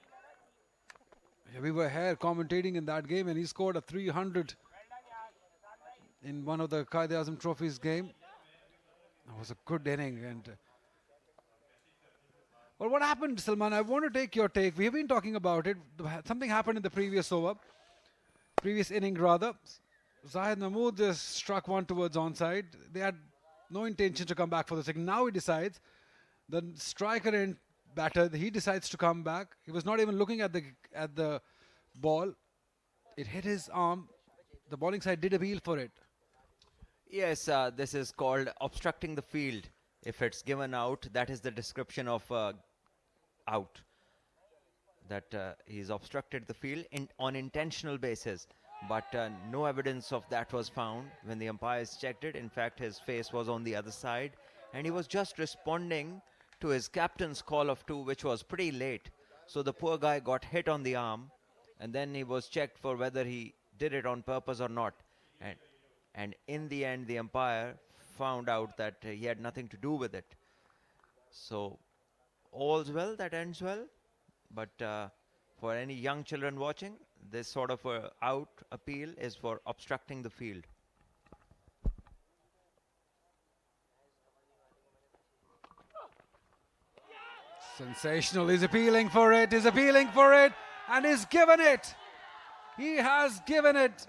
Yeah, we were here commentating in that game, and he scored a 300 in one of the Quaid-e-Azam Trophies game. That was a good inning. And well, what happened, Salman? I want to take your take. We have been talking about it. Something happened in the previous inning rather. Zahid Mahmood just struck one towards onside. They had no intention to come back for the second. Now he decides. The striker and batter, he decides to come back. He was not even looking at the ball. It hit his arm. The bowling side did appeal for it. Yes, this is called obstructing the field. If it's given out, that is the description of out. That he's obstructed the field on intentional basis. But no evidence of that was found when the umpires checked it. In fact, his face was on the other side, and he was just responding to his captain's call of 2, which was pretty late. So the poor guy got hit on the arm, and then he was checked for whether he did it on purpose or not. And in the end, the umpire found out that he had nothing to do with it. So all's well that ends well. But for any young children watching, this sort of out appeal is for obstructing the field. Sensational. He's appealing for it. He's appealing for it. And he's given it. He has given it.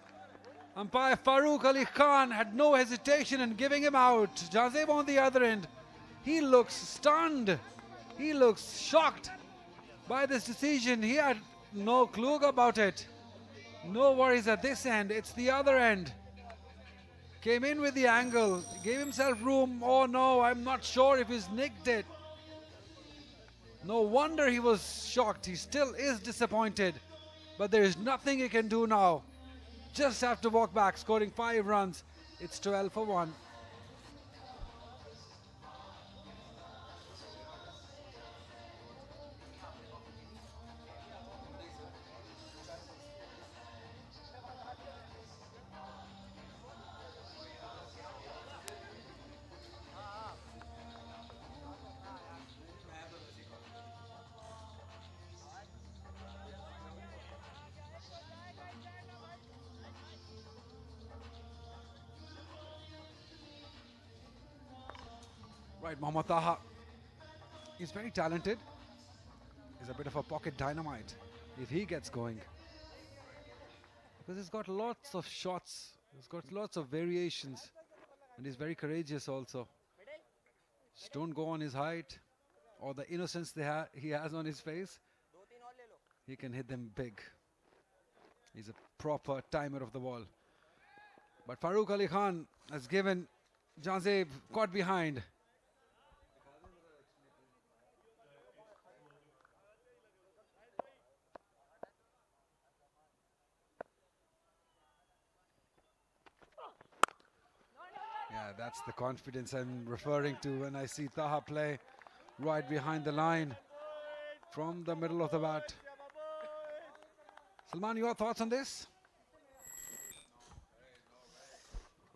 Umpire Farooq Ali Khan had no hesitation in giving him out. Jazeb on the other end. He looks stunned. He looks shocked by this decision. He had no clue about it. No worries at this end. It's the other end. Came in with the angle. Gave himself room. Oh no, I'm not sure if he's nicked it. No wonder he was shocked. He still is disappointed. But there is nothing he can do now. just have to walk back, scoring 5 runs. It's 12 for 1. Right, Mohammad Taha. He's very talented. He's a bit of a pocket dynamite if he gets going. Because he's got lots of shots. He's got lots of variations. And he's very courageous also. Just don't go on his height or the innocence he has on his face. He can hit them big. He's a proper timer of the ball. But Farooq Ali Khan has given Janzeb caught behind. Yeah, that's the confidence I'm referring to when I see Taha play right behind the line from the middle of the bat. Salman, your thoughts on this?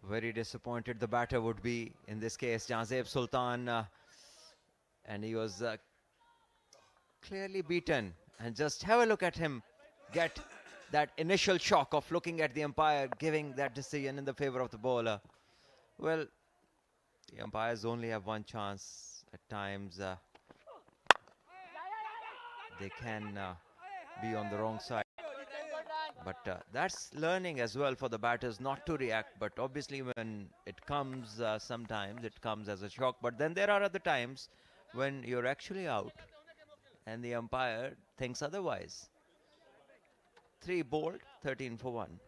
Very disappointed the batter would be, in this case, Janzeb Sultan. And he was clearly beaten. And just have a look at him get that initial shock of looking at the umpire, giving that decision in the favor of the bowler. Well, the umpires only have one chance. At times, they can be on the wrong side. But that's learning as well for the batters not to react. But obviously when it comes, sometimes it comes as a shock. But then there are other times when you're actually out and the umpire thinks otherwise. 3 bowled, 13 for 1.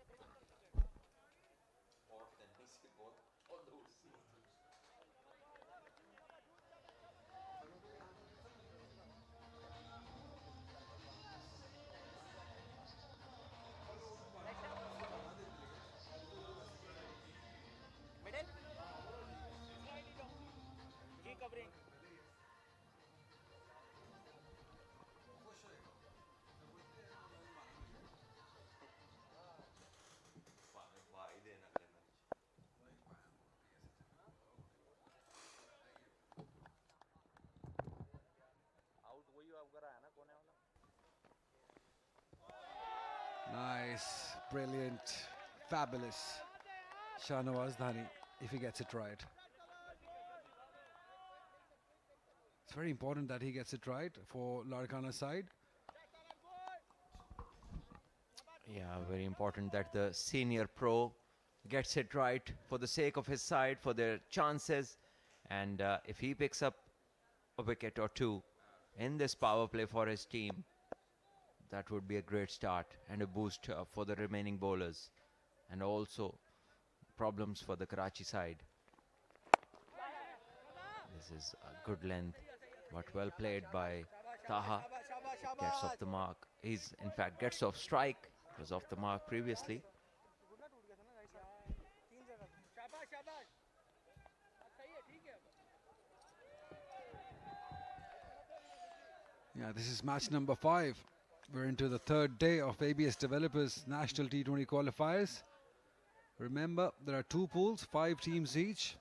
Nice, brilliant, fabulous. Shahnawaz Dhani, if he gets it right. It's very important that he gets it right for Larkana's side. Yeah, very important that the senior pro gets it right for the sake of his side, for their chances. And if he picks up a wicket or two in this power play for his team, that would be a great start and a boost for the remaining bowlers, and also problems for the Karachi side. This is a good length, but well played by Taha. Gets off the mark. He's in fact gets off strike. Was off the mark previously. Yeah, this is match number 5. We're into the 3rd day of ABS Developers National T20 Qualifiers. Remember, there are 2 pools, 5 teams each.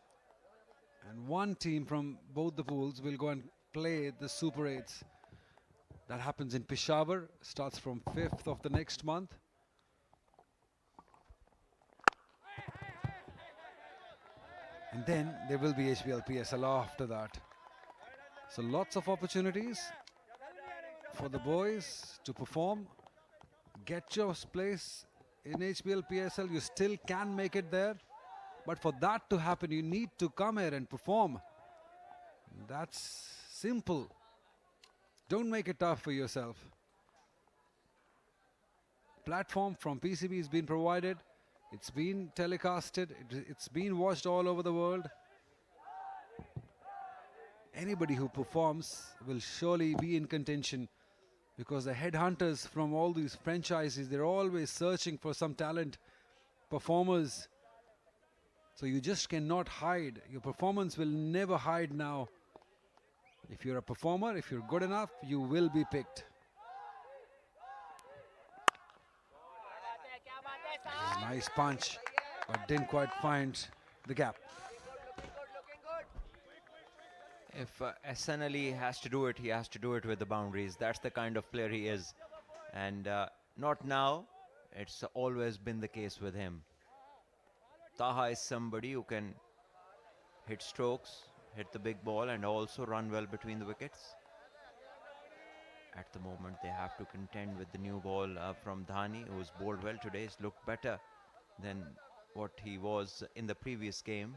And 1 team from both the pools will go and play the Super 8s. That happens in Peshawar, starts from 5th of the next month. And then there will be HBL PSL after that. So lots of opportunities for the boys to perform. Get your place in HBL PSL. You still can make it there. But for that to happen, you need to come here and perform. That's simple. Don't make it tough for yourself. Platform from PCB has been provided. It's been telecasted. It's been watched all over the world. Anybody who performs will surely be in contention, because the headhunters from all these franchises, they're always searching for some talent performers. So you just cannot hide. Your performance will never hide now. If you're a performer, if you're good enough, you will be picked. Nice punch, but didn't quite find the gap. If Arslan Ali has to do it, he has to do it with the boundaries. That's the kind of player he is. And not now. It's always been the case with him. Taha is somebody who can hit strokes, hit the big ball, and also run well between the wickets. At the moment, they have to contend with the new ball from Dhani, who's bowled well today. He's looked better than what he was in the previous game.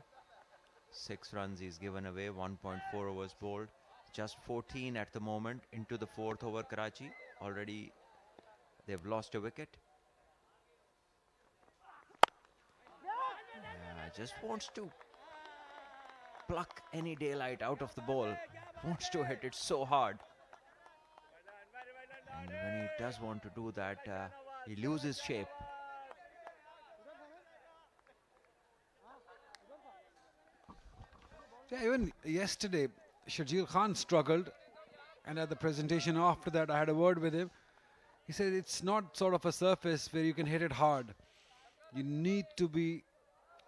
6 runs he's given away, 1.4 overs bowled. Just 14 at the moment into the 4th over Karachi. Already they've lost a wicket. Just wants to pluck any daylight out of the ball. Wants to hit it so hard. And when he does want to do that, he loses shape. Yeah, even yesterday, Shajil Khan struggled. And at the presentation after that, I had a word with him. He said it's not sort of a surface where you can hit it hard. You need to be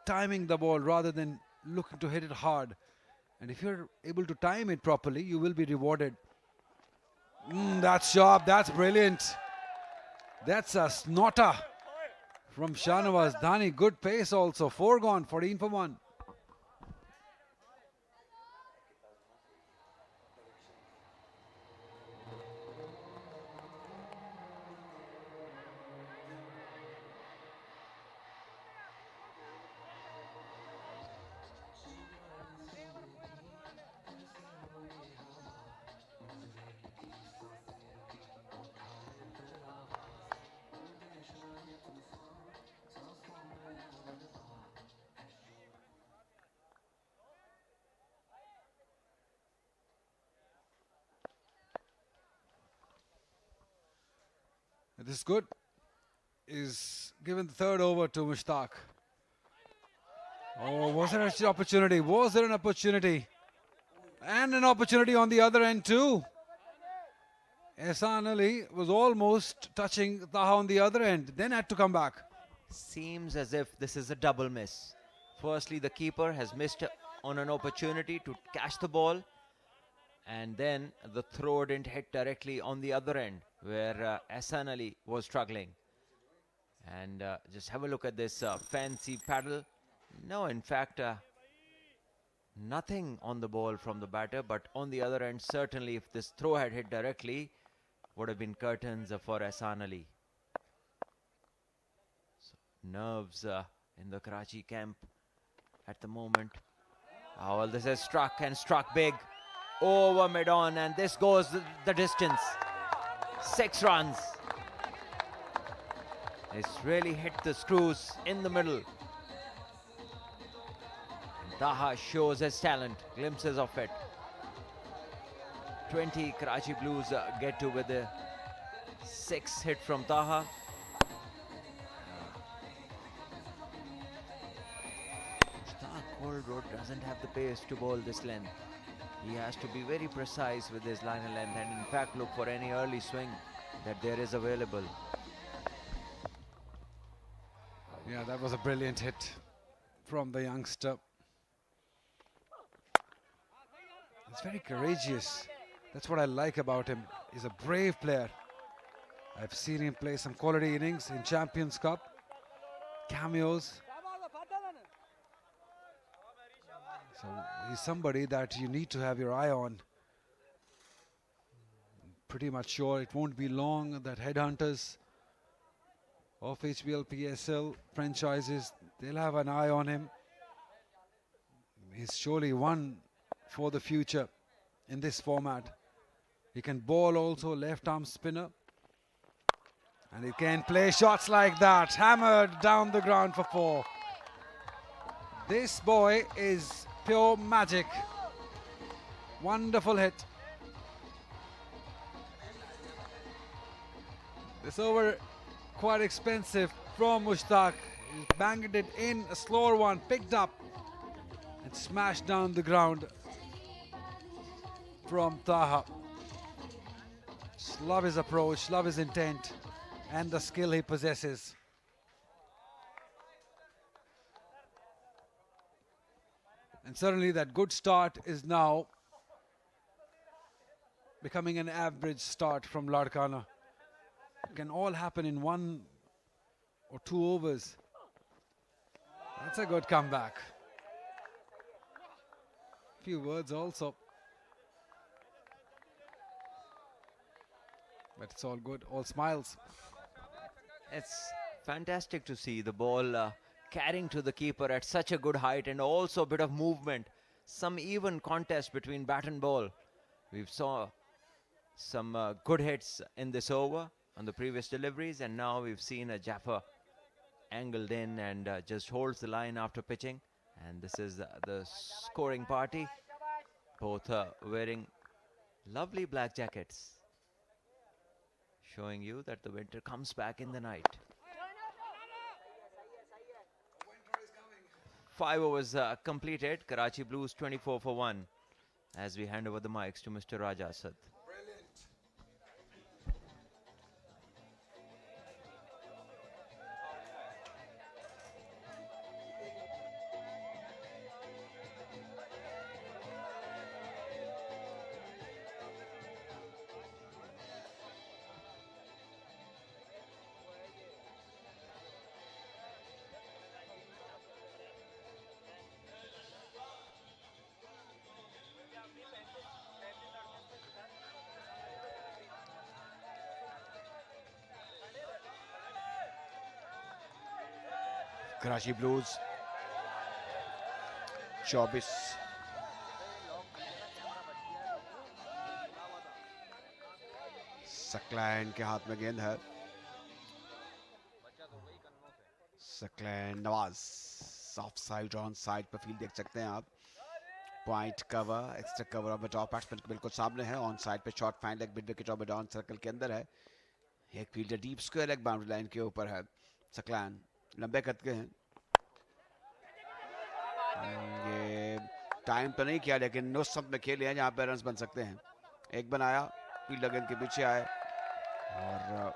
timing the ball rather than looking to hit it hard. And if you're able to time it properly, you will be rewarded. That's sharp, that's brilliant. That's a snotter from Shahnawaz. Dhani, good pace also. 4 gone, 14 for 1. This is good. Is given the 3rd over to Mushtaq. Oh, was there an opportunity? Was there an opportunity? And an opportunity on the other end too. Arslan Ali was almost touching Taha on the other end, then had to come back. Seems as if this is a double miss. Firstly, the keeper has missed on an opportunity to catch the ball. And then the throw didn't hit directly on the other end, where Arslan Ali was struggling. And just have a look at this fancy paddle. No, in fact, nothing on the ball from the batter, but on the other end, certainly if this throw had hit directly, would have been curtains for Arslan Ali. So, nerves in the Karachi camp at the moment. Oh, well, this is struck and struck big over mid-on, and this goes the distance. 6 runs. It's really hit the screws in the middle. And Taha shows his talent, glimpses of it. 20 Karachi Blues get to with a 6 hit from Taha. Cold Road doesn't have the pace to bowl this length. He has to be very precise with his line and length, and in fact look for any early swing that there is available. Yeah, that was a brilliant hit from the youngster. He's very courageous. That's what I like about him. He's a brave player. I've seen him play some quality innings in Champions Cup, cameos. So he's somebody that you need to have your eye on. Pretty much sure it won't be long that headhunters of HBL, PSL franchises, they'll have an eye on him. He's surely one for the future in this format. He can bowl also, left arm spinner. And he can play shots like that, hammered down the ground for 4. This boy is pure magic. Wonderful hit. This over quite expensive from Mushtaq. He's banged it in, a slower one, picked up and smashed down the ground from Taha. Just love his approach, love his intent and the skill he possesses. And certainly that good start is now becoming an average start from Larkana. It can all happen in 1 or 2 overs. That's a good comeback. Few words also. But it's all good, all smiles. It's fantastic to see the ball carrying to the keeper at such a good height, and also a bit of movement. Some even contest between bat and ball. We've saw some good hits in this over on the previous deliveries, and now we've seen a Jaffa angled in and just holds the line after pitching. And this is the scoring party, both wearing lovely black jackets, showing you that the winter comes back in the night. 5 overs completed. Karachi Blues 24 for 1 as we hand over the mics to Mr. Raja Asad. Karachi blues 24 Saqlain के हाथ में गेंद है। Saqlain Nawaz of side on side पर field देख सकते हैं आप। Point cover, extra cover of top batsman बिल्कुल सामने है। ऑन साइड पे shot fine leg mid wicket of down circle के अंदर है। एक fielder deep square leg boundary line के ऊपर है। सकलैन लंबे कद के हैं। ये टाइम तो नहीं किया लेकिन उस सब में खेले हैं जहाँ पे रन्स बन सकते हैं। एक बनाया, फील्डर गेंद के पीछे आए और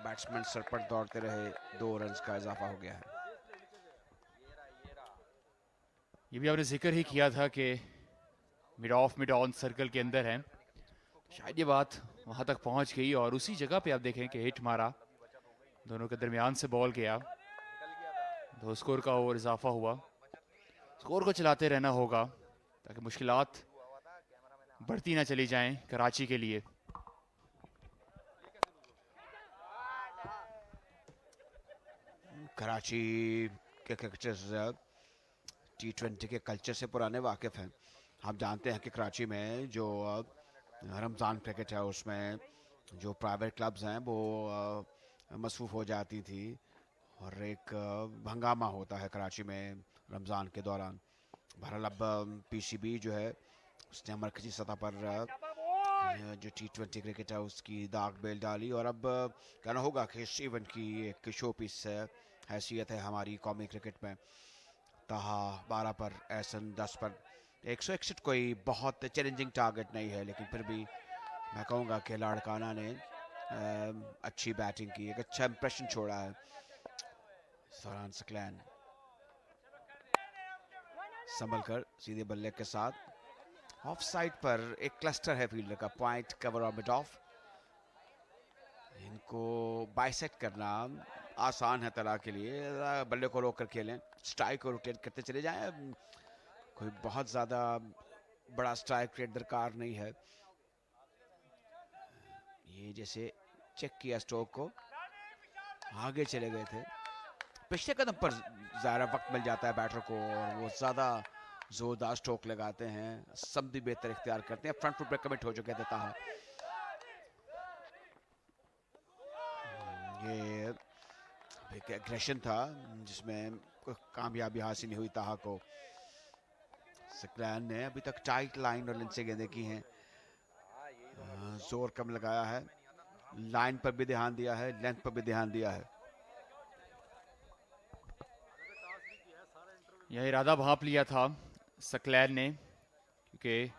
बैट्समैन सरपट दौड़ते रहे। 2 रन्स का इजाफा हो गया है। ये भी आपने जिक्र ही किया था कि mid of mid on circle के अंदर है, शायद ये बात वहां तक पहुंच गई और उसी जगह पे आप देखें कि हिट मारा, दोनों के दरमियान से बॉल गया। 2 स्कोर का ओवर इजाफा हुआ। स्कोर को चलाते रहना होगा ताकि मुश्किलात बढ़ती ना चली जाएं कराची के लिए। कराची के क्रिकेटर्स T20 के कल्चर से पुराने वाकिफ हैं। हम जानते हैं कि कराची में जो रमज़ान क्रिकेट है उसमें जो प्राइवेट क्लब्स हैं वो मसरूफ़ हो जाती थी और एक हंगामा होता है कराची में रमज़ान के दौरान। बहरहाल अब PCB जो है उसने मरकजी सतह पर जो T20 क्रिकेट है उसकी दाग बेल डाली और अब कहना होगा कि इस इवेंट की एक शो पीस हैसियत है हमारी कौमी क्रिकेट में। ताहा 12 पर, एहसन 10 पर। 161 कोई बहुत चैलेंजिंग टारगेट नहीं है लेकिन फिर भी मैं कहूँगा कि लाड़काना ने अच्छी बैटिंग की, एक अच्छा इंप्रेशन छोड़ा है। सौरान सकलैन संभल कर सीधे बल्ले के साथ ऑफ साइड पर एक क्लस्टर है फील्डर का। पॉइंट कवर और मिड ऑफ। इनको बाइसेक्ट करना आसान है तरह के लिए। बल्ले को रोक कर खेलें, स्ट्राइक को रोटेट करते चले जाएं। कोई बहुत ज़्यादा बड़ा स्ट्राइक रेट दरकार नहीं है। ये जैसे चेक किया स्ट्रोक को, आगे चले गए थे। पिछले कदम पर ज़्यादा वक्त मिल जाता है बैटर को और वो ज़्यादा जोरदार स्ट्रोक लगाते हैं। सब भी बेहतर इख्तियार करते हैं। फ्रंट फुट पे कमिट हो चुके थे ताहा। ये एक एग्रेशन था जिसमें कोई कामयाबी हासिल नहीं हुई ताहा को। सकलैन ने अभी तक टाइट लाइन और लेंथ से गेंदें की हैं। जोर कम लगाया है, लाइन पर भी ध्यान दिया है, लेंथ पर भी ध्यान दिया है। यह इरादा भांप लिया था सकलैन ने, क्योंकि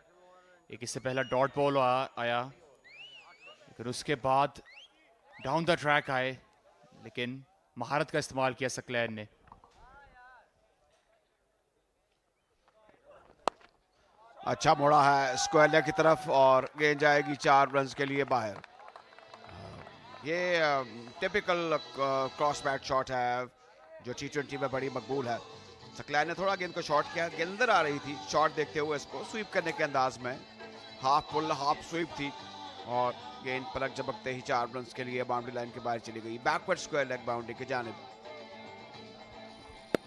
एक इससे पहला डॉट बॉल आया, लेकिन उसके बाद डाउन द ट्रैक आए, लेकिन महारत का इस्तेमाल किया सकलैन ने। अच्छा मोड़ा है स्क्वायर लेग की तरफ और गेंद जाएगी 4 रन के लिए बाहर। ये टिपिकल क्रॉस बैट शॉट है जो T20 में बड़ी मकबूल है। सकलैन ने थोड़ा गेंद को शॉट किया, गेंद अंदर आ रही थी, शॉट देखते हुए इसको स्वीप करने के अंदाज में हाफ पुल हाफ स्वीप थी और गेंद पलक झपकते ही 4 रन के लिए बाउंड्री लाइन के बाहर चली गई, बैकवर्ड स्क्वायर लेग बाउंड्री की जानिब।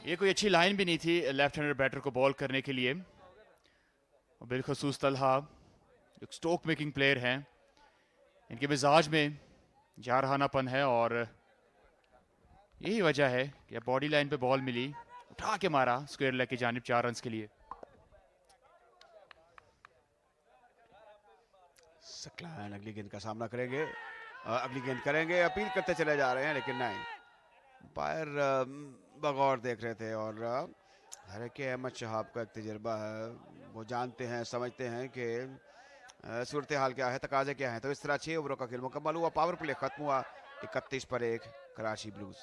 ये कोई अच्छी लाइन भी नहीं थी लेफ्ट हैंडर बैटर को बॉल करने के लिए। बिलखसूस तलहा एक स्ट्रोक मेकिंग प्लेयर हैं, इनके मिजाज में जारहानापन है और यही वजह है कि बॉडी लाइन पे बॉल मिली, उठा के मारा स्क्वायर लेग की जानिब 4 रन के लिए। सकलैन अगली गेंद का सामना करेंगे, अगली गेंद करेंगे, अपील करते चले जा रहे हैं लेकिन नहीं, बाहर बगौर देख रहे थे और हरके अहमद शहाब का एक तजर्बा है, वो जानते हैं समझते हैं कि सूरत हाल क्या है, तकाजे क्या है। तो इस तरह 6 ओवरों का खेल मुकम्मल हुआ, पावर प्ले खत्म हुआ 31 पर 1 कराची ब्लूज।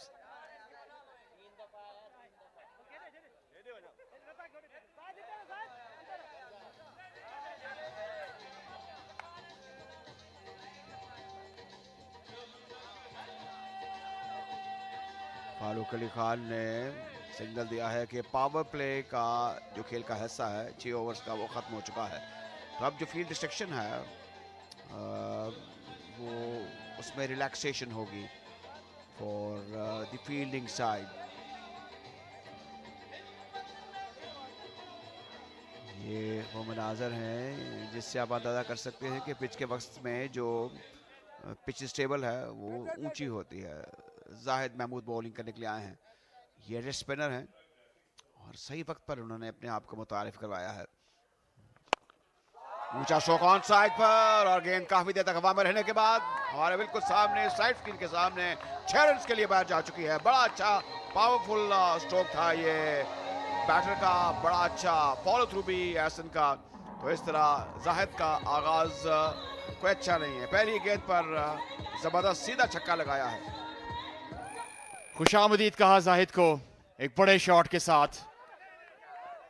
फारूक अली खान ने सिग्नल दिया है कि पावर प्ले का जो खेल का हिस्सा है 6 ओवर्स का वो ख़त्म हो चुका है। तो अब जो फील्ड रिस्ट्रिक्शन है वो उसमें रिलैक्सेशन होगी फॉर द फील्डिंग साइड। ये वो मनाजर हैं जिससे आप अंदाज़ा कर सकते हैं कि पिच के वक्त में जो पिच स्टेबल है वो ऊंची होती है। जाहिद महमूद बॉलिंग करने के लिए आए हैं, ये रेस्ट स्पिनर हैं और सही वक्त पर उन्होंने अपने आप को मुतारिफ करवाया है। ऊंचा शॉट ऑन साइड पर और गेंद काफी देर तक हवा में रहने के बाद हमारे बिल्कुल सामने साइड स्क्रीन के सामने 6 रन के लिए बाहर जा चुकी है। बड़ा अच्छा पावरफुल स्ट्रोक था ये बैटर का, बड़ा अच्छा फॉलो थ्रू भी एहसन का। तो इस तरह जाहिद का आगाज कोई अच्छा नहीं है, पहली गेंद पर जबरदस्त सीधा छक्का लगाया है। खुशामदीद कहा जाहिद को एक बड़े शॉट के साथ।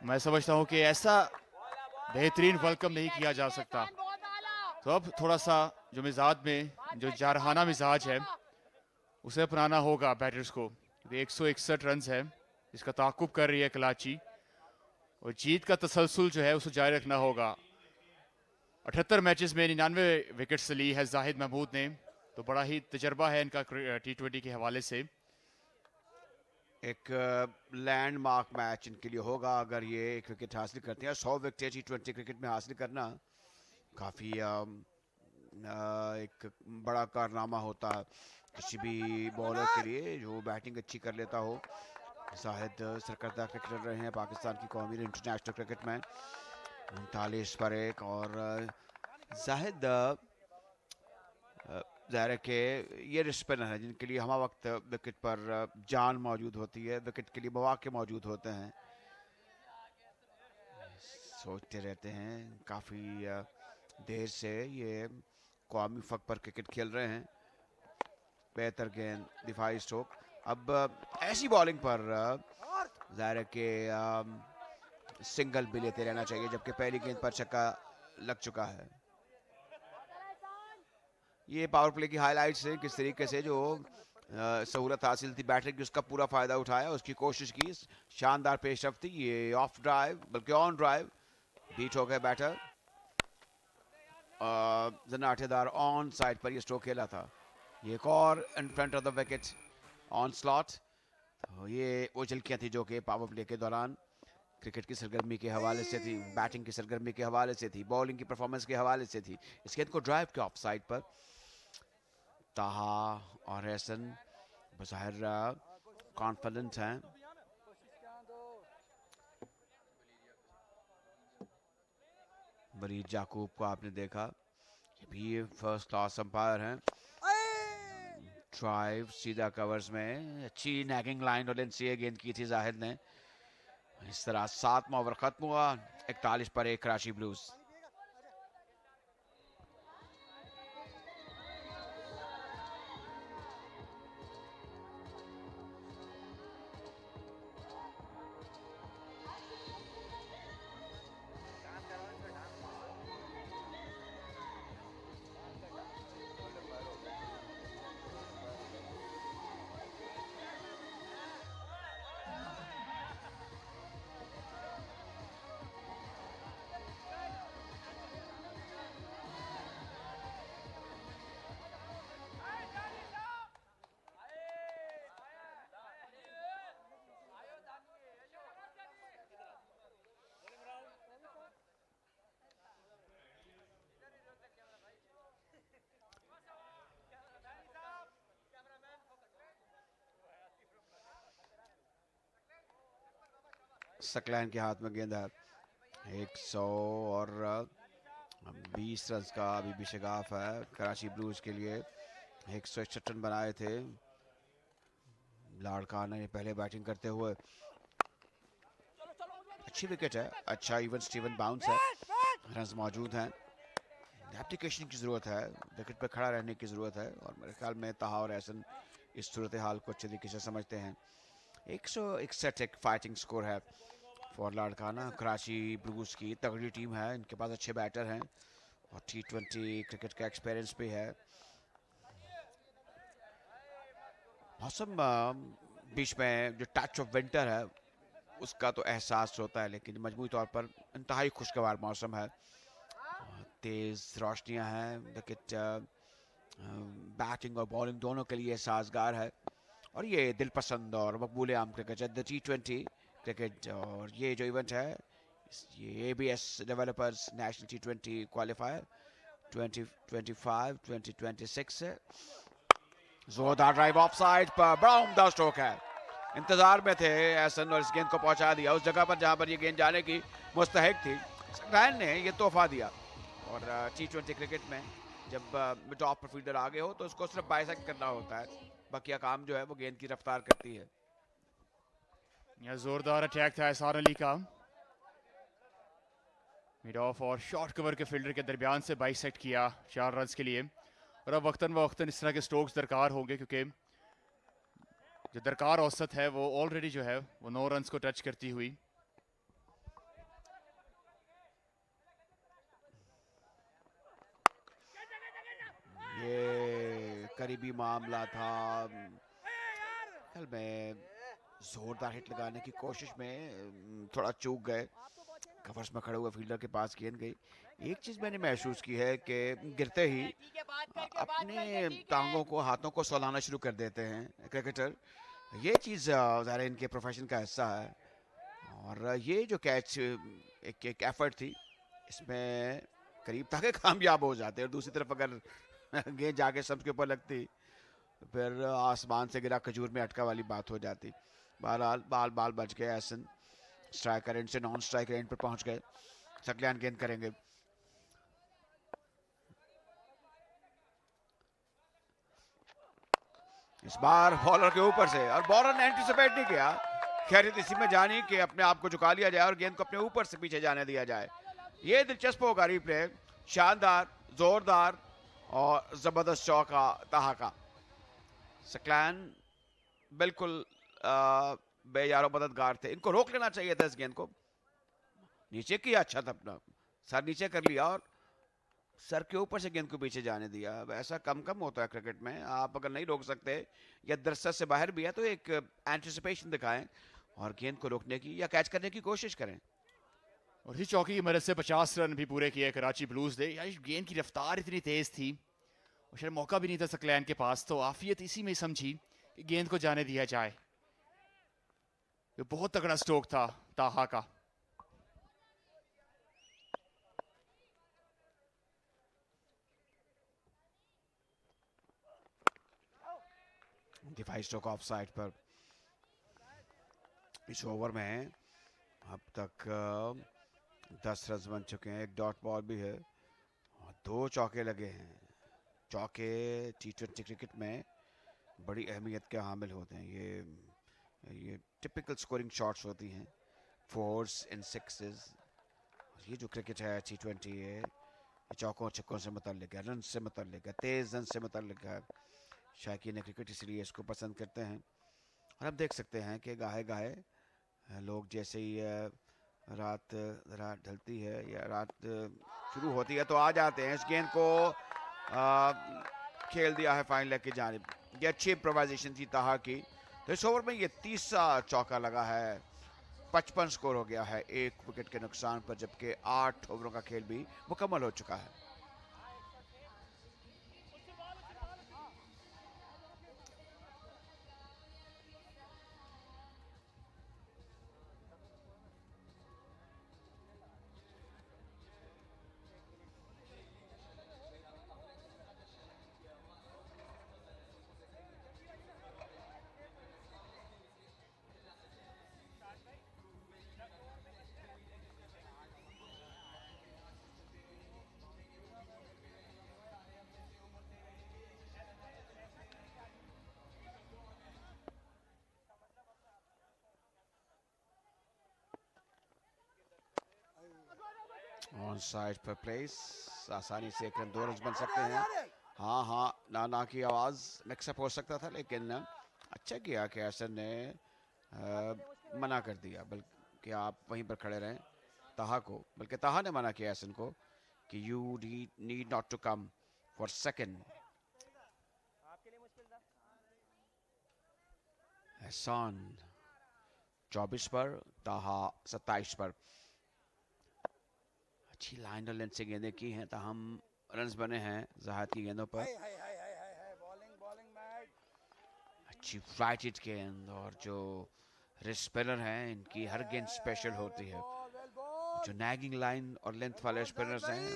मैं समझता हूं कि ऐसा बेहतरीन वेलकम नहीं किया जा सकता। तो अब थोड़ा सा जो मिजाज में जो जारहाना मिजाज है उसे अपनाना होगा बैटर्स को। 161 रन है इसका ताकुब कर रही है कराची और जीत का तसलसल जो है उसे जारी रखना होगा। 78 मैचेस में 99 विकेट्स ली है जाहिद महमूद ने, तो बड़ा ही तजर्बा है इनका T20 के हवाले से। एक लैंडमार्क मैच इनके लिए होगा अगर ये एक विकेट हासिल करते हैं। 100 विकेट T20 क्रिकेट में हासिल करना काफ़ी एक बड़ा कारनामा होता है किसी भी बॉलर के लिए जो बैटिंग अच्छी कर लेता हो। जाहिद सरकर्दा क्रिकेटर रहे हैं पाकिस्तान की कौमी इंटरनेशनल क्रिकेट में 39 पर 1 और जाहिद ज़ाहिर है कि ये स्पिनर है जिनके लिए हमा वक्त विकेट पर जान मौजूद होती है, विकेट के लिए मौके मौजूद होते हैं। सोचते रहते हैं काफ़ी देर से ये कौमी फक पर क्रिकेट खेल रहे हैं। बेहतर गेंद दिफाई स्ट्रोक, अब ऐसी बॉलिंग पर ज़ाहिर है कि सिंगल भी लेते रहना चाहिए जबकि पहली गेंद पर छक्का लग चुका है। ये पावर प्ले की हाइलाइट्स है किस तरीके से जो सहूलत हासिल थी बैटर की उसका पूरा फ़ायदा उठाया, उसकी कोशिश की, शानदार पेशरफ्त थी। ये ऑफ ड्राइव बल्कि ऑन ड्राइव बीट हो गए बैटर, जनाटेदार ऑन साइड पर ये स्ट्रोक खेला था। ये एक और in front of the wicket on slot. तो ये वो झलकियाँ थी जो कि पावर प्ले के दौरान क्रिकेट की सरगर्मी के हवाले से थी, बैटिंग की सरगर्मी के हवाले से थी, बॉलिंग की परफॉर्मेंस के हवाले से थी। इस गेंद को ड्राइव के ऑफ साइड पर ताहा और एहसन बज़ाहिर कॉन्फिडेंट हैं। वरीद याकूब को आपने देखा, ये भी फर्स्ट क्लास अंपायर हैं। ड्राइव सीधा कवर्स में अच्छी नैगिंग लाइन और लेंथ से गेंद की थी जाहिद ने। इस तरह 7वां ओवर खत्म हुआ, 41 पर 1 कराची ब्लूज। सकलैन के हाथ में गेंद है। 120 रन का अभी भी शगाफ है कराची ब्लूज के लिए। 161 रन बनाए थे लाड़काना ने पहले बैटिंग करते हुए। अच्छी विकेट है, अच्छा इवन स्टीवन बाउंस है, रन मौजूद हैं। एप्लीकेशन की ज़रूरत है, विकेट पर खड़ा रहने की ज़रूरत है और मेरे ख्याल में तहा और एहसन इस सूरत हाल को अच्छे तरीके से समझते हैं। 161 एक फाइटिंग स्कोर है फॉर लाड़काना। कराची ब्लूज की तगड़ी टीम है, इनके पास अच्छे बैटर हैं और T20 क्रिकेट का एक्सपीरियंस भी है। मौसम बीच में जो टच ऑफ विंटर है उसका तो एहसास होता है, लेकिन मजमूई तौर पर इंतहाई खुशगवार मौसम है। तेज़ रोशनियां हैं, विकेट बैटिंग और बॉलिंग दोनों के लिए साजगार है और ये दिलपसंद और मकबूल आम क्रिकेट है T20 क्रिकेट। और ये जो इवेंट है ये ABS developers national T20 qualifier 2025-2026 है। जोरदार ड्राइव ऑफ साइड पर, बड़ा उम्दा स्ट्रोक है। इंतजार में थे एहसन और इस गेंद को पहुंचा दिया उस जगह पर जहां पर ये गेंद जाने की मुस्तहिक थी। सकलैन ने ये तोहफा दिया और T20 क्रिकेट में जब टॉप फील्डर आगे हो तो उसको सिर्फ बाइसेक्ट करना होता है, बकिया काम जो है वो गेंद की रफ्तार करती है। यह जोरदार अटैक था अरसलान अली का, मिड ऑफ और शॉर्ट कवर के फील्डर के दरमियान से बाइसेक्ट किया 4 रन के लिए। और अब वक्तन इस तरह के स्ट्रोक्स दरकार होंगे क्योंकि जो दरकार औसत है वो ऑलरेडी जो है वो 9 रन को टच करती हुई। ये करीबी मामला था, कल में जोरदार हिट लगाने की कोशिश में थोड़ा चूक गए, कवर्स में खड़े हुए फील्डर के पास गेंद गई। एक चीज मैंने महसूस की है कि गिरते ही अपने टांगों को हाथों को सहलाना शुरू कर देते हैं क्रिकेटर। ये चीज ज़ाहिर इनके प्रोफेशन का हिस्सा है और ये जो कैच एक एफर्ट थी इसमें करीब तक कामयाब हो जाते और दूसरी तरफ अगर गेंद जाके सबके ऊपर लगती तो फिर आसमान से गिरा खजूर में अटका वाली बात हो जाती। बहरहाल बाल बच गए। एहसन स्ट्राइकर एंड से नॉन स्ट्राइकर एंड पर पहुंच गए। सकलैन गेंद करेंगे। इस बार बॉलर के ऊपर से और बॉलर ने एंटीसिपेट नहीं किया, खैरियत इसी में जानी कि अपने आप को झुका लिया जाए और गेंद को अपने ऊपर से पीछे जाने दिया जाए। ये दिलचस्प होगा रिप्ले, शानदार, जोरदार और जबरदस्त चौका ताहा का। सकलैन बिल्कुल बेयारो मददगार थे, इनको रोक लेना चाहिए था। इस गेंद को नीचे किया, अच्छा था, अपना सर नीचे कर लिया और सर के ऊपर से गेंद को पीछे जाने दिया। ऐसा कम होता है क्रिकेट में। आप अगर नहीं रोक सकते या दरसत से बाहर भी है तो एक एंटिसिपेशन दिखाएं और गेंद को रोकने की या कैच करने की कोशिश करें। और इस चौकी की मदद से 50 रन भी पूरे किए कराची ब्लूज ने। यार गेंद की रफ्तार इतनी तेज थी और शायद मौका भी नहीं था सकलैन के पास, तो आफियत इसी में समझी कि गेंद को जाने दिया जाए। ये बहुत तगड़ा स्ट्रोक था ताहा का। डिफाई स्ट्रोक ऑफ साइड पर। इस ओवर में अब तक 10 रन बन चुके हैं, एक डॉट बॉल भी है और 2 चौके लगे हैं। चौके T20 क्रिकेट में बड़ी अहमियत के हामिल होते हैं। ये टिपिकल स्कोरिंग शॉट्स होती हैं 4s and 6s। ये जो क्रिकेट है T20 है, ये चौकों छक्कों से मुतल्लिक है, रन से मुतल्लिक है, तेज रन से मुतल्लिक है। शायकीन क्रिकेट इसलिए इसको पसंद करते हैं। और अब देख सकते हैं कि गाहे गाहे लोग जैसे ही रात ढलती है या रात शुरू होती है तो आ जाते हैं। इस गेंद को खेल दिया है फाइन लेग की जानिब। ये अच्छी इम्प्रोवाइजेशन थी ताहा की। तो इस ओवर में ये तीसरा चौका लगा है। 55 स्कोर हो गया है 1 विकेट के नुकसान पर, जबकि 8 ओवरों का खेल भी मुकम्मल हो चुका है। ऑन साइड पर प्लेस, आसानी से 1 रन 2 रन बन सकते हैं। हाँ हाँ, ना की आवाज़ मिक्सअप हो सकता था, लेकिन अच्छा किया कि आर्सन ने मना कर दिया, बल्कि आप वहीं पर खड़े रहें ताहा को, बल्कि ताहा ने मना किया आर्सन को कि you need not to come for second. Ehsan 24 पर, ताहा 27 पर। अच्छी लाइन और लेंथ से गेंदें की हैं, ताहम रन्स बने हैं ज़ाहिद की गेंदों पर। अच्छी राइट हिट गेंद, और जो रिस्ट स्पिनर हैं इनकी हर गेंद स्पेशल होती है। जो नैगिंग लाइन और लेंथ वाले स्पिनर्स हैं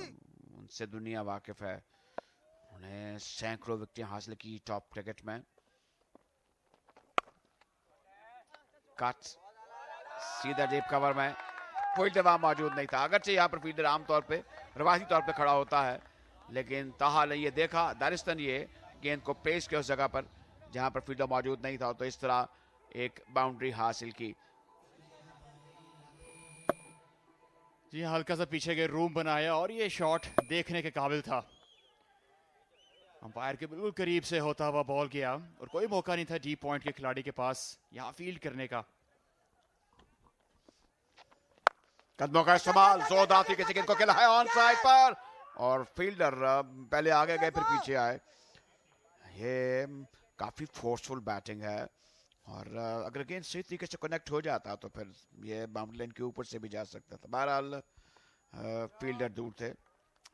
उनसे दुनिया वाकिफ है। उन्हें सैकड़ों विकेटें हासिल की टॉप क्रिकेट में। कट सीधा डीप कवर में, फील्डर वहां मौजूद नहीं था। अगरचे यहाँ पर फील्डर आमतौर पे रवायती तौर पे खड़ा होता है, लेकिन ताहा ने ये देखा, दारिस्तन ये गेंद को पेश किया उस जगह पर जहां पर फील्डर मौजूद नहीं था, तो इस तरह एक बाउंड्री हासिल की। जी हल्का सा पीछे के रूम बनाया और ये शॉट देखने के काबिल था। अंपायर के बिल्कुल करीब से होता हुआ बॉल गया और कोई मौका नहीं था डीप पॉइंट के खिलाड़ी के पास यहाँ फील्ड करने का। कदमों का इस्तेमाल, जोरदार तरीके से गेंद को खेला है ऑन साइड पर, और फील्डर पहले आगे गए फिर पीछे आए। ये काफी फोर्सफुल बैटिंग है, और अगर गेंद सही तरीके से कनेक्ट हो जाता तो फिर ये बाउंड्री लाइन के ऊपर से भी जा सकता था। बहरहाल फील्डर दूर थे।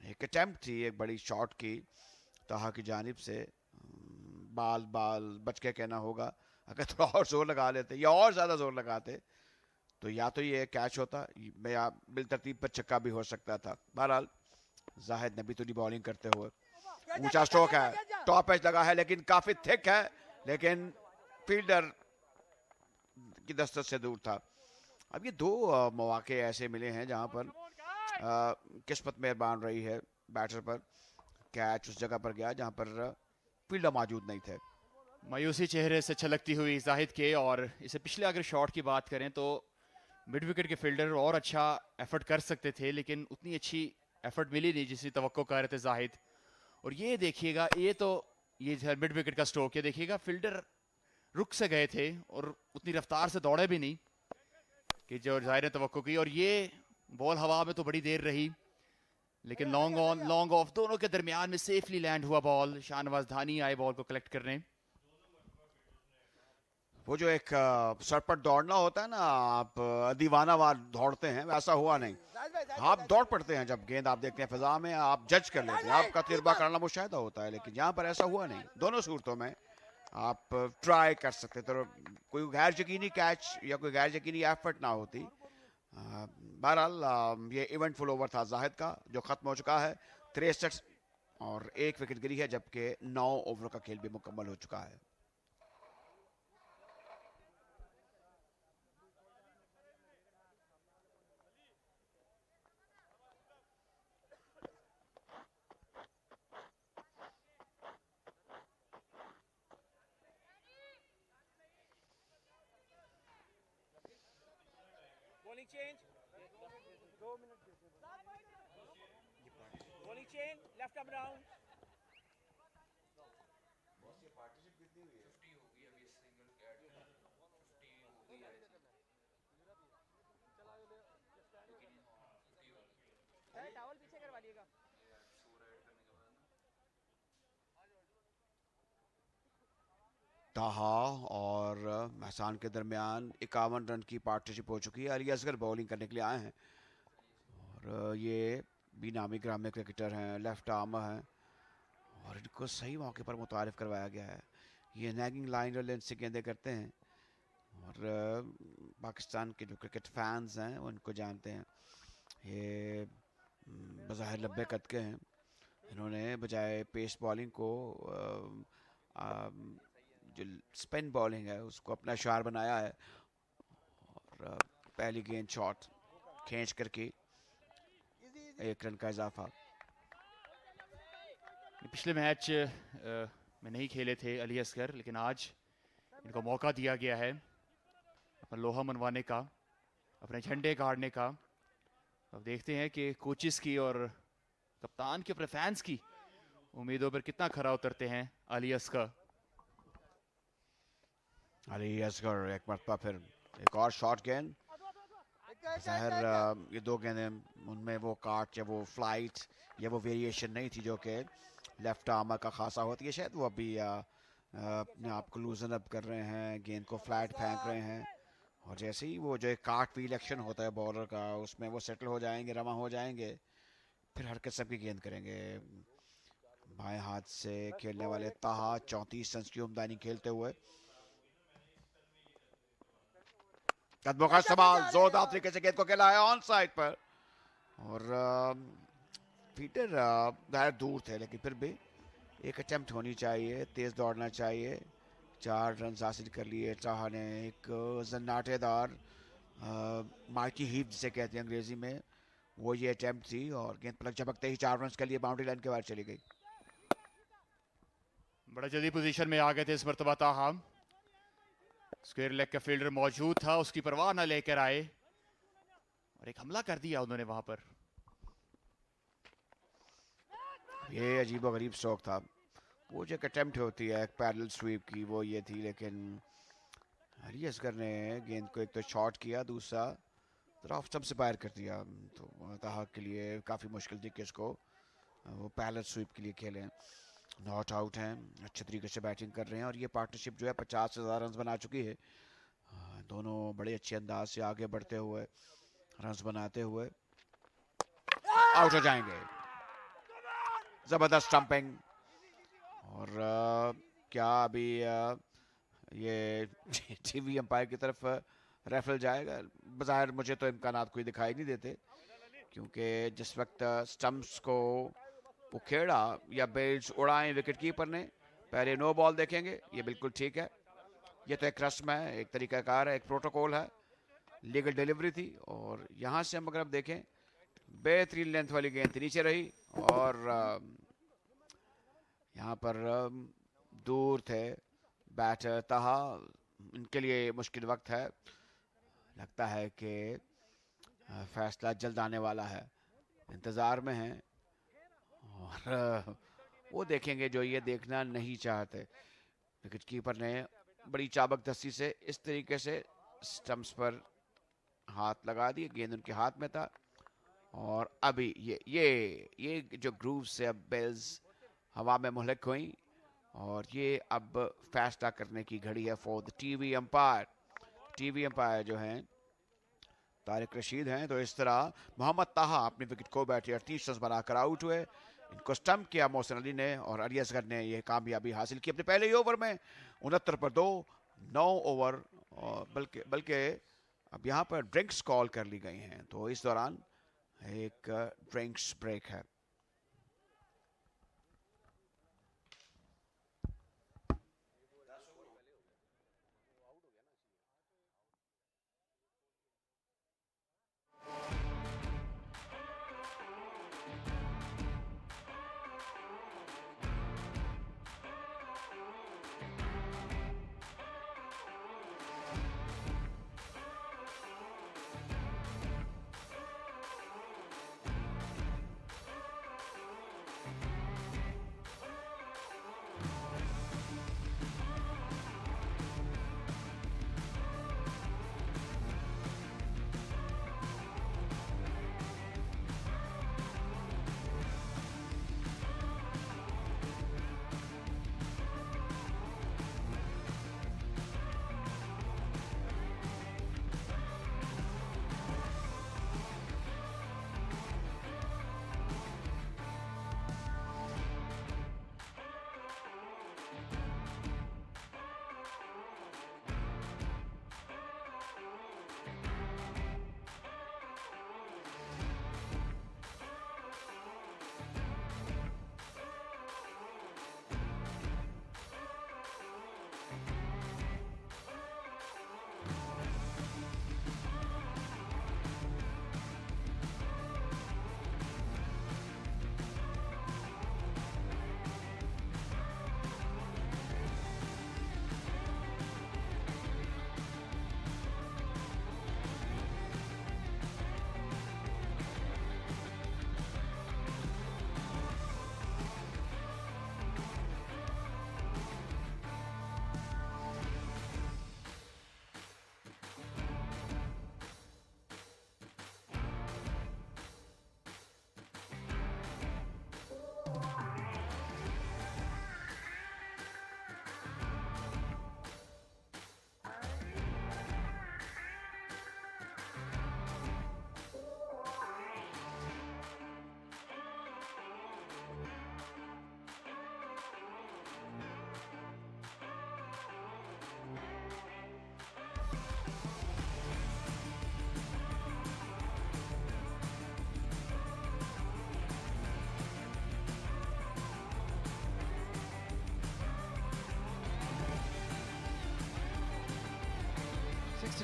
एक अटेम्प्ट थी एक बड़ी शॉट की ताहा की जानिब से। बाल बच के कहना होगा, अगर थोड़ा और जोर लगा लेते या और ज्यादा जोर लगाते तो या तो ये कैच होता या बिल तरतीब पर छक्का भी हो सकता था। बहरहाल जाहिद नबी तुली बॉलिंग करते हुए, ऊंचा स्ट्रोक है, टॉप एज लगा है लेकिन काफी थिक है, लेकिन फील्डर की दस्तक से दूर था। अब ये 2 मौके ऐसे मिले हैं जहां पर किस्मत मेहरबान रही है बैटर पर। कैच उस जगह पर गया जहां पर फील्डर मौजूद नहीं थे। मायूसी चेहरे से छलकती हुई जाहिद के, और इसे पिछले अगर शॉट की बात करें तो मिड विकेट के फील्डर और अच्छा एफर्ट कर सकते थे, लेकिन उतनी अच्छी एफर्ट मिली नहीं जिसकी तवक्को कर रहे थे जाहिद। और ये देखिएगा, ये मिड विकेट का स्ट्रोक, ये देखिएगा फील्डर रुक से गए थे और उतनी रफ्तार से दौड़े भी नहीं कि जो जाहिद ने तवक्को की। और ये बॉल हवा में तो बड़ी देर रही, लेकिन लॉन्ग ऑन लॉन्ग ऑफ दोनों के दरमियान में सेफली लैंड हुआ बॉल। शाहनवाज धानी आए बॉल को कलेक्ट करने। वो जो एक सर पर दौड़ना होता है ना, आप दीवानावार दौड़ते हैं, वैसा हुआ नहीं। आप दौड़ पड़ते हैं जब गेंद आप देखते हैं फिजा में, आप जज कर लेते हैं, आपका तजुर्बा करना मुशाहिदा होता है, लेकिन यहाँ पर ऐसा हुआ नहीं। दोनों सूरतों में आप ट्राई कर सकते, तो कोई गैर यकीनी कैच या कोई गैर यकीनी एफर्ट ना होती। बहरहाल ये इवेंटफुल ओवर था जाहिद का, जो खत्म हो चुका है। 63 और 1 विकेट गिरी है, जबकि 9 ओवरों का खेल भी मुकम्मल हो चुका है। Bowling change. 2 minutes. Bowling change. Left up down. Towel पीछे करवा दिएगा। ताहा और महसान के दरमियान 51 रन की पार्टनरशिप हो चुकी है। अली असगर बॉलिंग करने के लिए आए हैं और ये भी नामी ग्रामीण क्रिकेटर हैं, लेफ्ट आर्मर हैं और इनको सही मौके पर मुतारिफ करवाया गया है। ये नैगिंग लाइन और लेंथ से गेंदें करते हैं और पाकिस्तान के जो क्रिकेट फैंस हैं वो इनको जानते हैं। ये बज़ाहिर लंबे कद के हैं। इन्होंने बजाय पेस बॉलिंग को जो स्पिन बॉलिंग है उसको अपना शार बनाया है और पहली गेंद शॉट खींच करके 1 रन का इजाफा। पिछले मैच में नहीं खेले थे अली असगर, लेकिन आज इनको मौका दिया गया है अपना लोहा मनवाने का, अपने झंडे गाड़ने का। अब देखते हैं कि कोचिस की और कप्तान की, अपने फैंस की उम्मीदों पर कितना खरा उतरते हैं अली असगर। अली असगर एक मरतबा फिर एक और शॉट गेंद। ज़ाहिर ये 2 गेंदें, उनमें वो काट या वो फ्लाइट या वो वेरिएशन नहीं थी जो कि लेफ्ट आर्मर का खासा होती है। शायद वो अभी अपने आप को लूजन अप कर रहे हैं, गेंद को फ्लैट फेंक रहे हैं और जैसे ही वो जो एक काट व्हील एक्शन होता है बॉलर का, उसमें वो सेटल हो जाएंगे, रवा हो जाएंगे, फिर हरकत सबकी गेंद करेंगे। बाएं हाथ से खेलने वाले ताहा 34 रन की उम्दानी खेलते हुए। कदमों का इस्तेमाल, जोरदार तरीके से गेंद को खेला है ऑन साइड पर और फील्डर दायर दूर थे, लेकिन फिर भी एक अटेम्प्ट होनी चाहिए, तेज दौड़ना चाहिए। 4 रन हासिल कर लिए ताहा ने। एक जन्नाटेदार माइटी हीप जिसे कहते हैं अंग्रेजी में, वो ये अटेम्प्ट थी और गेंद पलक झपकते ही 4 रन के लिए बाउंड्री लाइन के बाहर चली गई। बड़ा जल्दी पोजीशन में आ गए थे इस मरतबा ताहा। स्क्वायर लेग का फील्डर मौजूद था, उसकी परवाह ना लेकर आए और एक हमला कर दिया उन्होंने वहां पर। ये अजीब गरीब स्ट्रोक था। वो जो एक अटेम्प्ट होती है एक पैरेलल स्वीप की, वो ये थी, लेकिन अली असगर ने गेंद को एक तो शॉट किया, दूसरा ऑफ स्टंप से फायर कर दिया। तो ताहा के लिए काफ़ी मुश्किल थी कि इसको वो पैरेलल स्वीप के लिए खेलें। नॉट आउट हैं, अच्छे तरीके से बैटिंग कर रहे हैं और ये पार्टनरशिप जो है 50 से ज़्यादा रन बना चुकी है। दोनों बड़े अच्छे अंदाज से आगे बढ़ते हुए, रन बनाते हुए आउट हो जाएंगे। ज़बरदस्त स्टंपिंग और क्या अभी ये टीवी अंपायर की तरफ रेफरल जाएगा? बज़ाहिर मुझे तो इम्कानात कोई दिखाई नहीं देते, क्योंकि जिस वक्त स्टंप्स को उखेड़ा या बेल्स उड़ाएं विकेट कीपर ने, पहले नो बॉल देखेंगे। ये बिल्कुल ठीक है, ये तो एक रस्म है, एक तरीकाकार है, एक प्रोटोकॉल है, लीगल डिलीवरी थी। और यहाँ से हम अगर अब देखें, बेहतरीन लेंथ वाली गेंद नीचे रही और यहाँ पर दूर थे बैटर ताहा। इनके लिए मुश्किल वक्त है, लगता है कि फैसला जल्द आने वाला है, इंतज़ार में हैं और वो देखेंगे जो ये देखना नहीं चाहते। विकेट कीपर ने बड़ी चाबकदस्ती से इस तरीके से स्टंप्स पर हाथ लगा दिए, गेंद उनके हाथ में था और अभी ये जो ग्रूव से अब बेल्स हवा में मुहलक हुई और ये अब फैसला करने की घड़ी है for the TV umpire. TV umpire जो हैं तारिक रशीद हैं। तो इस तरह मोहम्मद ताहा अपने विकेट को बैठे 38 रन बनाकर आउट हुए। इनको स्टंप किया मोहसिन अली ने और अली असगर ने यह कामयाबी हासिल की अपने पहले ही ओवर में 69 पर 2, 9 ओवर। बल्कि अब यहाँ पर ड्रिंक्स कॉल कर ली गई हैं, तो इस दौरान एक ड्रिंक्स ब्रेक है।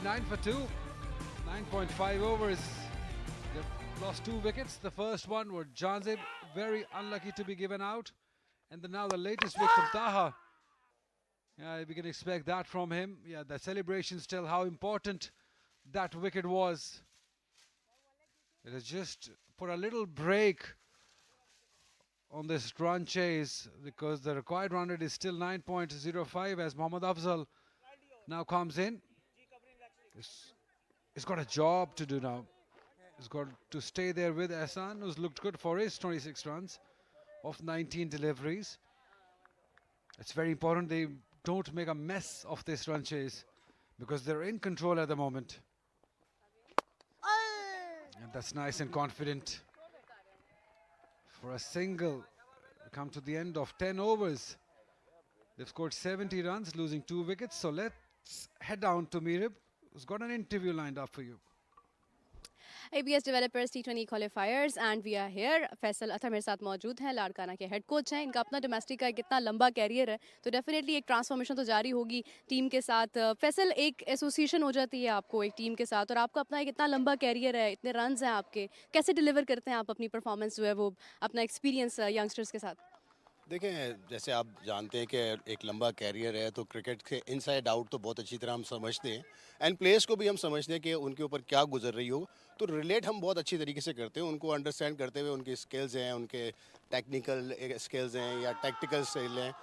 9 for 2. 9.5 overs. They've lost 2 wickets. The first one was Janzib, very unlucky to be given out. And then now the latest wicket from Taha. Yeah, we can expect that from him. Yeah, the celebrations tell how important that wicket was. It has just put a little break on this run chase because the required run rate is still 9.05 as Mohammad Afzal now comes in. He's got a job to do now. He's got to stay there with Ahsan, who's looked good for his 26 runs of 19 deliveries. It's very important they don't make a mess of this run chase because they're in control at the moment. And that's nice and confident. For a single, come to the end of 10 overs. They've scored 70 runs, losing 2 wickets. So let's head down to Mirib, who's got an interview lined up for you. ABS Developers T20 Qualifiers and we are here. Faisal अतर मेरे साथ मौजूद हैं, लाड़काना के head coach हैं. इनका अपना domestic का कितना लंबा कैरियर है, तो डेफिनेटली एक ट्रांसफॉर्मेशन तो जारी होगी टीम के साथ. फैसल, एक एसोसिएशन हो जाती है आपको एक टीम के साथ और आपका अपना एक इतना लंबा कैरियर है, इतने रन्स हैं आपके, कैसे डिलीवर करते हैं आप अपनी परफॉर्मेंस जो है वो अपना एक्सपीरियंस यंगस्टर्स के साथ? देखें, जैसे आप जानते हैं कि एक लंबा कैरियर है तो क्रिकेट के इनसाइड आउट तो बहुत अच्छी तरह हम समझते हैं एंड प्लेयर्स को भी हम समझते हैं कि उनके ऊपर क्या गुजर रही हो, तो रिलेट हम बहुत अच्छी तरीके से करते हैं. उनको अंडरस्टैंड करते हुए उनकी स्किल्स हैं, उनके टेक्निकल स्किल्स हैं या टैक्टिकल स्किल हैं,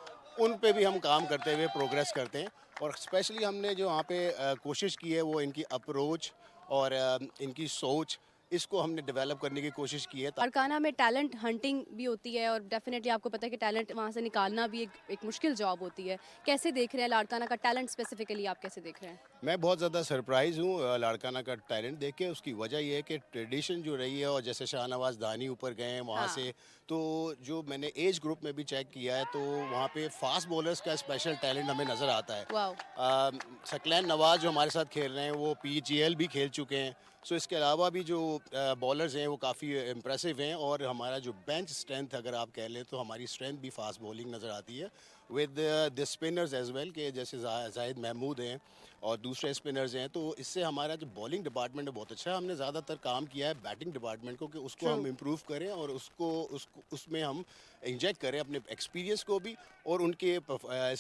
उन पे भी हम काम करते हुए प्रोग्रेस करते हैं. और स्पेशली हमने जो वहाँ पे कोशिश की है वो इनकी अप्रोच और इनकी सोच, इसको हमने डेवलप करने की कोशिश की है. लाड़काना में टैलेंट हंटिंग भी होती है और डेफिनेटली आपको पता है कि टैलेंट वहाँ से निकालना भी एक मुश्किल जॉब होती है. कैसे देख रहे हैं लाड़काना का टैलेंट स्पेसिफिकली, आप कैसे देख रहे हैं? मैं बहुत ज़्यादा सरप्राइज़ हूँ लाड़काना का टैलेंट देख के. उसकी वजह ये है कि ट्रेडिशन जो रही है और जैसे शाहनवाज धानी ऊपर गए हैं वहाँ से, तो जो मैंने एज ग्रुप में भी चेक किया है तो वहाँ पे फास्ट बॉलर्स का स्पेशल टैलेंट हमें नज़र आता है. सकलैन नवाज जो हमारे साथ खेल रहे हैं वो PGL भी खेल चुके हैं. सो इसके अलावा भी जो बॉलर्स हैं वो काफ़ी इम्प्रेसिव हैं और हमारा जो बेंच स्ट्रेंथ अगर आप कह लें तो हमारी स्ट्रेंथ भी फास्ट बॉलिंग नज़र आती है with the spinners as well, के जैसे जाहिद महमूद हैं और दूसरे स्पिनर्स हैं. तो इससे हमारा जो बॉलिंग डिपार्टमेंट है बहुत अच्छा है. हमने ज़्यादातर काम किया है बैटिंग डिपार्टमेंट को कि उसको हम इम्प्रूव करें और उसमें हम इंजेक्ट करें अपने एक्सपीरियंस को भी और उनके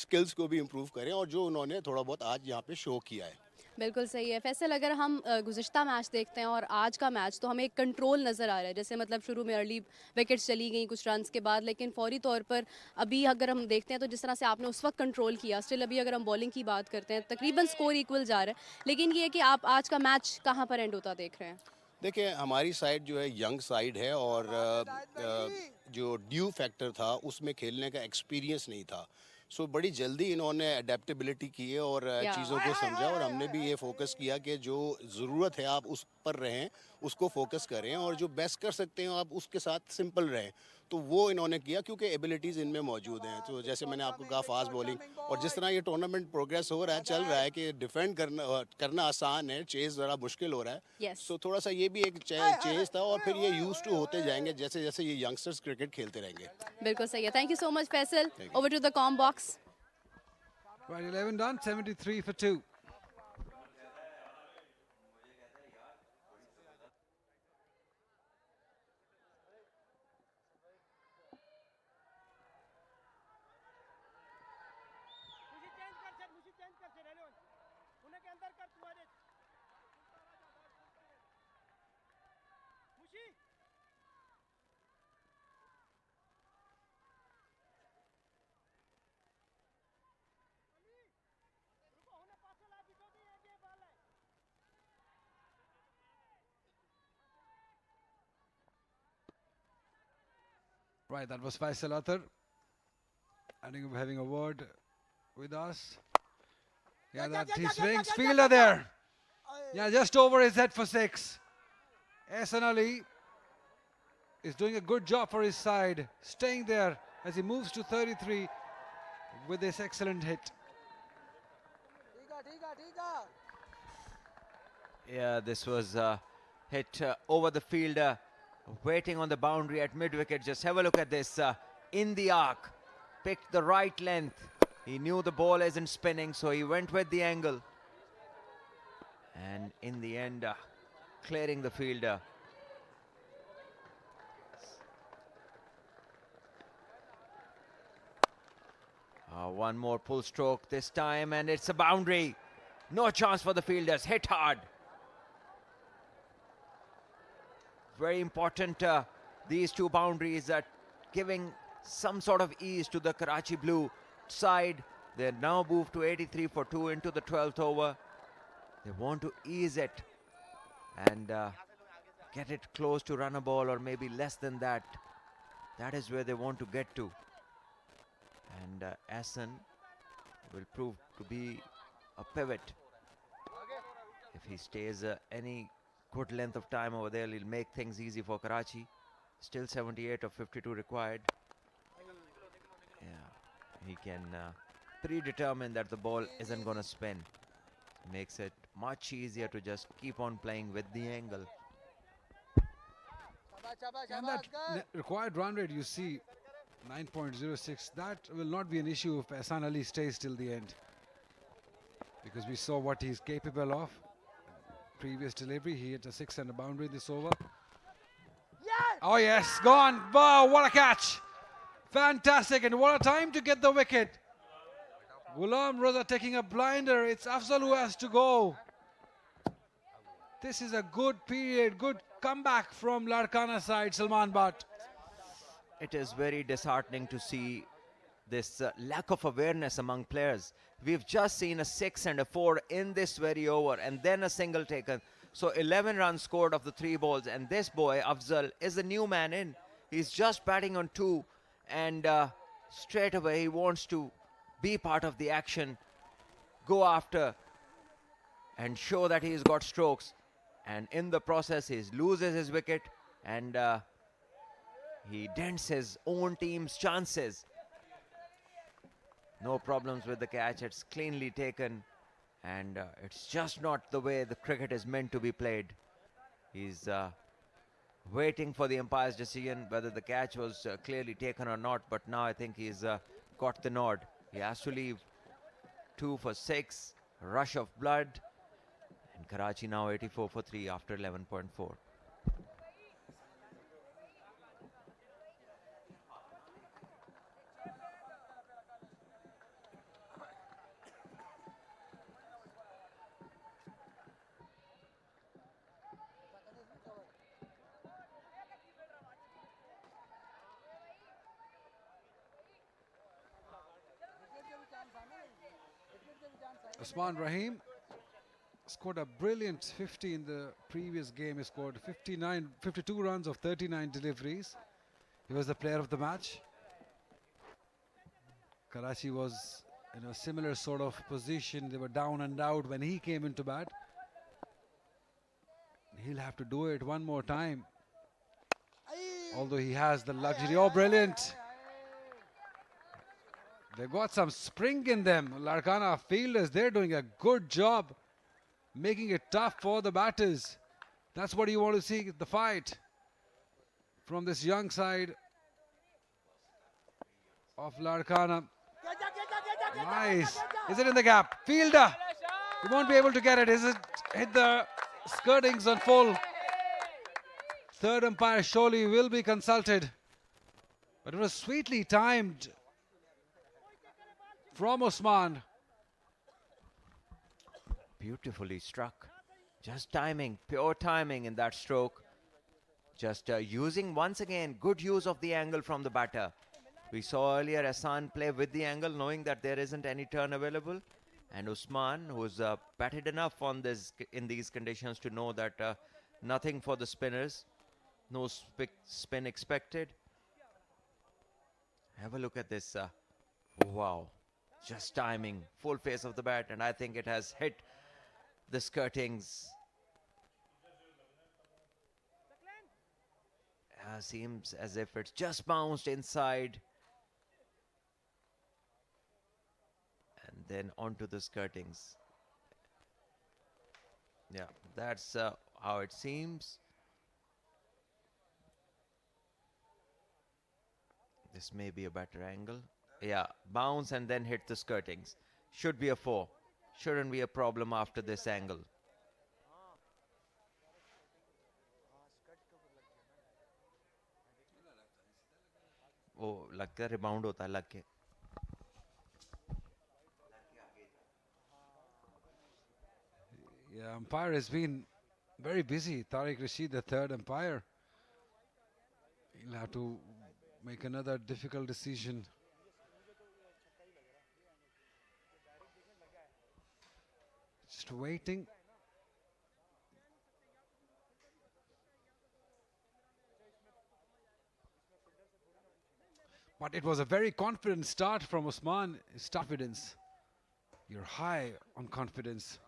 स्किल्स को भी इम्प्रूव करें, और जो उन्होंने थोड़ा बहुत आज यहाँ पे शो किया है. बिल्कुल सही है. फैसल, अगर हम गुज़िश्ता मैच देखते हैं और आज का मैच, तो हमें एक कंट्रोल नज़र आ रहा है. जैसे मतलब शुरू में अर्ली विकेट्स चली गई कुछ रन्स के बाद, लेकिन फौरी तौर पर अभी अगर हम देखते हैं तो जिस तरह से आपने उस वक्त कंट्रोल किया, स्टिल अभी अगर हम बॉलिंग की बात करते हैं तकरीबन स्कोर इक्वल जा रहा है. लेकिन ये कि आप आज का मैच कहाँ पर एंड होता देख रहे हैं? देखिए, हमारी साइड जो है यंग साइड है और जो ड्यू फैक्टर था उसमें खेलने का एक्सपीरियंस नहीं था. सो बड़ी जल्दी इन्होंने अडेप्टेबिलिटी की है और चीज़ों को समझा, और हमने भी ये फोकस किया कि जो ज़रूरत है आप उस पर रहें, उसको फोकस करें और जो बेस्ट कर सकते हैं आप उसके साथ सिंपल रहें. तो वो इन्होंने किया क्योंकि एबिलिटीज़ इनमें मौजूद हैं. तो जैसे मैंने आपको कहा फास्ट बॉलिंग, और जिस तरह ये टूर्नामेंट प्रोग्रेस हो रहा है, चल रहा है कि डिफेंड करना आसान है, चेज़ ज़रा मुश्किल हो रहा है. सो थोड़ा सा ये भी एक चेंज था और फिर ये यूज टू होते जाएंगे जैसे जैसे ये यंगस्टर्स क्रिकेट खेलते रहेंगे. बिल्कुल सही है. Thank you so much Faisal. Over to the comm box. Right, 11 done, 73 for 2. Right, that was Faisal Athar. I think we're having a word with us. Yeah, that he swings. Fielder there. Yeah, just over his head for 6. Ahsan Ali is doing a good job for his side, staying there as he moves to 33 with this excellent hit. Yeah, this was hit over the fielder, waiting on the boundary at mid-wicket. Just have a look at this. In the arc, picked the right length. He knew the ball isn't spinning, so he went with the angle. And in the end, clearing the fielder. One more pull stroke this time, and it's a boundary. No chance for the fielders. Hit hard. Very important, these two boundaries are giving some sort of ease to the Karachi Blue side. They now move to 83 for 2 into the 12th over. They want to ease it and get it close to run a ball, or maybe less than that. That is where they want to get to. And Arslan will prove to be a pivot. If he stays any good length of time over there, he'll make things easy for Karachi. Still 78 of 52 required. Yeah, he can predetermine that the ball isn't going to spin. Makes it much easier to just keep on playing with the angle. And that required run rate, you see, 9.06, that will not be an issue if Ahsan Ali stays till the end, because we saw what he's capable of. Previous delivery, he hit a 6 and a boundary this over. Oh yes, gone. Wow, what a catch. Fantastic, and what a time to get the wicket. Ghulam Raza taking a blinder. It's Afzal who has to go. This is a good period, good comeback from Larkana side, Salman Butt. It is very disheartening to see this lack of awareness among players. We've just seen a 6 and a 4 in this very over, and then a single taken. So 11 runs scored of the 3 balls, and this boy, Afzal, is a new man in. He's just batting on 2, and straight away he wants to be part of the action, go after, and show that he's got strokes. And in the process, he loses his wicket, and he dents his own team's chances. No problems with the catch. It's cleanly taken, and it's just not the way the cricket is meant to be played. He's waiting for the umpire's decision whether the catch was clearly taken or not, but now I think he's got the nod. He has to leave. 2 for 6, rush of blood, and Karachi now 84 for 3 after 11.4. Usman Rahim scored a brilliant 50 in the previous game. He scored 52 runs of 39 deliveries. He was the player of the match. Karachi was in a similar sort of position. They were down and out when he came into bat. He'll have to do it one more time, although he has the luxury. Oh, brilliant. They've got some spring in them. Larkana fielders, they're doing a good job making it tough for the batters. That's what you want to see, the fight from this young side of Larkana. Nice. Is it in the gap? Fielder. He won't be able to get it. Is it hit the skirtings on full? Third umpire surely will be consulted. But it was sweetly timed from Usman. Beautifully struck. Just timing, pure timing in that stroke. Just using, once again, good use of the angle from the batter. We saw earlier Ahsan play with the angle, knowing that there isn't any turn available. And Usman, who's batted enough on this in these conditions to know that nothing for the spinners. No spin expected. Have a look at this. Wow. Just timing, full face of the bat, and I think it has hit the skirtings. Seems as if it's just bounced inside and then onto the skirtings. Yeah, that's how it seems. This may be a better angle. Yeah, bounce and then hit the skirtings. Should be a 4. Shouldn't be a problem after this angle. वो लगता है rebound होता है लग के. Yeah, umpire has been very busy. Tariq Rashid, the third umpire. He'll have to make another difficult decision. Just waiting. But it was a very confident start from Usman. His confidence. You're high on confidence.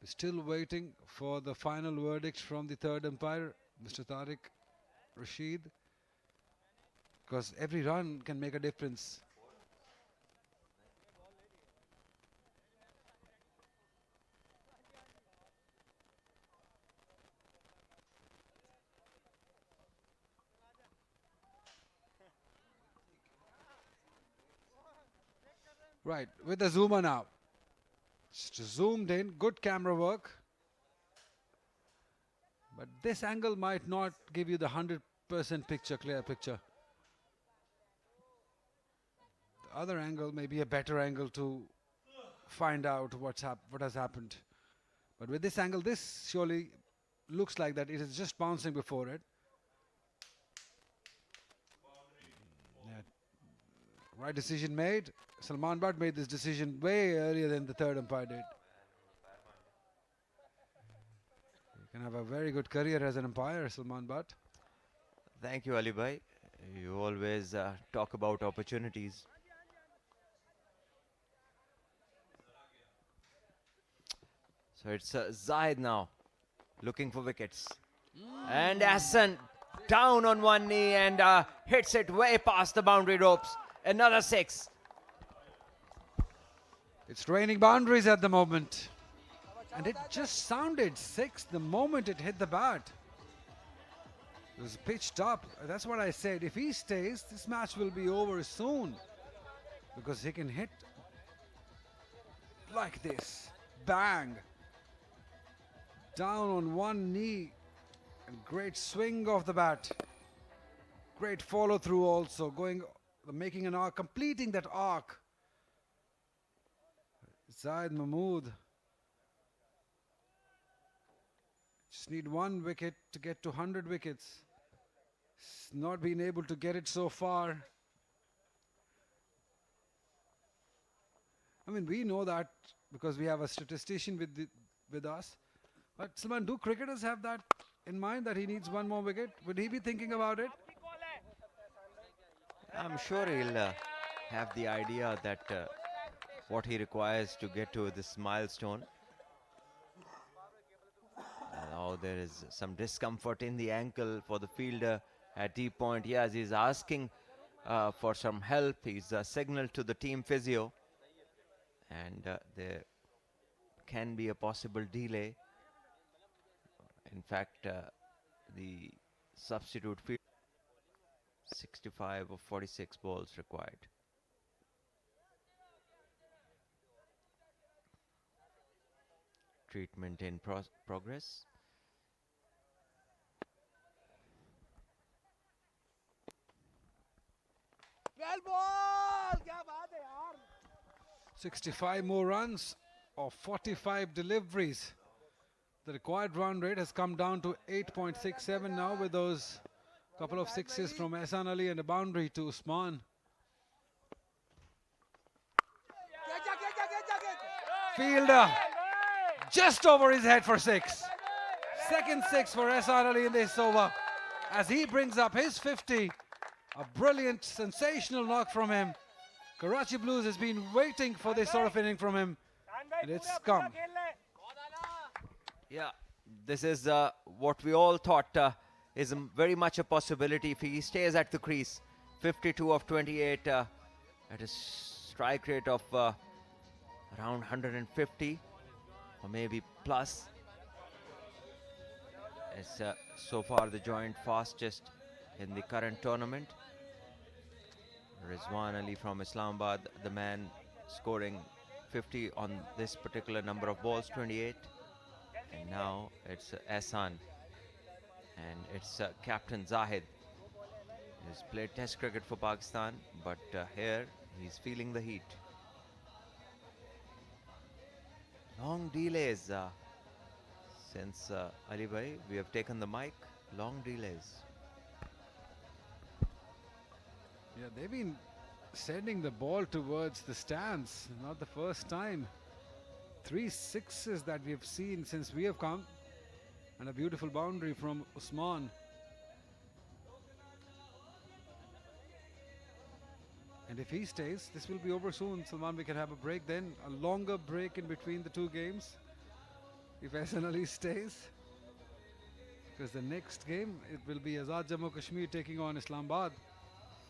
We're still waiting for the final verdict from the third umpire, Mr. Tariq Rashid. Because every run can make a difference. Right, with the zoomer now. Just zoomed in, good camera work. But this angle might not give you the 100% picture, clear picture. The other angle may be a better angle to find out what has happened. But with this angle, this surely looks like that it is just bouncing before it. Yeah. Right decision made. Salman Butt made this decision way earlier than the third umpire did. You can have a very good career as an umpire, Salman Butt. Thank you, Ali Bhai. You always talk about opportunities. So it's Zahid now, looking for wickets. And Hassan down on one knee and hits it way past the boundary ropes. Another 6. It's raining boundaries at the moment. And it just sounded 6 the moment it hit the bat. It was pitched up. That's what I said. If he stays, this match will be over soon. Because he can hit like this. Bang. Down on one knee. And great swing of the bat. Great follow through also. Making an arc, completing that arc. Zahid Mahmood. Just need one wicket to get to 100 wickets. Not been able to get it so far. I mean, we know that because we have a statistician with us. But Salman, do cricketers have that in mind that he needs one more wicket? Would he be thinking about it? I'm sure he'll have the idea that what he requires to get to this milestone. Now there is some discomfort in the ankle for the fielder at deep point. Yes, he's asking for some help. He's signaled to the team physio. And there can be a possible delay. In fact, the substitute field 65 of 46 balls required. Treatment in progress. Well ball! क्या बात है यार? 65 more runs or 45 deliveries. The required run rate has come down to 8.67 now with those couple of sixes from Ehsan Ali and a boundary to Usman. Fielder just over his head for 6. Second 6 for Ehsan Ali in this over as he brings up his 50. A brilliant, sensational knock from him. Karachi Blues has been waiting for this sort of inning from him, and it's come. Yeah, this is what we all thought is very much a possibility if he stays at the crease. 52 of 28 at a strike rate of around 150 or maybe plus. It's so far the joint fastest in the current tournament. Rizwan Ali from Islamabad, the man scoring 50 on this particular number of balls, 28. And now it's Ehsan and it's Captain Zahid. He's played Test cricket for Pakistan, but here he's feeling the heat. Long delays since Ali Bhai, we have taken the mic. Long delays. Yeah, they've been sending the ball towards the stands. Not the first time. 3 sixes that we have seen since we have come. And a beautiful boundary from Usman. And if he stays, this will be over soon. Salman, we can have a break then. A longer break in between the two games. If Ahsan Ali stays. Because the next game, it will be Azad Jammu Kashmir taking on Islamabad.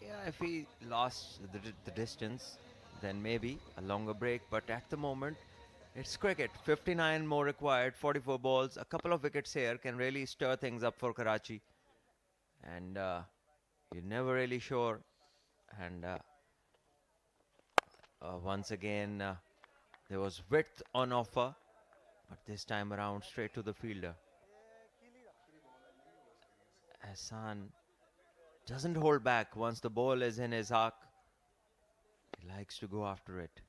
Yeah, if he lost the distance, then maybe a longer break. But at the moment, it's cricket. 59 more required, 44 balls. A couple of wickets here can really stir things up for Karachi. And you're never really sure. And once again, there was width on offer. But this time around, straight to the fielder. Ahsan doesn't hold back once the ball is in his arc. He likes to go after it.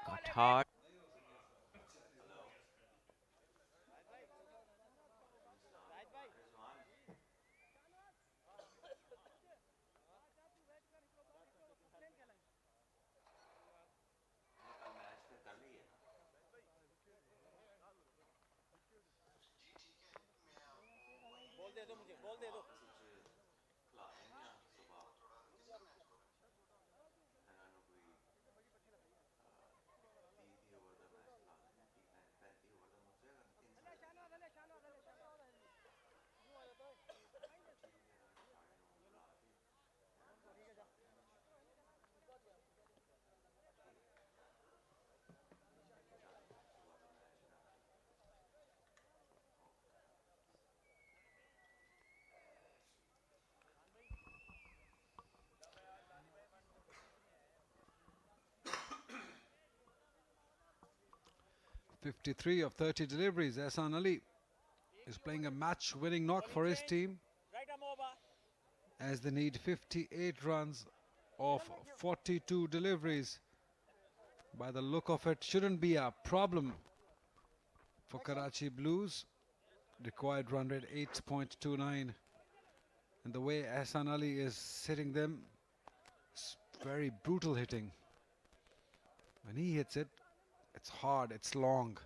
Got hard. .53 of 30 deliveries. Ahsan Ali is playing a match-winning knock for his team as they need 58 runs of 42 deliveries. By the look of it, shouldn't be a problem for Karachi Blues. Required run rate 8.29, and the way Ahsan Ali is hitting them, it's very brutal hitting. When he hits it, it's hard, it's long.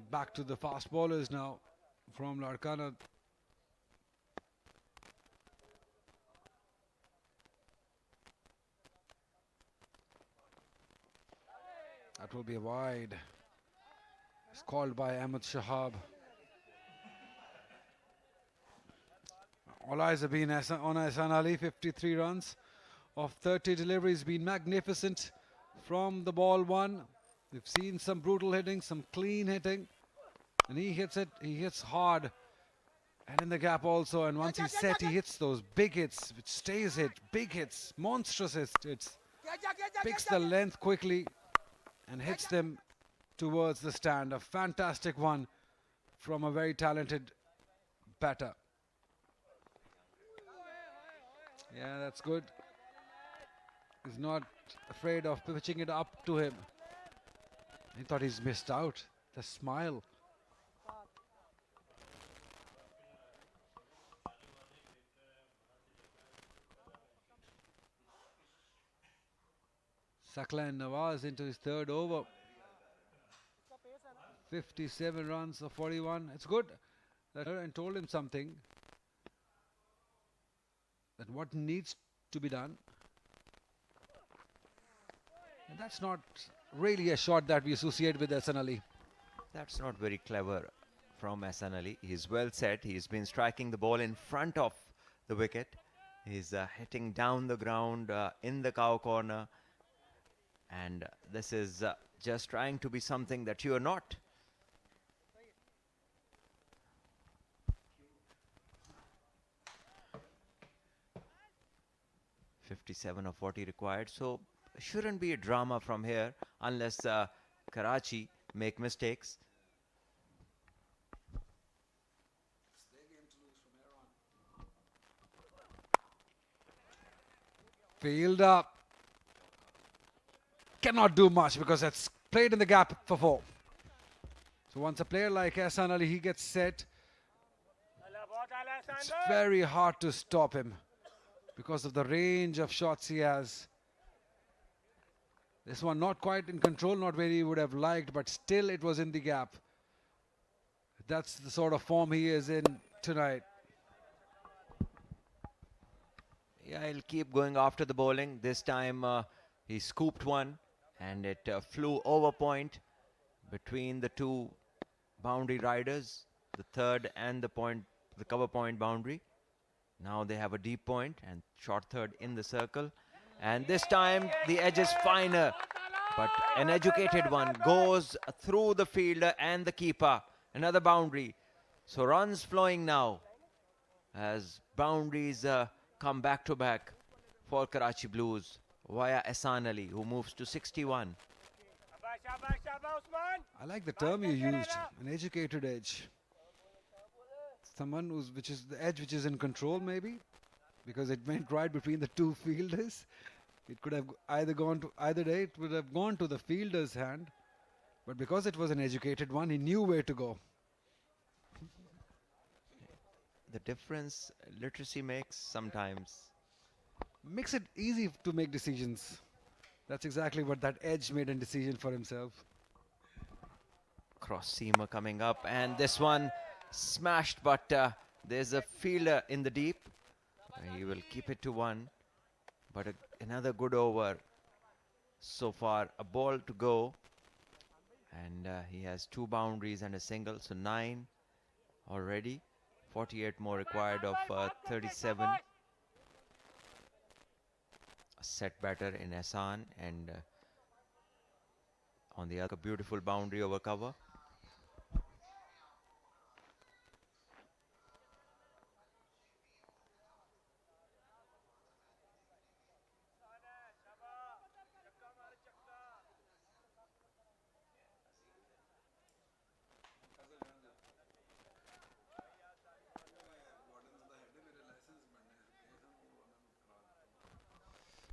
Back to the fast bowlers now from Larkana. That will be a wide. It's called by Ahmed Shahab. All eyes have been on Ahsan Ali. 53 runs of 30 deliveries, been magnificent from the ball one. We've seen some brutal hitting, some clean hitting, and he hits it. He hits hard and in the gap also. And once he's set, he hits those big hits, which stays hit, big hits, monstrous hits. Picks the length quickly and hits them towards the stand. A fantastic one from a very talented batter. Yeah, that's good. He's not afraid of pitching it up to him. He thought he's missed out. The smile. Saklan Nawaz into his third over. 57 runs of 41. It's good. And told him something. That what needs to be done. And that's not really a shot that we associate with Ahsan Ali. That's not very clever from Ahsan Ali. He's well set. He's been striking the ball in front of the wicket. He's hitting down the ground in the cow corner. And this is just trying to be something that you are not. .57 of 40 required, so shouldn't be a drama from here unless Karachi make mistakes. Fielder cannot do much because it's played in the gap for 4. So once a player like Arslan Ali, he gets set, it's very hard to stop him because of the range of shots he has. This one not quite in control, not where he would have liked, but still it was in the gap. That's the sort of form he is in tonight. Yeah, he'll keep going after the bowling. This time he scooped one and it flew over point between the two boundary riders, the third and the cover point boundary. Now they have a deep point and short third in the circle. And this time the edge is finer, but an educated one goes through the fielder and the keeper. Another boundary. So runs flowing now as boundaries come back to back for Karachi Blues via Arslan Ali, who moves to 61. I like the term you used, an educated edge. Someone which is the edge which is in control, maybe, because it went right between the two fielders. It could have either gone to either day. It would have gone to the fielder's hand, but because it was an educated one, he knew where to go. The difference literacy makes sometimes. Makes it easy to make decisions. That's exactly what that edge made a decision for himself. Cross seamer coming up, and this one smashed, but there's a fielder in the deep. He will keep it to 1, but another good over so far. A ball to go, and he has 2 boundaries and a single, so 9 already. 48 more required of 37. A set batter in Arslan, and on the other beautiful boundary over cover.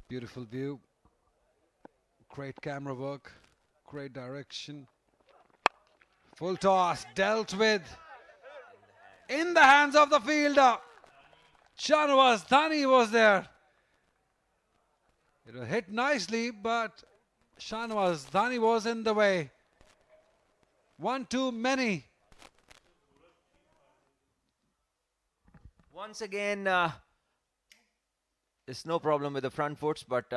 Beautiful view, great camera work, great direction. Full toss, dealt with in the hands of the fielder. Dhani was there. It was hit nicely, but Dhani was in the way. 1 too many. Once again, there's no problem with the front foots, but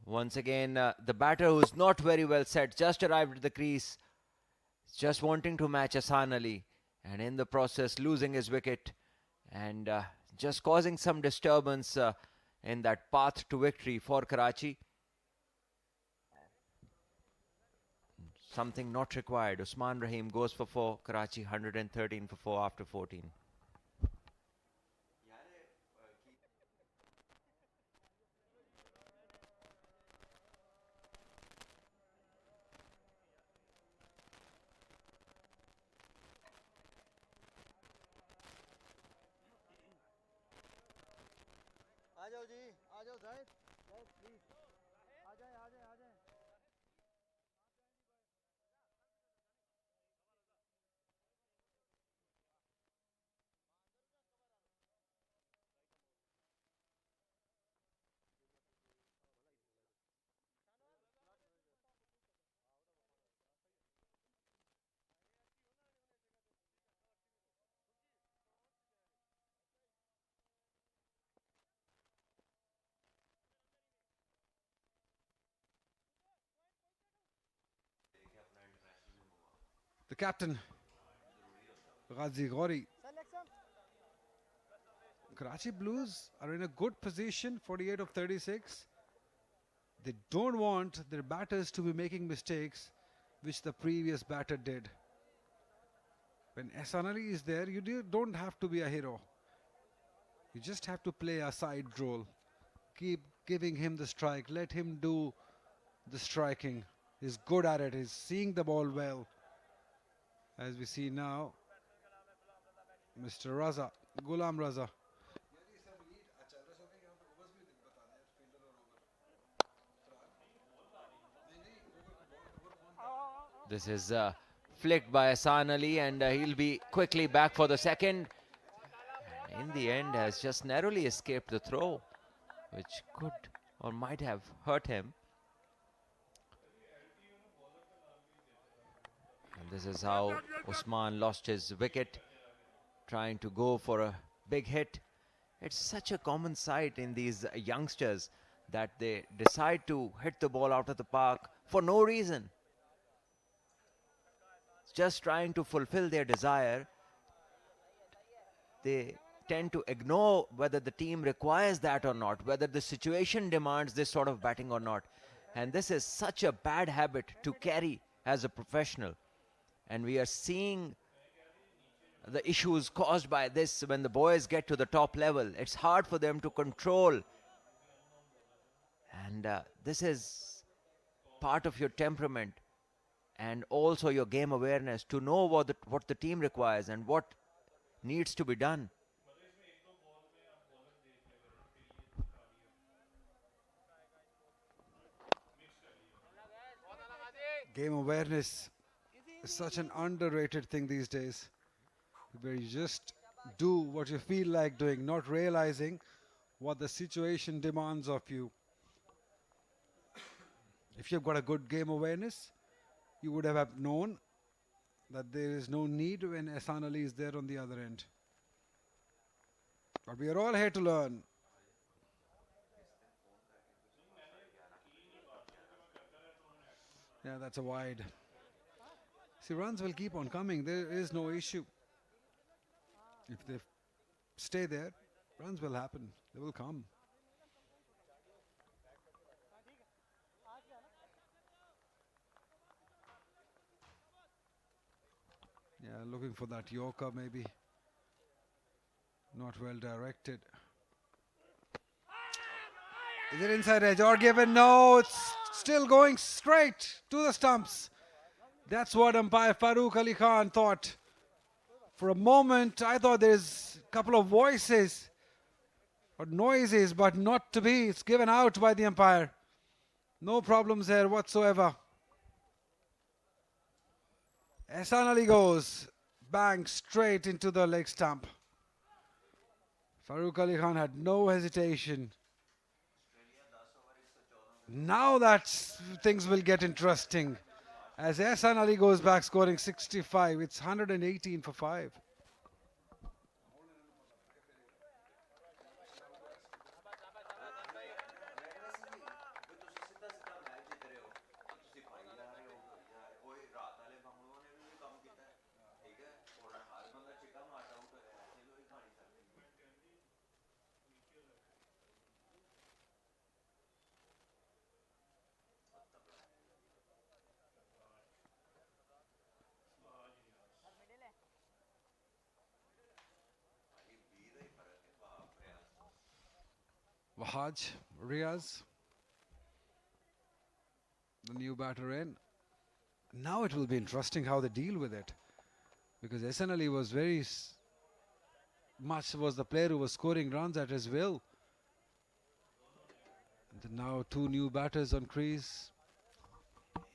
once again, the batter who's not very well set, just arrived at the crease, just wanting to match Arslan Ali, and in the process losing his wicket, and just causing some disturbance in that path to victory for Karachi. Something not required. Usman Rahim goes for 4. Karachi 113 for 4 after 14. आ जाओ जी, आ जाओ Zahid, Zahid please, आ जाए, आ जाए, आ जाए। The captain, Ghazi Ghori. Karachi Blues are in a good position, 48 of 36. They don't want their batters to be making mistakes, which the previous batter did. When Arslan Ali is there, you don't have to be a hero. You just have to play a side role. Keep giving him the strike. Let him do the striking. is good at it. He's seeing the ball well. As we see now, Mr. Raza, Ghulam Raza. This is flicked by Arslan Ali, and he'll be quickly back for the second. In the end, has just narrowly escaped the throw, which could or might have hurt him. And this is how Usman lost his wicket, trying to go for a big hit. It's such a common sight in these youngsters that they decide to hit the ball out of the park for no reason. Just trying to fulfill their desire. They tend to ignore whether the team requires that or not, whether the situation demands this sort of batting or not. And this is such a bad habit to carry as a professional. And we are seeing the issues caused by this when the boys get to the top level. It's hard for them to control. And this is part of your temperament and also your game awareness, to know what the team requires and what needs to be done. Game awareness is such an underrated thing these days, where you just do what you feel like doing, not realizing what the situation demands of you. If you've got a good game awareness, you would have known that there is no need when Arslan Ali is there on the other end. But we are all here to learn. Yeah, that's a wide. See, runs will keep on coming. There is no issue. If they stay there, runs will happen. They will come. Yeah, looking for that Yorker maybe. Not well directed. Is it inside edge or given? No, it's still going straight to the stumps. That's what umpire Farooq Ali Khan thought. For a moment, I thought there's a couple of voices or noises, but not to be. It's given out by the umpire. No problems there whatsoever. Arslan Ali goes bang straight into the leg stump. Farooq Ali Khan had no hesitation. Now that things will get interesting. As Arslan Ali goes back scoring 65, it's 118 for 5. Wahaj, Riaz, the new batter in. Now it will be interesting how they deal with it, because Arslan Ali was very much was the player who was scoring runs at his will. And now two new batters on crease.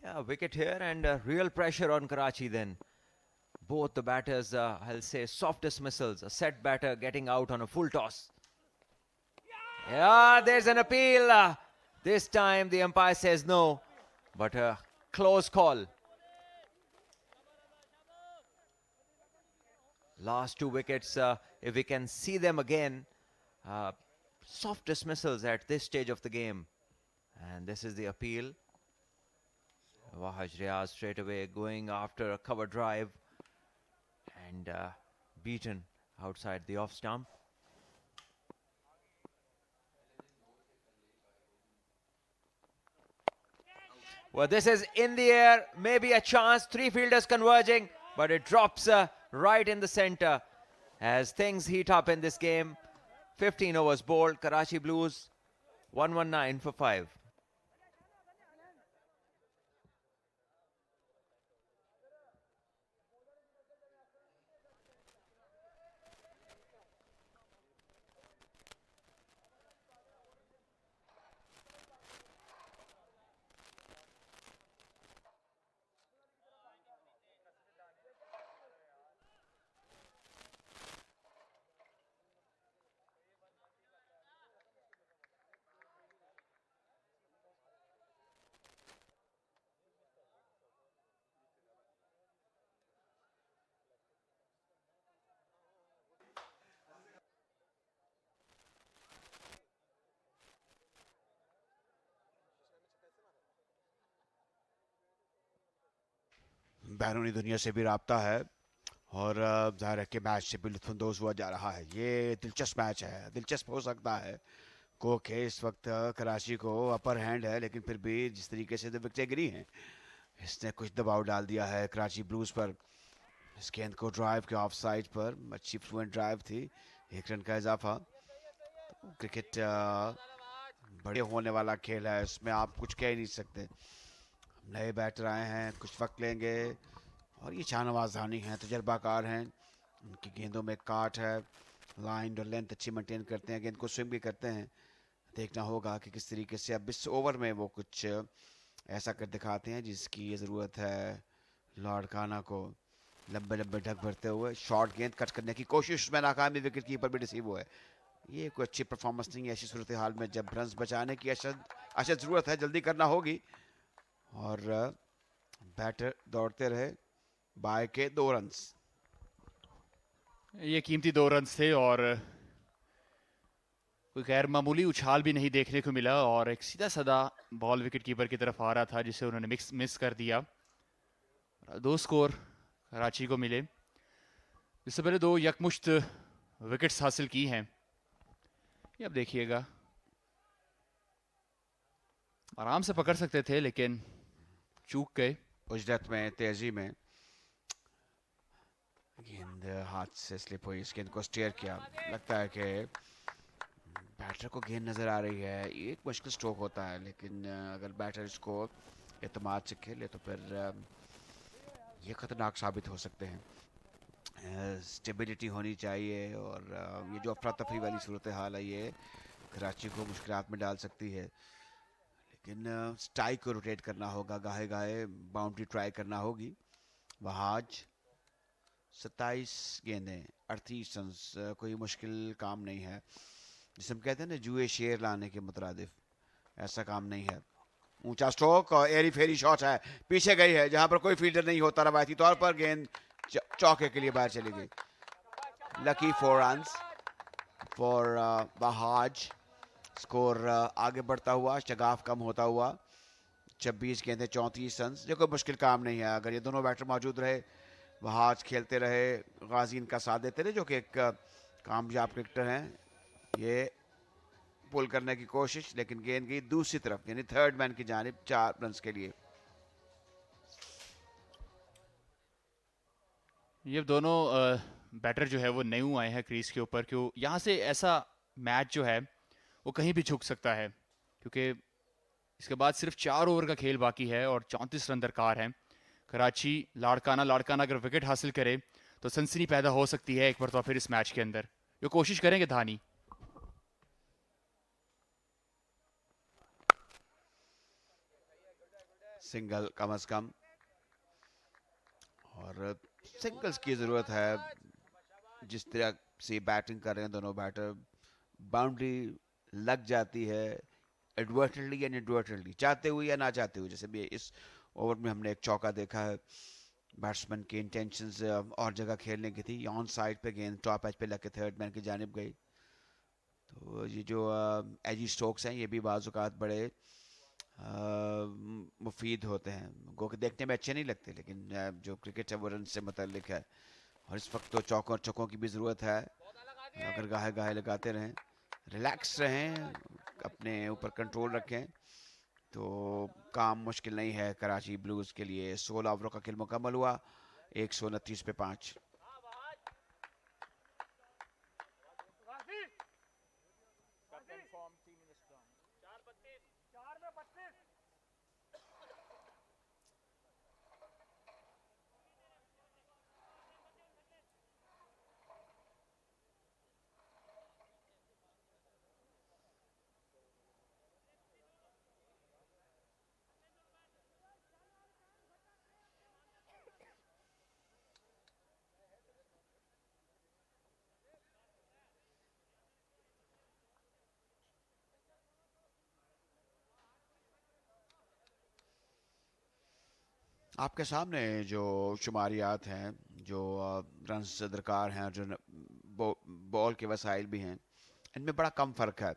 Yeah, wicket here and real pressure on Karachi then. Both the batters, I'll say, soft dismissals. A set batter getting out on a full toss. Yeah, there's an appeal. This time the umpire says no, but a close call. Last two wickets, if we can see them again, soft dismissals at this stage of the game. And this is the appeal. Wahaj Riaz straight away going after a cover drive and beaten outside the off stump. Well, this is in the air, maybe a chance, three fielders converging, but it drops right in the center as things heat up in this game. 15 overs bowled, Karachi Blues 119 for 5. बैरूनी दुनिया से भी राब्ता है और जाहिर है कि मैच से भी लुत्फानंदोज हुआ जा रहा है। ये दिलचस्प मैच है, दिलचस्प हो सकता है। के इस वक्त कराची को अपर हैंड है, लेकिन फिर भी जिस तरीके से विकेटें गिरी हैं इसने कुछ दबाव डाल दिया है कराची ब्लूज पर। इस गेंद को ड्राइव के ऑफ साइड पर अच्छी फ्लुएंट ड्राइव थी, 1 रन का इजाफा। तो क्रिकेट बड़े होने वाला खेल है, इसमें आप कुछ कह ही नहीं सकते। नए बैटर आए हैं, कुछ वक्त लेंगे और ये शाहनवाज धानी हैं, तजर्बाकार हैं, उनकी गेंदों में काट है, लाइन और लेंथ अच्छी मेंटेन करते हैं, गेंद को स्विंग भी करते हैं। देखना होगा कि किस तरीके से अब इस ओवर में वो कुछ ऐसा कर दिखाते हैं जिसकी ज़रूरत है लाड़काना को। लंबे लंबे ढक भरते हुए शॉर्ट गेंद कट करने की कोशिश में नाकामी, विकेट कीपर भी रिसीव हुआ है। ये कोई अच्छी परफॉर्मेंस नहीं है ऐसी सूरत हाल में जब रन बचाने की अशद ज़रूरत है, जल्दी करना होगी। और बैटर दौड़ते रहे, बाय के 2 रन। ये कीमती 2 रन थे और कोई गैर मामूली उछाल भी नहीं देखने को मिला और एक सीधा साधा बॉल विकेट कीपर की तरफ आ रहा था जिसे उन्होंने मिस कर दिया। 2 स्कोर कराची को मिले। इससे पहले 2 यकमुश्त विकेट्स हासिल की हैं। ये अब देखिएगा, आराम से पकड़ सकते थे लेकिन चूक गए। उजरत में तेजी में गेंद हाथ से स्लिप हुई, इस गेंद को स्टीयर किया। लगता है कि बैटर को गेंद नजर आ रही है। ये एक मुश्किल स्ट्रोक होता है, लेकिन अगर बैटर इसको एतमाद से खेले तो फिर ये खतरनाक साबित हो सकते हैं। स्टेबिलिटी होनी चाहिए और ये जो अफरा तफरी वाली सूरत हाल है ये कराची को मुश्किलात में डाल सकती है। लेकिन स्ट्राइक को रोटेट करना होगा, गाहे गाहे बाउंड्री ट्राई करना होगी। वहाज 27 गेंदें 38 रन, कोई मुश्किल काम नहीं है। जिसे हम कहते हैं ना जुए शेर लाने के मुतरादिफ, ऐसा काम नहीं है। ऊंचा स्ट्रोक और एरी फेरी शॉट है, पीछे गई है जहां पर कोई फील्डर नहीं होता रवायती तौर पर। गेंद चौके के लिए बाहर चली गई। Lucky 4 run for Wahaj. Score आगे बढ़ता हुआ, शगाफ कम होता हुआ। 26 गेंदें 34 रन, जो कोई मुश्किल काम नहीं है। अगर ये दोनों बैटर मौजूद रहे, वहाज खेलते रहे, गाजी इनका साथ देते रहे, जो कि एक कामयाब क्रिकेटर हैं, ये पुल करने की कोशिश, लेकिन गेंद गई दूसरी तरफ यानी थर्ड मैन की जानिब 4 रन के लिए। ये दोनों बैटर जो है वो न्यू आए हैं क्रीज के ऊपर। क्यों यहाँ से ऐसा मैच जो है वो कहीं भी झुक सकता है, क्योंकि इसके बाद सिर्फ 4 ओवर का खेल बाकी है और 34 रन दरकार हैं। कराची लाड़काना अगर विकेट हासिल करे तो सनसनी पैदा हो सकती है एक बार तो फिर इस मैच के अंदर। ये कोशिश करेंगे धानी। सिंगल कम अज कम, और सिंगल्स की जरूरत है। जिस तरह से बैटिंग कर रहे हैं दोनों बैटर, बाउंड्री लग जाती है एडवर्टेंटली या इनएडवर्टेंटली, चाहते हुए या ना चाहते हुए। जैसे भी इस ओवर में हमने एक चौका देखा है, बैट्समैन की इंटेंशंस और जगह खेलने की थी, ऑन साइड पे गेंद टॉप एज पे लग के थर्ड मैन की जानिब गई। तो ये जो एजी स्ट्रोक्स हैं ये भी बाज़ औक़ात बड़े मुफीद होते हैं। गो के देखने में अच्छे नहीं लगते, लेकिन जो क्रिकेट है वो रन से मुतल्लिक है और इस वक्त तो चौकों और चौकों की भी ज़रूरत है। अगर गाहे गाहे लगाते रहें, रिलैक्स रहें, अपने ऊपर कंट्रोल रखें, तो काम मुश्किल नहीं है कराची ब्लूज़ के लिए। 16 ओवरों का खेल मुकम्मल हुआ, 129 पे 5। आपके सामने जो शुमारियात हैं, जो रन्स दरकार हैं, जो बॉल के वसाइल भी हैं, इनमें बड़ा कम फ़र्क है।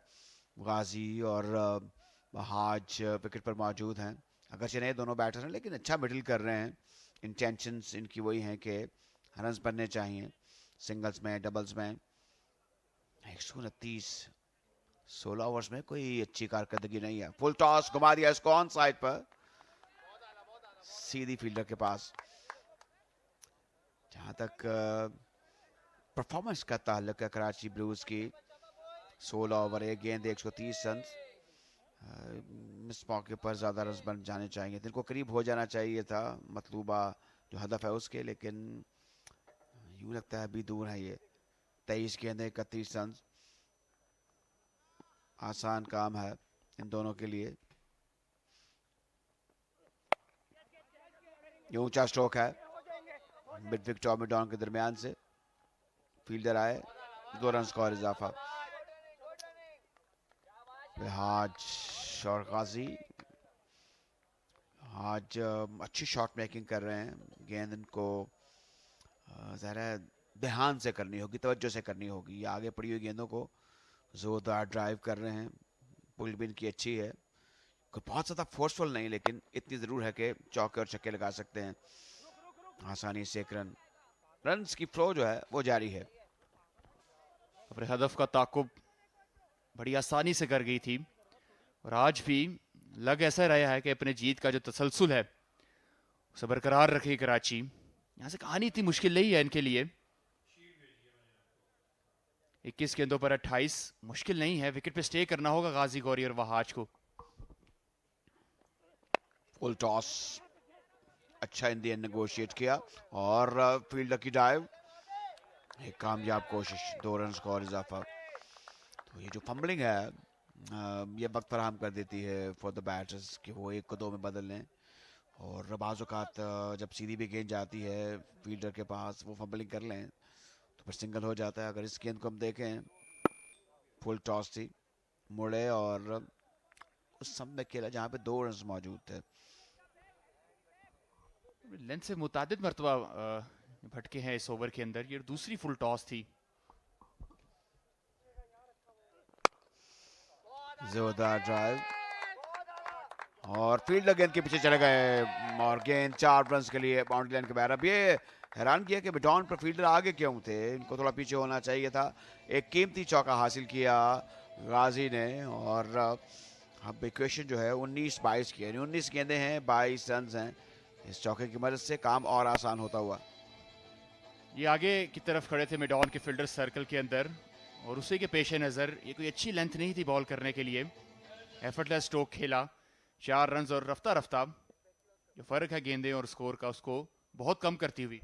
गाजी और वहाज विकेट पर मौजूद हैं। अगरचे नए दोनों बैटर हैं, लेकिन अच्छा मिडल कर रहे हैं। इंटेंशंस इनकी वही हैं कि रन्स बनने चाहिए, सिंगल्स में डबल्स में। 129 16 ओवर्स में कोई अच्छी कारकर्दगी नहीं है। फुल टॉस घुमा दिया इसको ऑन साइड पर, सीधी फील्डर के पास। जहां तक परफॉर्मेंस का ताल्लुक है कराची ब्लूज की, 16 ओवर 1 गेंद 130 रन। इस मौके पर ज़्यादा रन बन जाने चाहिए, इनको करीब हो जाना चाहिए था मतलूबा जो हदफ है उसके, लेकिन यूँ लगता है अभी दूर है ये। 23 गेंद 31 रन, आसान काम है इन दोनों के लिए। ये ऊंचा स्ट्रोक है मिड विकेट और मिड ऑन के दरमियान से, फील्डर आए, 2 रन स्कोर इजाफा। वहाज और गाजी आज अच्छी शॉट मेकिंग कर रहे हैं। गेंद इनको ज़रा ध्यान से करनी होगी, तवज्जो से करनी होगी। ये आगे पड़ी हुई गेंदों को जोरदार ड्राइव कर रहे हैं। पुल भी इनकी अच्छी है, कोई बहुत ज़्यादा फोर्सफुल नहीं, लेकिन इतनी ज़रूर है कि चौके और छक्के लगा सकते हैं आसानी से। एक रन की फ्लो जो है वो जारी है। अपने हदफ का ताकुब बड़ी आसानी से कर गई थी, और आज भी लग ऐसा रहा है कि अपने जीत का जो तसलसल है उसे बरकरार रखे कराची। यहाँ से कहानी इतनी मुश्किल नहीं है इनके लिए। 21 गेंदों पर 28 मुश्किल नहीं है, विकेट पे स्टे करना होगा गाजी, गौरी और वहाज को। फुल टॉस अच्छा इन दी एंड नेगोशिएट किया, और फील्डर की ड्राइव, एक कामयाब कोशिश, 2 रन स्कोर इजाफा। तो ये जो फंबलिंग है ये वक्त फराहम कर देती है फॉर द बैटर्स कि वो 1 को 2 में बदल लें। और बाज़ औक़ात जब सीधी भी गेंद जाती है फील्डर के पास, वो फंबलिंग कर लें तो फिर सिंगल हो जाता है। अगर इस गेंद को हम देखें, फुल टॉस थी, मुड़े और उस समय खेला जहाँ पे 2 रन मौजूद थे। लेंथ से मुतादिद मरतबा भटके हैं इस ओवर के अंदर। ये दूसरी फुल टॉस थी। जोरदार ड्राइव, और फील्डर गेंद के पीछे चले गए, और गेंद 4 रन के लिए बाउंड्री लाइन के बाहर। अब ये हैरान किया कि मिडॉन पर फील्डर आगे क्यों थे, इनको थोड़ा पीछे होना चाहिए था। एक कीमती चौका हासिल किया गाजी ने, और अब इक्वेशन जो है 19-22 की, यानी 19 गेंदें हैं, 22 रन हैं। इस चौके की मदद से काम और आसान होता हुआ। ये आगे की तरफ खड़े थे मिडॉन के फील्डर सर्कल के अंदर, और उसी के पेश नज़र ये कोई अच्छी लेंथ नहीं थी बॉल करने के लिए। एफर्टलेस स्ट्रोक खेला, 4 रन, और रफ्ता रफ्ता जो फ़र्क है गेंदें और स्कोर का उसको बहुत कम करती हुई।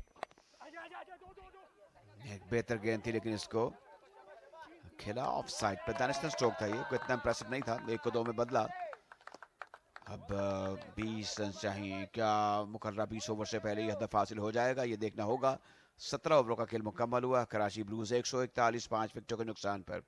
एक बेहतर गेंद थी, लेकिन इसको खेला ऑफ साइड पर। दानिशमंद स्ट्रोक था ये, कोई इतना इंप्रेसिव नहीं था। 1 को 2 में बदला। अब 20 रन चाहिए, क्या मुकर्रा 20 ओवर से पहले ही हदफ हासिल हो जाएगा, ये देखना होगा। 17 ओवरों का खेल मुकम्मल हुआ। कराची ब्लूज 141, 5 विकेटों के नुकसान पर।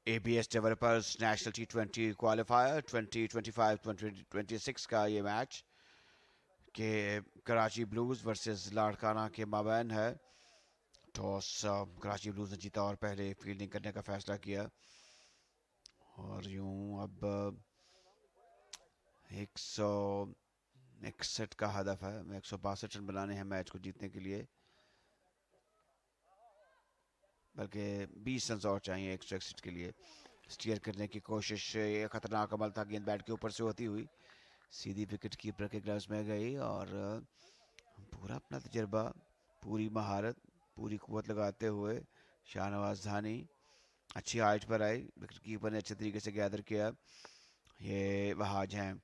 ABS developers national T20 qualifier 2025-2026 का ये मैच के कराची ब्लूज वर्सेस लाड़काना के माबैन है। टॉस कराची ब्लूज ने जीता और पहले फील्डिंग करने का फैसला किया, और यूं अब 161 का हदफ है, 162 रन बनाने हैं मैच को जीतने के लिए। बल्कि 20 रन और चाहिए 161 के लिए। स्टीयर करने की कोशिश, ये खतरनाक अमल था, गेंद बैट के ऊपर से होती हुई सीधी विकेट कीपर के ग्लव्स में गई और पूरा अपना तजर्बा, पूरी महारत, पूरी कुव्वत लगाते हुए शाहनवाज धानी अच्छी हाइट पर आई, विकेट कीपर ने अच्छे तरीके से गैदर किया। ये वहाज हैं,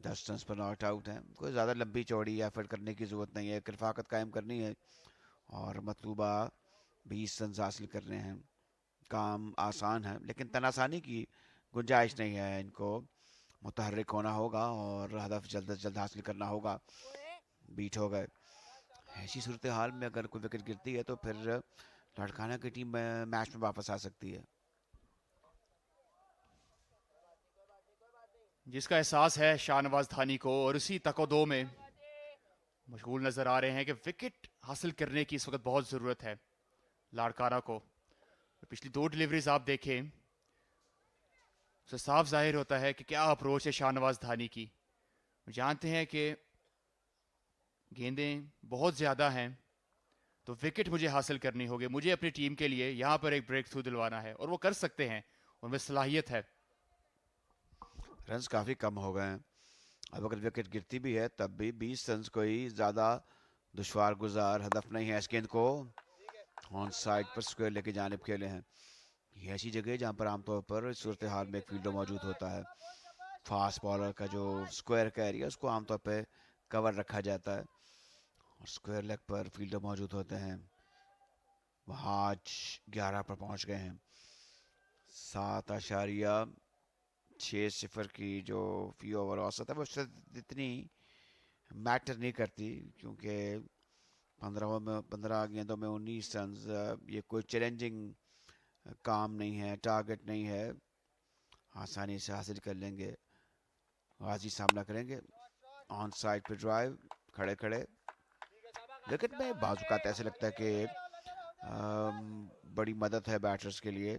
10 रन पर नॉट आउट हैं। कोई ज़्यादा लंबी चौड़ी एफर्ट करने की ज़रूरत नहीं है, रफाकत कायम करनी है और मतलूबा 20 रन हासिल करने हैं। काम आसान है लेकिन तनासानी की गुंजाइश नहीं है, इनको मुतहर्रिक होना होगा और हदफ जल्द से जल्द हासिल करना होगा। बीट हो गए। ऐसी सूरत हाल में अगर कोई विकेट गिरती है तो फिर लाड़काना की टीम मैच में वापस आ सकती है। जिसका एहसास है शाहनवाज धानी को और उसी तको-दो में मशगूल नजर आ रहे हैं कि विकेट हासिल करने की इस वक्त बहुत ज़रूरत है लाड़काना को। पिछली 2 डिलीवरीज आप देखें तो साफ जाहिर होता है कि क्या अप्रोच है शाहनवाज धानी की। जानते हैं कि गेंदें बहुत ज़्यादा हैं तो विकेट मुझे हासिल करनी होगी, मुझे अपनी टीम के लिए यहाँ पर एक ब्रेक थ्रू दिलवाना है और वो कर सकते हैं, उनमें सलाहियत है। रन्स काफ़ी कम हो गए हैं। अब अगर विकेट गिरती भी है तब भी 20 रन कोई ज़्यादा दुश्वार गुजार हदफ नहीं है। इस गेंद को ऑन साइड पर स्क्वायर लेके जानिब खेले हैं। ये ऐसी जगह है जहाँ पर आमतौर पर सूरत हाल में एक फील्डर मौजूद होता है। फास्ट बॉलर का जो स्क्वायर का एरिया उसको आमतौर पर कवर रखा जाता है और स्क्वायर लेग पर फील्डर मौजूद होते हैं। वहाज 11 पर पहुँच गए हैं। 7.60 की जो फी ओवर औसत है वो उससे इतनी मैटर नहीं करती क्योंकि 15 गेंदों में 19 रन, ये कोई चैलेंजिंग काम नहीं है, टारगेट नहीं है, आसानी से हासिल कर लेंगे। गाजी सामना करेंगे, ऑन साइड पे ड्राइव, खड़े खड़े विकेट में बाजुकात ऐसे लगता है कि बड़ी मदद है बैटर्स के लिए।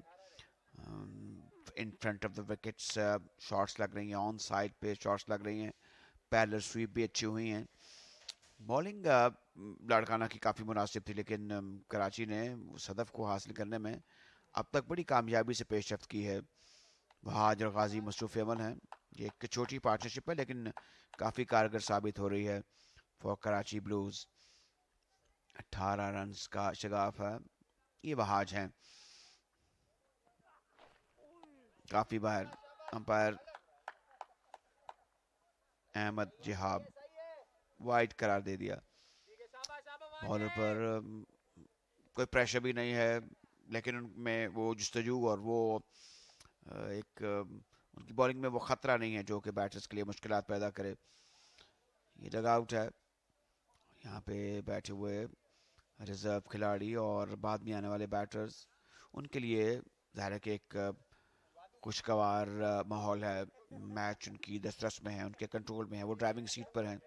In front of the wickets shots लग रही हैं, ऑन साइड पे शॉट्स लग रही हैं, पैरेलल स्वीप भी अच्छी हुई हैं। बॉलिंग लाड़काना की काफ़ी मुनासिब थी लेकिन कराची ने उस हदफ को हासिल करने में अब तक बड़ी कामयाबी से पेशरफ्त की है। वहाज और गाजी मसरूफ अमल हैं। ये एक छोटी पार्टनरशिप है लेकिन काफ़ी कारगर साबित हो रही है फॉर कराची ब्लूज। 18 रन का शगाफ है। ये वहाज हैं, काफ़ी बाहर। अंपायर अहमद जिहाब वाइड करार दे दिया। बॉलर पर कोई प्रेशर भी नहीं है लेकिन उनमें वो जुस्तजू और वो एक उनकी बॉलिंग में वो ख़तरा नहीं है जो कि बैटर्स के लिए मुश्किलात पैदा करे। ये डग आउट है, यहाँ पे बैठे हुए रिजर्व खिलाड़ी और बाद में आने वाले बैटर्स, उनके लिए ज़ाहिर है कि एक खुशगवार माहौल है। मैच उनकी दस्तरस में है, उनके कंट्रोल में है, वो ड्राइविंग सीट पर हैं।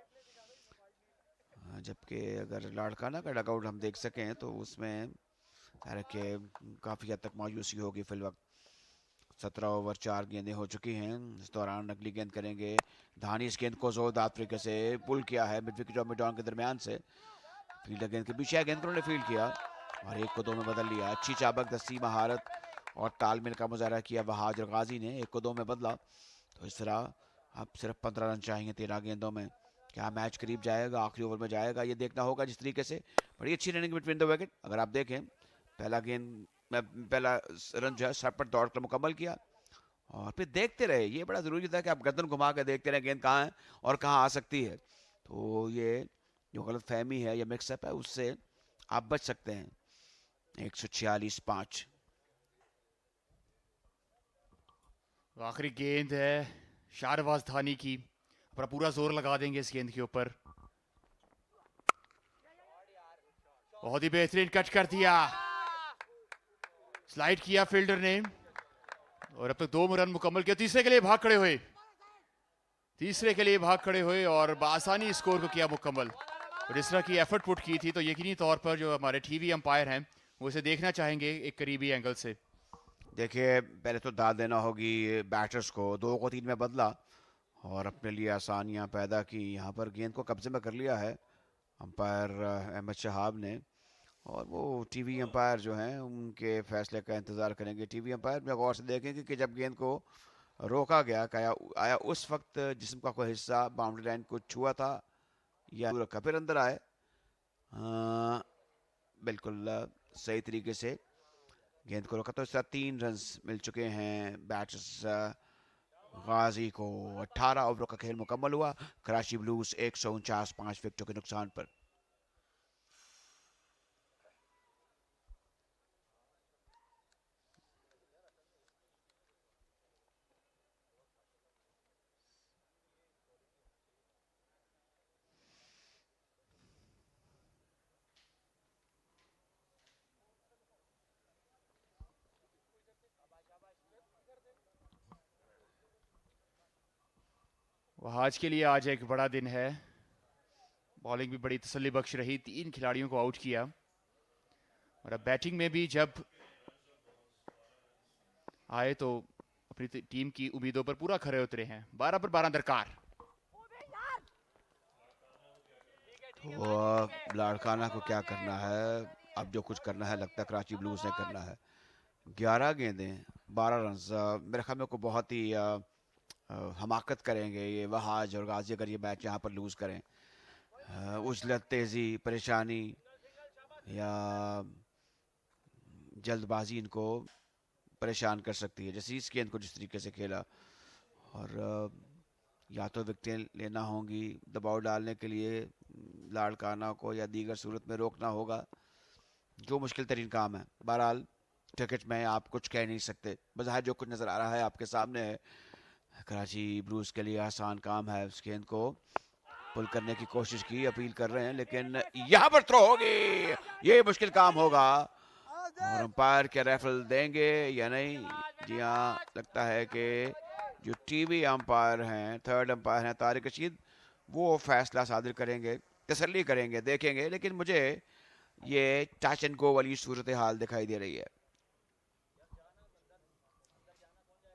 जबकि अगर लाड़काना का डगआउट हम देख सकें तो उसमें ज़ाहिर है कि काफ़ी हद तक मायूसी होगी फिल वक्त। 17 ओवर 4 गेंदें हो चुकी हैं। इस दौरान अगली गेंद करेंगे धानी। इस गेंद को जोरदार तरीके से पुल किया है मिड विकेट और मिड ऑन के दरमियान से। फील्डर गेंद के पीछे गेंद को उन्होंने फील्ड किया और 1 को 2 में बदल लिया। अच्छी चाबक दस्ती, महारत और तालमेल का मुजाहरा किया वहाज और गाजी ने। 1 को 2 में बदला। तो इस तरह अब सिर्फ 15 रन चाहिए 13 गेंदों में। क्या मैच करीब जाएगा, आखिरी ओवर में जाएगा, ये देखना होगा। जिस तरीके से बड़ी अच्छी रनिंग बिटवीन द विकेट, अगर आप देखें पहला रन जो है सर पर दौड़ कर मुकम्मल किया और फिर देखते रहे। ये बड़ा ज़रूरी था कि आप गर्दन घुमा कर देखते रहे गेंद कहाँ है और कहाँ आ सकती है। तो ये जो गलत फहमी है या मिक्सअप है उससे आप बच सकते हैं। 146-5 आखिरी गेंद है शाहनवाज धानी की। अपना पूरा जोर लगा देंगे इस गेंद के ऊपर। बहुत ही बेहतरीन कट कर दिया, स्लाइड किया फील्डर ने और अब तक 2 रन मुकम्मल किया। तीसरे के लिए भाग खड़े हुए और बआसानी स्कोर को किया मुकम्मल। और इस तरह की एफर्ट पुट की थी तो यकीनी तौर पर जो हमारे टीवी अंपायर हैं वो इसे देखना चाहेंगे एक करीबी एंगल से। देखिए, पहले तो दाद देना होगी बैटर्स को। 2 को 3 में बदला और अपने लिए आसानियां पैदा की। यहाँ पर गेंद को कब्जे में कर लिया है अंपायर अहमद शहाब ने और वो टीवी अंपायर जो हैं उनके फैसले का इंतज़ार करेंगे। टीवी अंपायर में गौर से देखेंगे कि जब गेंद को रोका गया आया उस वक्त जिस्म का कोई हिस्सा बाउंड्री लाइन को छुआ था या रखा फिर अंदर आए। बिल्कुल सही तरीके से गेंद को रोका। तो इस तरह 3 रन्स मिल चुके हैं बैट्स गाजी को। 18 ओवरों का खेल मुकम्मल हुआ। कराची ब्लूज 149 5 विकेटों के नुकसान पर। वहाज के लिए आज एक बड़ा दिन है। बॉलिंग भी बड़ी तसल्ली बख्श रही, 3 खिलाड़ियों को आउट किया और अब बैटिंग में भी जब आए तो अपनी टीम की उम्मीदों पर पूरा खरे उतरे हैं। 12 पर 12 दरकार। तो लाड़काना को क्या करना है, अब जो कुछ करना है लगता है कराची ब्लूज ने करना है। 11 गेंदें 12 रन। मेरे ख्याल में को बहुत ही हमाकत करेंगे ये वहाज और गाजी अगर ये मैच यहाँ पर लूज करें। उजलत, तेज़ी, परेशानी या जल्दबाजी इनको परेशान कर सकती है। जैसे इस गेंद को जिस तरीके से खेला और या तो विकेटें लेना होंगी, दबाव डालने के लिए लाड़काना को या दीगर सूरत में रोकना होगा, जो मुश्किल तरीन काम है। बहरहाल क्रिकेट में आप कुछ कह नहीं सकते, बज़ाहिर जो कुछ नज़र आ रहा है आपके सामने है। कराची ब्लूज के लिए आसान काम है। उस गेंद को पुल करने की कोशिश की, अपील कर रहे हैं, लेकिन यहाँ पर थ्रो होगी, ये मुश्किल काम होगा। और अंपायर क्या रेफल देंगे या नहीं? जी हाँ, लगता है कि जो टीवी अंपायर हैं, थर्ड अंपायर हैं तारिक रशीद, वो फैसला सादिर करेंगे, तसल्ली करेंगे, देखेंगे। लेकिन मुझे ये टच एंड गो वाली सूरत हाल दिखाई दे रही है।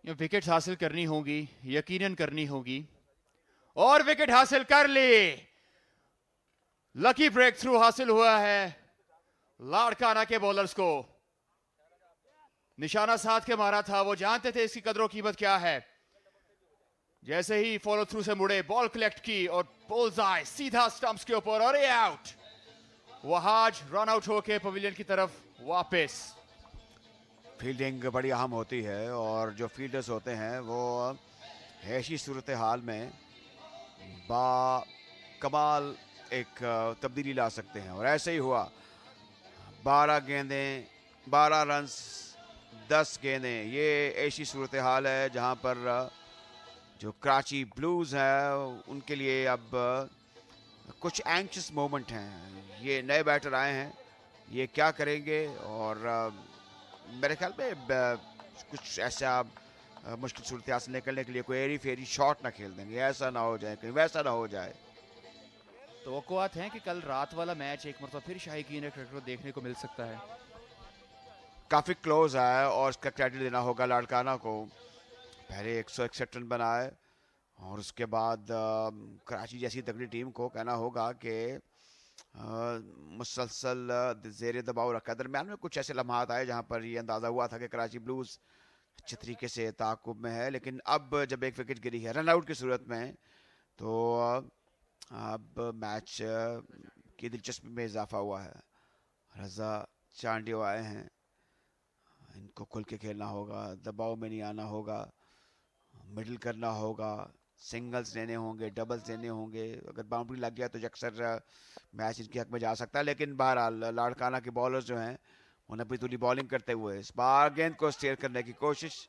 विकेट हासिल करनी होगी, यकीनन करनी होगी, और विकेट हासिल कर ली। लकी ब्रेक थ्रू हासिल हुआ है लाड़काना के बॉलर्स को। निशाना साध के मारा था, वो जानते थे इसकी कदरों कीमत क्या है। जैसे ही फॉलो थ्रू से मुड़े, बॉल कलेक्ट की और बुल्सआई सीधा स्टंप्स के ऊपर और ये आउट। वहाज रन आउट होके पवेलियन की तरफ वापस। फील्डिंग बड़ी अहम होती है और जो फील्डर्स होते हैं वो ऐसी सूरत हाल में कमाल एक तब्दीली ला सकते हैं, और ऐसे ही हुआ। 12 गेंदें 12 रन्स 10 गेंदें, ये ऐसी सूरत हाल है जहां पर जो कराची ब्लूज है उनके लिए अब कुछ एंक्शस मोमेंट हैं। ये नए बैटर आए हैं, ये क्या करेंगे? और मेरे ख्याल में कुछ ऐसा मुश्किल सूरत से निकलने के लिए कोई एरी फेरी शॉट ना खेल देंगे, ऐसा ना हो जाए, कहीं वैसा ना हो जाए। तवक्कुआत हैं कि कल रात वाला मैच एक मरतबा फिर शाहीकीन क्रिकेट को देखने को मिल सकता है। काफ़ी क्लोज है और इसका क्रेडिट देना होगा लाड़काना को। पहले 161 रन बनाए और उसके बाद कराची जैसी तगड़ी टीम को कहना होगा कि मुसलसल ज़ेर दबाव रखा। दरम्यान में कुछ ऐसे लम्हात आए जहां पर ये अंदाज़ा हुआ था कि कराची ब्लूज अच्छे तरीके से ताक़ुब में है, लेकिन अब जब एक विकेट गिरी है रन आउट की सूरत में, तो अब मैच की दिलचस्पी में इजाफा हुआ है। रज़ा चांडियो आए हैं, इनको खुल के खेलना होगा, दबाव में नहीं आना होगा, मिडल करना होगा, सिंगल्स लेने होंगे, डबल्स लेने होंगे। अगर बाउंड्री लग गया तो अक्सर मैच इनके हक में जा सकता है। लेकिन बहरहाल लाड़काना के बॉलर्स जो हैं उन्हें पितूली बॉलिंग करते हुए इस बार गेंद को स्टेयर करने की कोशिश,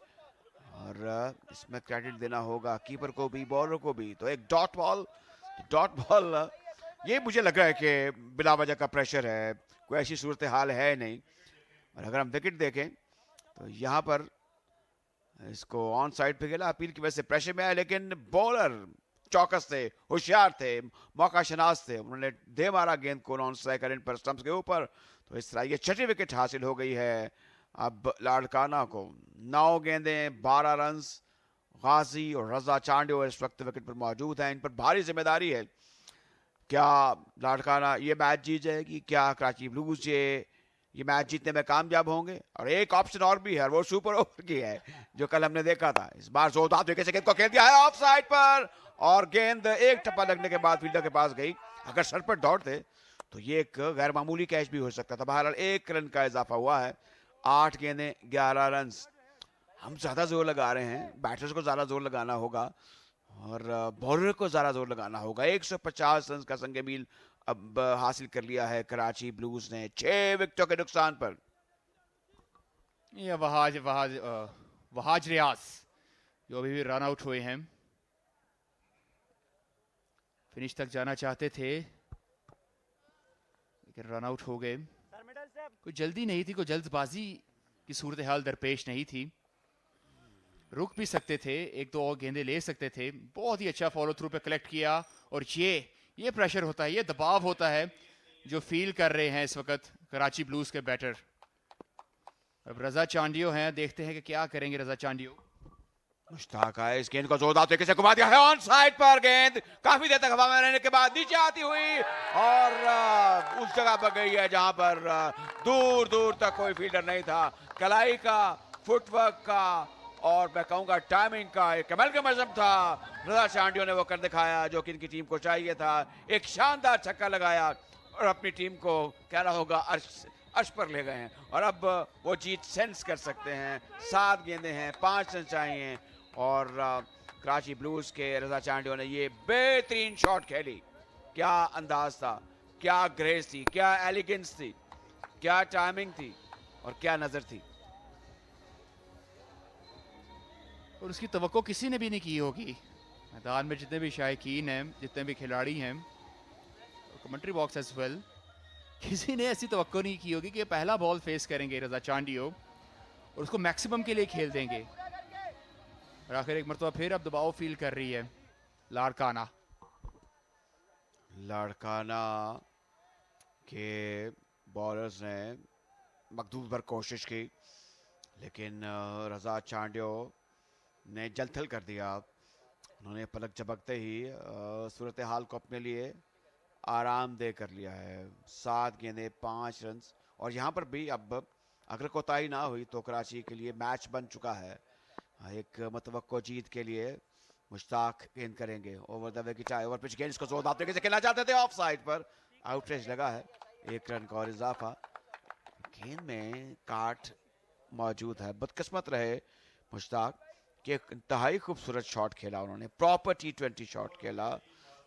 और इसमें क्रेडिट देना होगा कीपर को भी बॉलर को भी। तो एक डॉट बॉल ये मुझे लग रहा है कि बिला वजह का प्रेशर है, कोई ऐसी सूरत हाल है नहीं। और अगर हम विकेट देखें तो यहाँ पर इसको ऑन साइड पे खेला, अपील की वजह से प्रेशर में आया, लेकिन बॉलर चौकस थे, होशियार थे, मौका शनास थे, उन्होंने दे मारा गेंद को नॉन स्ट्राइकर एंड पर स्टंप्स के ऊपर। तो इस तरह ये 6ठी विकेट हासिल हो गई है अब लाड़काना को। 9 गेंदें 12 रन। गाजी और रजा चांडियो इस वक्त विकेट पर मौजूद हैं, इन पर भारी जिम्मेदारी है क्या लाड़काना ये मैच जीत जाएगी? क्या कराची ब्लूज ये मैच जीतने में कामयाब होंगे? और एक ऑप्शन और भी है, वो सुपर ओवर की है जो कल हमने देखा था। इस बार जोरदार तरीके से गेंद को खेल दिया है ऑफ साइड पर, और गेंद एक टप्पा लगने के बाद फील्डर के पास गई। अगर सर पर दौड़ते तो ये एक गैर मामूली कैच भी हो सकता था। बहरहाल 1 रन का इजाफा हुआ है। 8 गेंदें 11 रन। हम ज्यादा जोर लगा रहे हैं, बैटर्स को ज्यादा जोर लगाना होगा और बॉलर को ज्यादा जोर लगाना होगा। 150 रन का संगे मील अब हासिल कर लिया है कराची ब्लूज ने 6 विकेटों के नुकसान पर। ये वहाज रियाज जो अभी भी रन आउट हुए हैं, फिनिश तक जाना चाहते थे लेकिन रन आउट हो गए। कोई जल्दी नहीं थी, कोई जल्दबाजी की सूरत हाल दरपेश नहीं थी, रुक भी सकते थे, 1-2 और गेंदे ले सकते थे। बहुत ही अच्छा फॉलो थ्रू पे कलेक्ट किया, और ये प्रेशर होता है, ये दबाव होता है जो फील कर रहे हैं इस वक्त कराची ब्लूज के बैटर। अब रजा चांडियो हैं, देखते हैं कि क्या करेंगे रजा चांडियो। मुश्ताक है, इस गेंद को जोरदार तरीके से घुमा दिया है ऑन साइड पर। गेंद काफी देर तक हवा में रहने के बाद नीचे आती हुई और उस जगह पर गई है जहां पर दूर दूर तक कोई फील्डर नहीं था। कलाई का, फुटवर्क का और मैं कहूंगा टाइमिंग का एक कमल था। रजा चांडियो ने वो कर दिखाया जो कि इनकी टीम को चाहिए था। एक शानदार छक्का लगाया और अपनी टीम को कहना होगा अर्श पर ले गए हैं, और अब वो जीत सेंस कर सकते हैं। 7 गेंदें हैं, 5 रन चाहिए, और कराची ब्लूज के रजा चांडियो ने ये बेहतरीन शॉट खेली। क्या अंदाज था, क्या ग्रेस थी, क्या एलिगेंस थी, क्या टाइमिंग थी और क्या नजर थी। और उसकी तवक्को किसी ने भी नहीं की होगी। मैदान में जितने भी शायकीन हैं, जितने भी खिलाड़ी हैं, कमेंट्री बॉक्स एज वेल, किसी ने ऐसी तवक्को नहीं की होगी कि पहला बॉल फेस करेंगे रजा चांडियो और उसको मैक्सिमम के लिए खेल देंगे। और आखिर एक मरतबा फिर अब दबाव फील कर रही है लाड़काना के बॉलर्स ने मकदूद भर कोशिश की, लेकिन रजा चांडियो ने जलथल कर दिया। उन्होंने पलक झपकते ही सूरत हाल को अपने लिए आराम दे कर लिया है। 7 गेंदें 5 रन, और यहाँ पर भी अब अगर कोताही ना हुई तो कराची के लिए मैच बन चुका है। एक मतवक्को जीत के लिए मुश्ताक गेंद करेंगे over the wicket, over pitch गेंद, इसको जोरदार तरीके से खेलना चाहते थे, ऑफ साइड पर आउटरेज लगा है। 1 रन का और इजाफा। गेंद में काट मौजूद है। बदकिस्मत रहे मुश्ताक कि एक इंतहाई खूबसूरत शॉट खेला उन्होंने, प्रॉपर T20 शॉट खेला।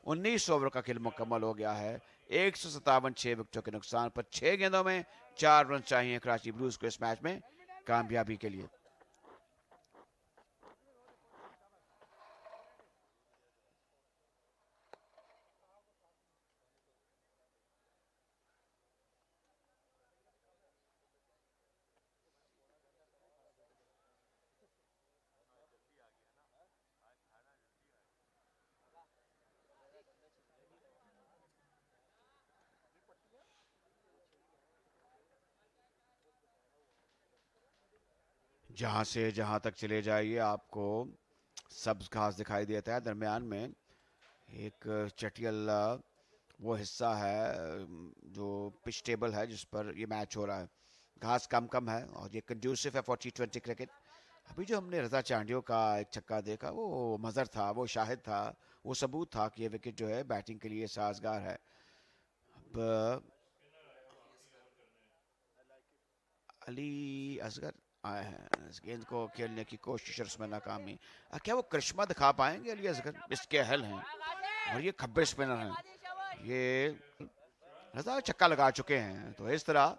19 ओवर का खेल मुकम्मल हो गया है। 157 6 विकेटों के नुकसान पर 6 गेंदों में 4 रन चाहिए कराची ब्लूज को इस मैच में कामयाबी के लिए। जहां से जहां तक चले जाइए आपको सब्ज घास दिखाई देता है। दरमियान में एक चटियल वो हिस्सा है जो पिच टेबल है जिस पर ये मैच हो रहा है। घास कम है और ये कंड्यूसिव है फॉर T20 क्रिकेट। अभी जो हमने रजा चांडियो का एक छक्का देखा वो मज़र था, वो शाहिद था, वो सबूत था कि ये विकेट जो है बैटिंग के लिए साजगार है। अब अली असगर आए हैं इस गेंद को खेलने की कोशिश और उसमें नाकामी। क्या वो करिश्मा दिखा पाएंगे अली असगर? इसके अहल हैं और ये खब्बे स्पिनर हैं। ये रजा छक्का लगा चुके हैं, तो इस तरह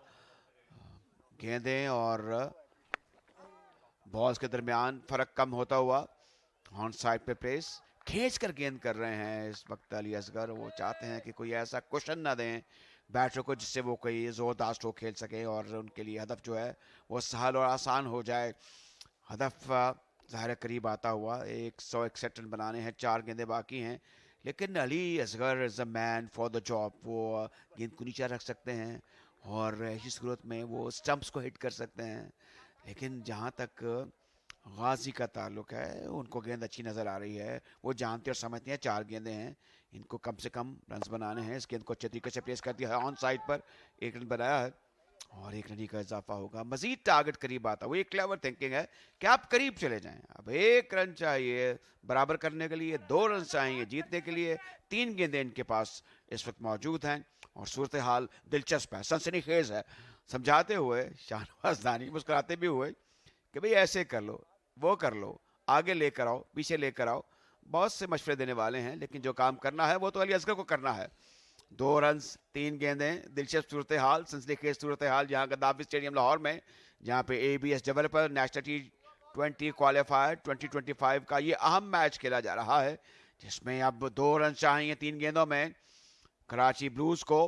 गेंदें और बॉल्स के दरमियान फर्क कम होता हुआ ऑन साइड पे पेस खींच कर गेंद कर रहे हैं इस वक्त अली असगर। वो चाहते हैं कि कोई ऐसा क्वेश्चन ना दें बैटर को जिससे वो कोई जोरदार स्ट्रोक खेल सके और उनके लिए हदफ जो है वो सहल और आसान हो जाए। हदफ ज़ाहिर करीब आता हुआ 161 रन बनाने हैं, 4 गेंदें बाकी हैं, लेकिन Ali Asghar is a man for the job. वो गेंद को नीचे रख सकते हैं और ऐसी सूरत में वो स्टंप्स को हिट कर सकते हैं, लेकिन जहाँ तक गाजी का ताल्लुक है उनको गेंद अच्छी नज़र आ रही है। वो जानते और समझते हैं 4 गेंदें हैं, इनको कम से कम रन बनाने हैं। इस गेंद को अच्छे तरीके से प्लेस कर दिया है ऑन साइड पर, 1 रन बनाया है और 1 रन का इजाफा होगा। मजीद टारगेट करीब आता, वो एक क्लेवर थिंकिंग है कि आप करीब चले जाएं। अब 1 रन चाहिए बराबर करने के लिए, 2 रन चाहिए जीतने के लिए। 3 गेंदें इनके पास इस वक्त मौजूद हैं और सूरत हाल दिलचस्प है, सनसनीखेज है। समझाते हुए शाहनवाज धानी मुस्कुराते भी हुए कि भाई ऐसे कर लो, वो कर लो, आगे लेकर आओ, पीछे लेकर आओ। बहुत से मशवरे देने वाले हैं, लेकिन जो काम करना है वो तो अली असगर को करना है। 2 रन 3 गेंदें, दिलचस्प सूरत हाल, सनसनीखेज सूरत हाल जहाँ गद्दाफी स्टेडियम लाहौर में, जहाँ पे ABS developer national T20 qualifier 2025 का ये अहम मैच खेला जा रहा है, जिसमें अब 2 रन चाहिए 3 गेंदों में कराची ब्लूज को।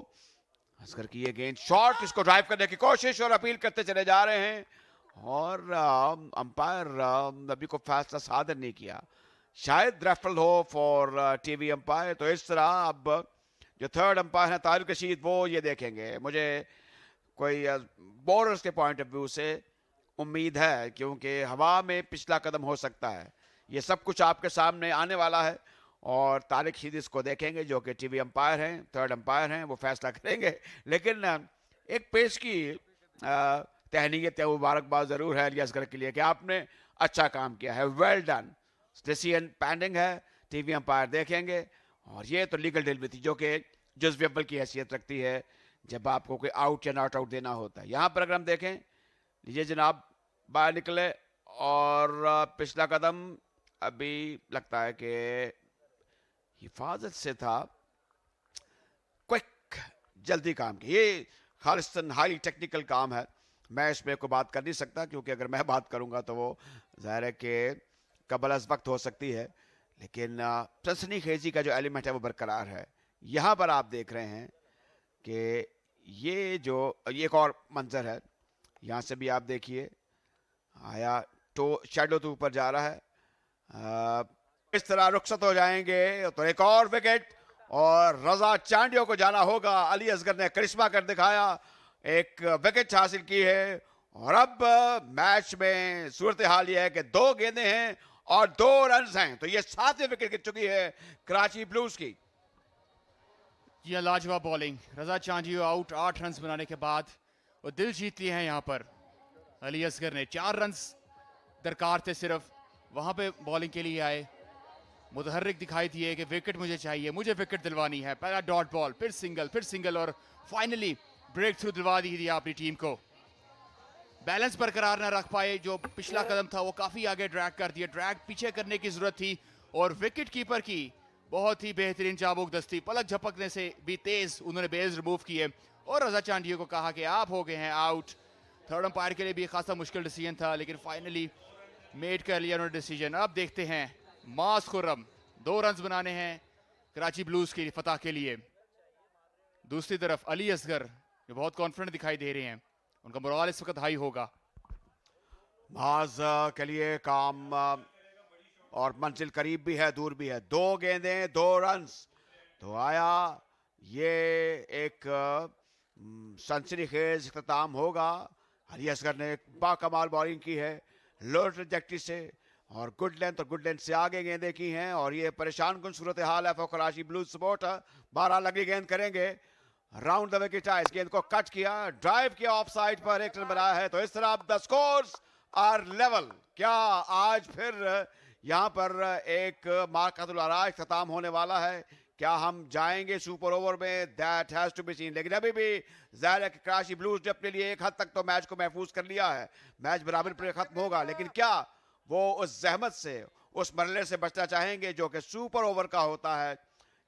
असगर की ये गेंद शॉट, इसको ड्राइव करने की कोशिश और अपील करते चले जा रहे हैं और अंपायर अभी को फैसला सादर नहीं किया। शायद रेफरल हो फॉर TV अंपायर। तो इस तरह अब जो थर्ड अंपायर है तारिक रशीद, वो ये देखेंगे। मुझे कोई बॉलर्स के पॉइंट ऑफ व्यू से उम्मीद है, क्योंकि हवा में पिछला कदम हो सकता है। ये सब कुछ आपके सामने आने वाला है और तारिक रशीद इसको देखेंगे, जो कि TV अंपायर हैं, थर्ड अंपायर हैं, वो फैसला करेंगे। लेकिन एक पेश की तहनीयत या मुबारकबाद ज़रूर है अली असगर के लिए कि आपने अच्छा काम किया है, वेल डन। डिसीजन पेंडिंग है, TV अंपायर देखेंगे। और ये तो लीगल डील भी थी, जो कि जुज़्व अव्वल की हैसियत रखती है जब आपको कोई आउट या नॉट आउट देना होता है। यहाँ पर अगर हम देखें, लीजिए जनाब, बाहर निकले और पिछला कदम अभी लगता है कि हिफाजत से था, क्विक जल्दी काम की। ये खालिस्तन हाई टेक्निकल काम है, मैं इसमें कोई बात कर नहीं सकता, क्योंकि अगर मैं बात करूंगा तो वो ज़ाहिर है कि कबल अज़ वक्त हो सकती है। लेकिन सनसनीखेजी का जो एलिमेंट है वो बरकरार है। यहाँ पर आप देख रहे हैं कि ये जो एक और मंजर है, यहाँ से भी आप देखिए, आया तो शैडो तो ऊपर जा रहा है, इस तरह रुखसत हो जाएंगे तो एक और विकेट और रजा चांडियों को जाना होगा। अली असगर ने करिश्मा कर दिखाया, एक विकेट हासिल की है और अब मैच में सूरत हाल ये है कि 2 गेंदें हैं और 2 रन हैं, तो ये 7वीं विकेट गिर चुकी है कराची ब्लूज की। ये लाजवाब बॉलिंग, रजा चांडियो आउट 8 रन बनाने के बाद और दिल जीत लिए हैं यहाँ पर अली असगर ने। 4 रन दरकार थे सिर्फ, वहां पे बॉलिंग के लिए आए, मुतहर्रिक दिखाई दिए कि विकेट मुझे चाहिए, मुझे विकेट दिलवानी है। पहला डॉट बॉल, फिर सिंगल और फाइनली ब्रेक थ्रू दिलवा दी थी अपनी टीम को। बैलेंस बरकरार ना रख पाए, जो पिछला कदम था वो काफी आगे ड्रैग कर दिया, ड्रैग पीछे करने की जरूरत थी और विकेट कीपर की बहुत ही बेहतरीन चाबुक दस्ती, पलक झपकने से भी तेज उन्होंने बेस रिमूव किए और रजा चांडियो को कहा कि आप हो गए हैं आउट। थर्ड अंपायर के लिए भी खासा मुश्किल डिसीजन था, लेकिन फाइनली मेड कर लिया उन्होंने डिसीजन। अब देखते हैं मास खुर्रम, 2 रन बनाने हैं कराची ब्लूज की फतह के लिए। दूसरी तरफ अली असगर जो बहुत कॉन्फिडेंट दिखाई दे रहे हैं, उनका मोराल इस वक्त हाई होगा। माज के लिए काम और मंजिल करीब भी है, दूर भी है। 2 गेंदें 2 रन तो आया, ये एक सनसनीखेज इख्तिताम होगा। अली असगर ने बाकमाल बॉलिंग की है, लो ट्रैजेक्टरी से और गुड लेंथ से आगे गेंदें की हैं और ये परेशान कुन सूरत हाल है फॉर कराची ब्लूज सपोर्टर। 12 लगी गेंद करेंगे, राउंड द विकेट, इस गेंद को कट किया, ड्राइव किया ऑफ साइड पर, 1 रन बनाया है। तो इस तरह द स्कोर्स आर लेवल। क्या आज फिर यहाँ पर एक मार्कातुल आराज खत्म होने वाला है? क्या हम जाएंगे सुपर ओवर में? That has to be seen. लेकिन अभी भी जाहिर है कि कराची ब्लूज ने अपने लिए एक हद तक तो मैच को महफूज कर लिया है, मैच बराबर पर खत्म होगा। लेकिन क्या वो उस जहमत से, उस मरले से बचना चाहेंगे जो कि सुपर ओवर का होता है?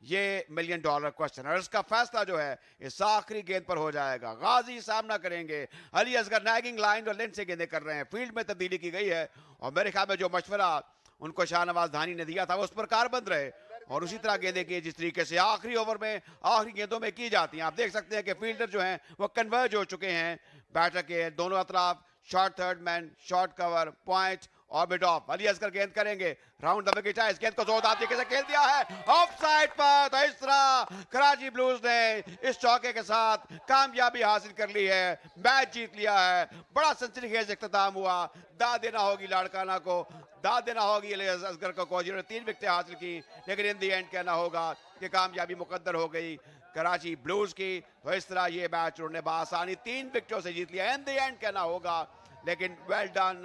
ये $1 मिलियन क्वेश्चन, और इसका फैसला जो है इस आखिरी गेंद पर हो जाएगा। गाजी सामना करेंगे, अली असगर नैगिंग लाइन और लेंथ से गेंदें कर रहे हैं। फील्ड में तब्दीली की गई है और मेरे ख्याल में जो मशवरा उनको शाहनवाज धानी ने दिया था वो उस पर कारबंद रहे और उसी तरह गेंदें की जिस तरीके से आखिरी ओवर में, आखिरी गेंदों में की जाती हैं। आप देख सकते हैं कि फील्डर जो हैं वो कन्वर्ज हो चुके हैं बैटर के दोनों अतराफ, short third man, short cover, point और मिड ऑफ। अली असगर गेंद करेंगे, राउंड द विकेट है, इस गेंद को जोरदार तरीके से खेल दिया है ऑफ साइड पर। तो इस तरह कराची ब्लूज ने इस चौके के साथ कामयाबी हासिल कर ली है, मैच जीत लिया है। बड़ा सनसनीखेज इख्तिताम हुआ। दाद देना होगी लाड़काना को, दाद देना होगी अली असगर को, जिन्होंने 3 विकेटें हासिल की, लेकिन इन दी एंड कहना होगा कि कामयाबी मुकद्दर हो गई कराची ब्लूज की। तो इस तरह ये मैच उन्होंने बआसानी 3 विकेटों से जीत लिया। इन द एंड कहना होगा, लेकिन well done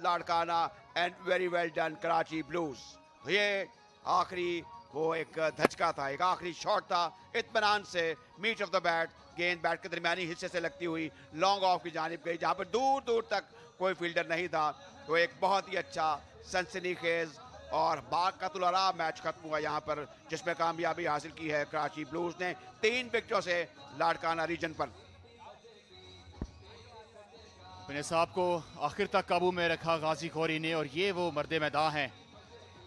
Larkana and very well done Karachi blues. तो ये आखिरी वो एक धचका था, एक आखिरी शॉट था, इत्मीनान से मीट ऑफ द बैट, गेंद बैट के दरमियानी हिस्से से लगती हुई लॉन्ग ऑफ की जानिब गई, जहां पर दूर दूर तक कोई फील्डर नहीं था। तो एक बहुत ही अच्छा सनसनीखेज और बाकतुलरा मैच खत्म हुआ यहाँ पर, जिसमें कामयाबी हासिल की है कराची ब्लूज ने 3 विकेटों से लाड़काना रीजन पर। अपने साहब को आखिर तक काबू में रखा गाजी खोरी ने, और ये वो मर्दे मैदान हैं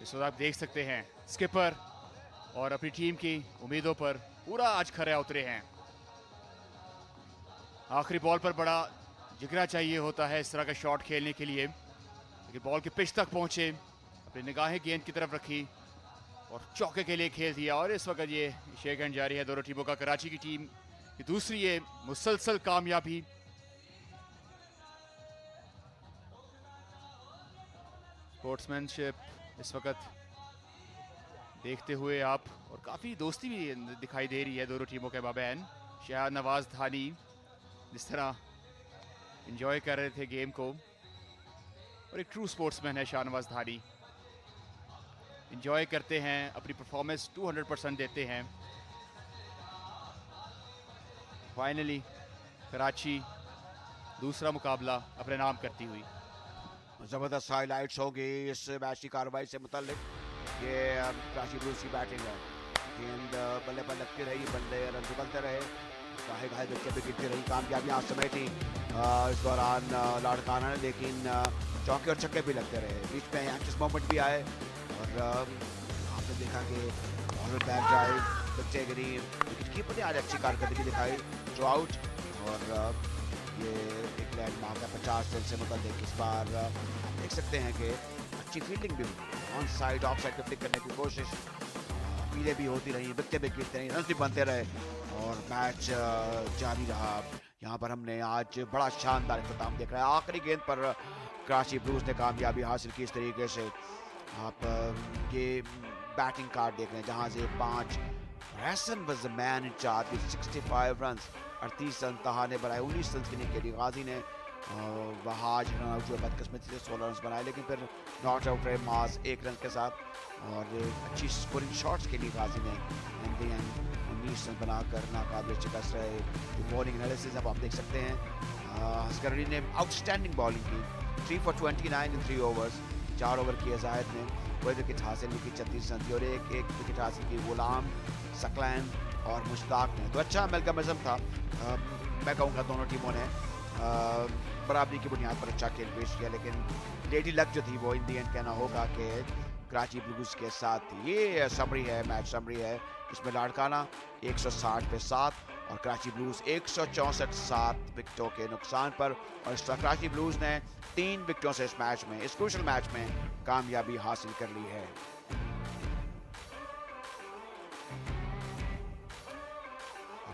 इस वक्त आप देख सकते हैं। स्किपर और अपनी टीम की उम्मीदों पर पूरा आज खरे उतरे हैं। आखिरी बॉल पर बड़ा जिगरा चाहिए होता है इस तरह का शॉट खेलने के लिए, लेकिन बॉल के पिच तक पहुंचे, अपनी निगाहें गेंद की तरफ रखी और चौके के लिए खेल दिया। और इस वक्त ये शेक हैंड जारी है दोनों टीमों का। कराची की टीम की दूसरी ये मुसलसल कामयाबी। स्पोर्ट्समैनशिप इस वक्त देखते हुए आप, और काफ़ी दोस्ती भी दिखाई दे रही है दोनों टीमों के माबैन। शाहनवाज धानी जिस तरह एंजॉय कर रहे थे गेम को, और एक ट्रू स्पोर्ट्समैन है शाहनवाज धानी, एंजॉय करते हैं, अपनी परफॉर्मेंस 200% देते हैं। फाइनली कराची दूसरा मुकाबला अपने नाम करती हुई। जबरदस्त हाईलाइट्स होगी इस मैच की कार्रवाई से मुताल्लिक। ये कराची ब्लूज की बैटिंग है, गेंद बल्ले पर लगती रही, बल्ले रन उगलते रहे, गाहे गाहे विकेट भी गिरती रही, कामयाबियां समेटी इस दौरान लाड़काना ने, लेकिन चौके और छक्के भी लगते रहे। बीच में एंशियस मोमेंट भी आए और आपने देखा कि बॉलर बैक ड्राइव बच्चे गिरी, विकेट कीपर ने आज अच्छी कारकर्दगी दिखाई, थ्रू आउट। और ये एक लैंडमार्क है 50 रन से मुताल्लिक। इस बार देख सकते हैं कि अच्छी फील्डिंग भी हुई, ऑन साइड ऑफ साइड पे फ्लिक करने की कोशिश, अपीलें भी होती रही, विकेटें भी गिरते रही, रन भी बनते रहे और मैच जारी रहा। यहाँ पर हमने आज बड़ा शानदार इख्तिताम देख रहा है। आखिरी गेंद पर कराची ब्लूज ने कामयाबी हासिल की। इस तरीके से आप ये बैटिंग कार्ड देख रहे हैं, जहाँ से 5 Arslan was the man in charge with 65 runs, 38 run तहा ने बनाए, 19 रन के लिए गाजी ने, वहाज रन आउट हुए बदकिस्मती से 16 रन बनाए, लेकिन फिर नॉट आउट रहे मास 1 रन के साथ, और अच्छी स्कोरिंग शॉट्स के लिए गाजी ने 19 रन बनाकर नाकाबिल शिकस्त रहे। बॉलिंग एनालिसिस अब आप देख सकते हैं, असगरी ने आउटस्टैंडिंग बॉलिंग की, 3 for 29 इन 3 overs, 4 ओवर किए जाहिद ने, कोई विकेट हासिल नहीं की, 36 रन थी, और एक विकेट हासिल की गुलाम, सकलैन और मुश्ताक ने। तो अच्छा अमेलगमिज्म था, मैं कहूँगा दोनों टीमों ने बराबरी की बुनियाद पर अच्छा खेल पेश किया, लेकिन लेडी लक जो थी वो इन दी एंड कहना होगा कि कराची ब्लूज के साथ थी। ये समरी है, मैच समरी है, इसमें लाड़काना 160 पे 7 और कराची ब्लूज 164 7 विकेटों के नुकसान पर, और इस तरह कराची ब्लूज ने 3 विकेटों से इस मैच में, इस क्रूशल मैच में कामयाबी हासिल कर ली है।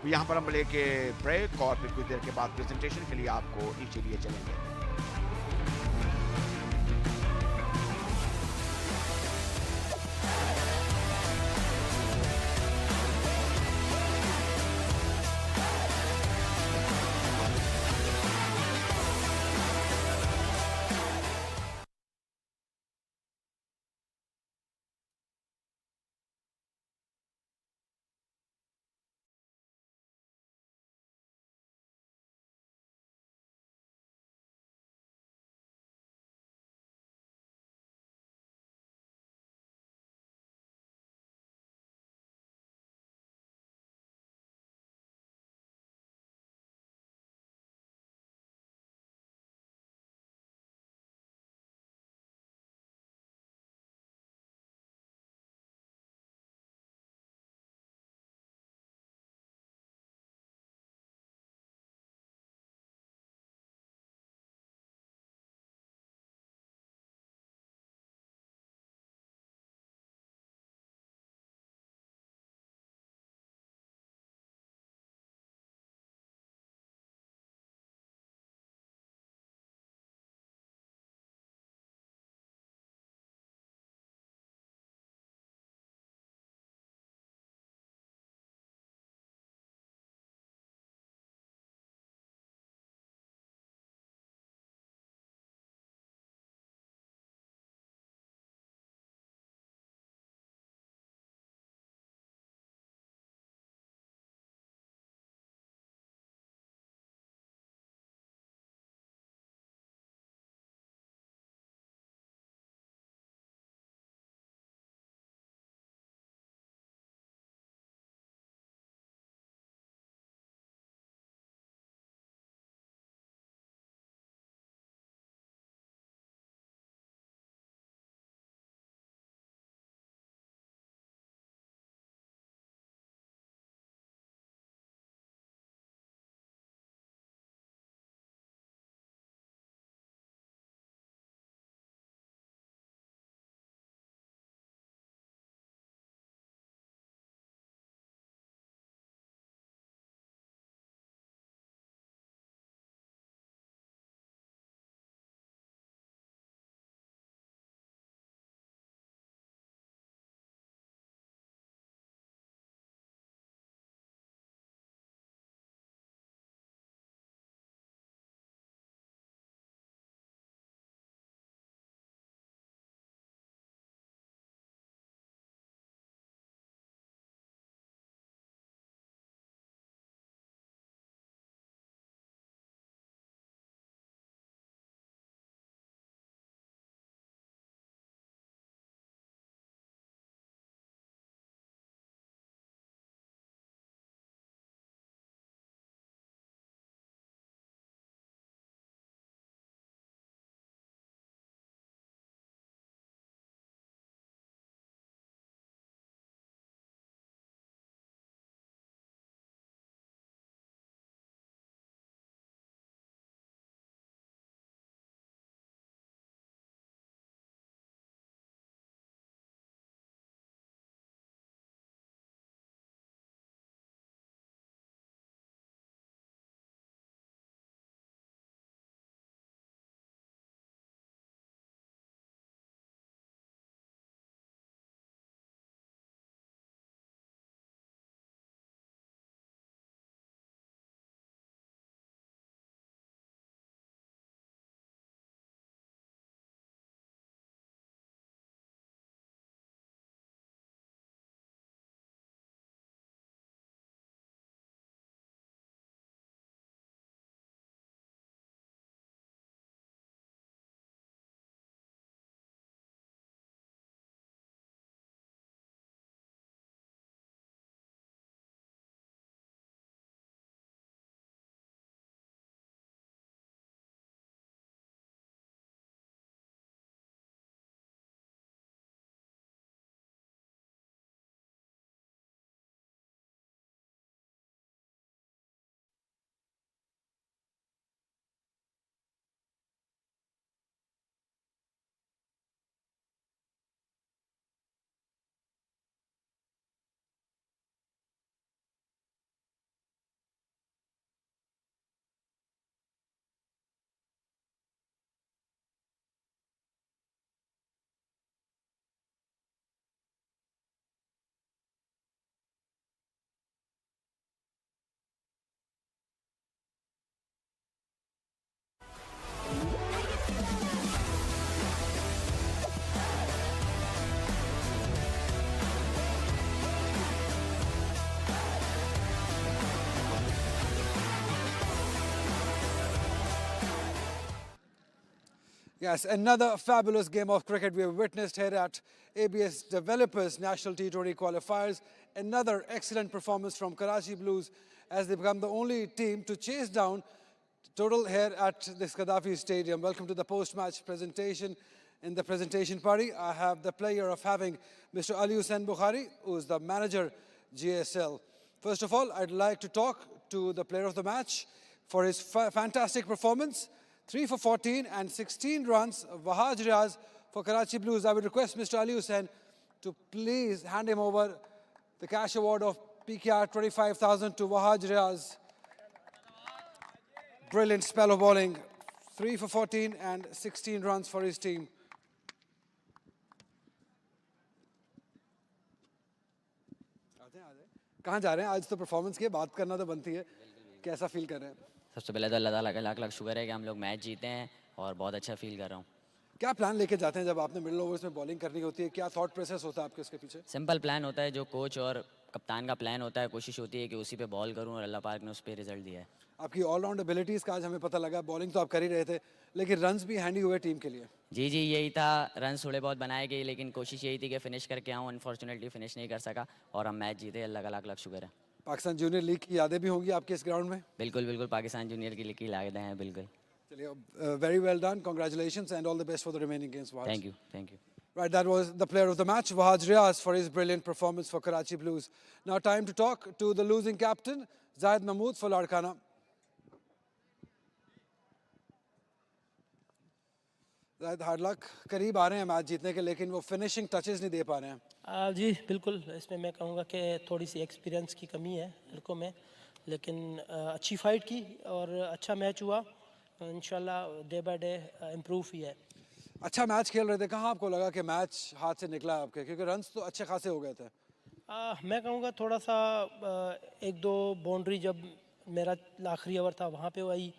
यहाँ पर हम लेके ब्रेक और फिर कुछ देर के बाद प्रेजेंटेशन के लिए आपको नीचे लिए चलेंगे। Yes, another fabulous game of cricket we have witnessed here at ABS Developers National T20 Qualifiers. Another excellent performance from Karachi Blues as they become the only team to chase down total here at this Gaddafi Stadium. Welcome to the post-match presentation. In the presentation party, I have the pleasure of having Mr. Ali Hussain Bukhari, who is the manager GSL. First of all, I'd like to talk to the player of the match for his fantastic performance. 3 for 14 and 16 runs, Wahaj for Karachi Blues. I would request Mr. Ali Hussain to please hand him over the cash award of PKR 25,000 to Wahaj. Brilliant spell of bowling. 3 for 14 and 16 runs for his team. कहाँ जा रहे हैं आज तो performance की बात करना तो बनती है कैसा फील कर रहे हैं सबसे पहले तो अल्लाह ताला का लाख लाख शुक्र है कि हम लोग मैच जीते हैं और बहुत अच्छा फील कर रहा हूँ क्या प्लान लेके जाते हैं जब आपने मिडिल ओवर्स में बॉलिंग करनी होती है क्या थॉट प्रोसेस होता है आपके उसके पीछे सिंपल प्लान होता है जो कोच और कप्तान का प्लान होता है कोशिश होती है कि उसी पे बॉल करूँ और अल्लाह पाक ने उस पर रिजल्ट दिया है आपकी ऑलराउंड एबिलिटीज़ का आज हमें पता लगा बॉलिंग तो आप कर ही रहे थे लेकिन रन्स भी हैंडी हुए टीम के लिए जी यही था रन थोड़े बहुत बनाए गए लेकिन कोशिश यही थी कि फिनिश करके आऊँ अनफॉर्चुनेटली फिनिश नहीं कर सका और हम मैच जीते अल्लाह का लाख लाख शुक्र है पाकिस्तान जूनियर लीग की यादें भी होंगी आपके इस ग्राउंड में बिल्कुल पाकिस्तान जूनियर की लीग की यादें हैं बिल्कुल चलिए very well done congratulations and all the best for the remaining games thank you Right, that was the player of the match, Wahaj Riaz, for his brilliant performance for Karachi Blues. Now time to talk to the losing captain, Zahid Mahmood for Larkana. Zahid, hard luck. करीब आ रहे हैं match जीतने के लेकिन वो finishing touches नहीं दे पा रहे हैं जी बिल्कुल इसमें मैं कहूँगा कि थोड़ी सी एक्सपीरियंस की कमी है लड़कों में लेकिन अच्छी फाइट की और अच्छा मैच हुआ इंशाल्लाह डे बाय डे इम्प्रूव ही है अच्छा मैच खेल रहे थे कहाँ आपको लगा कि मैच हाथ से निकला आपके क्योंकि रन्स तो अच्छे खासे हो गए थे मैं कहूँगा थोड़ा सा एक दो बाउंड्री जब मेरा आखिरी ओवर था वहाँ पे आई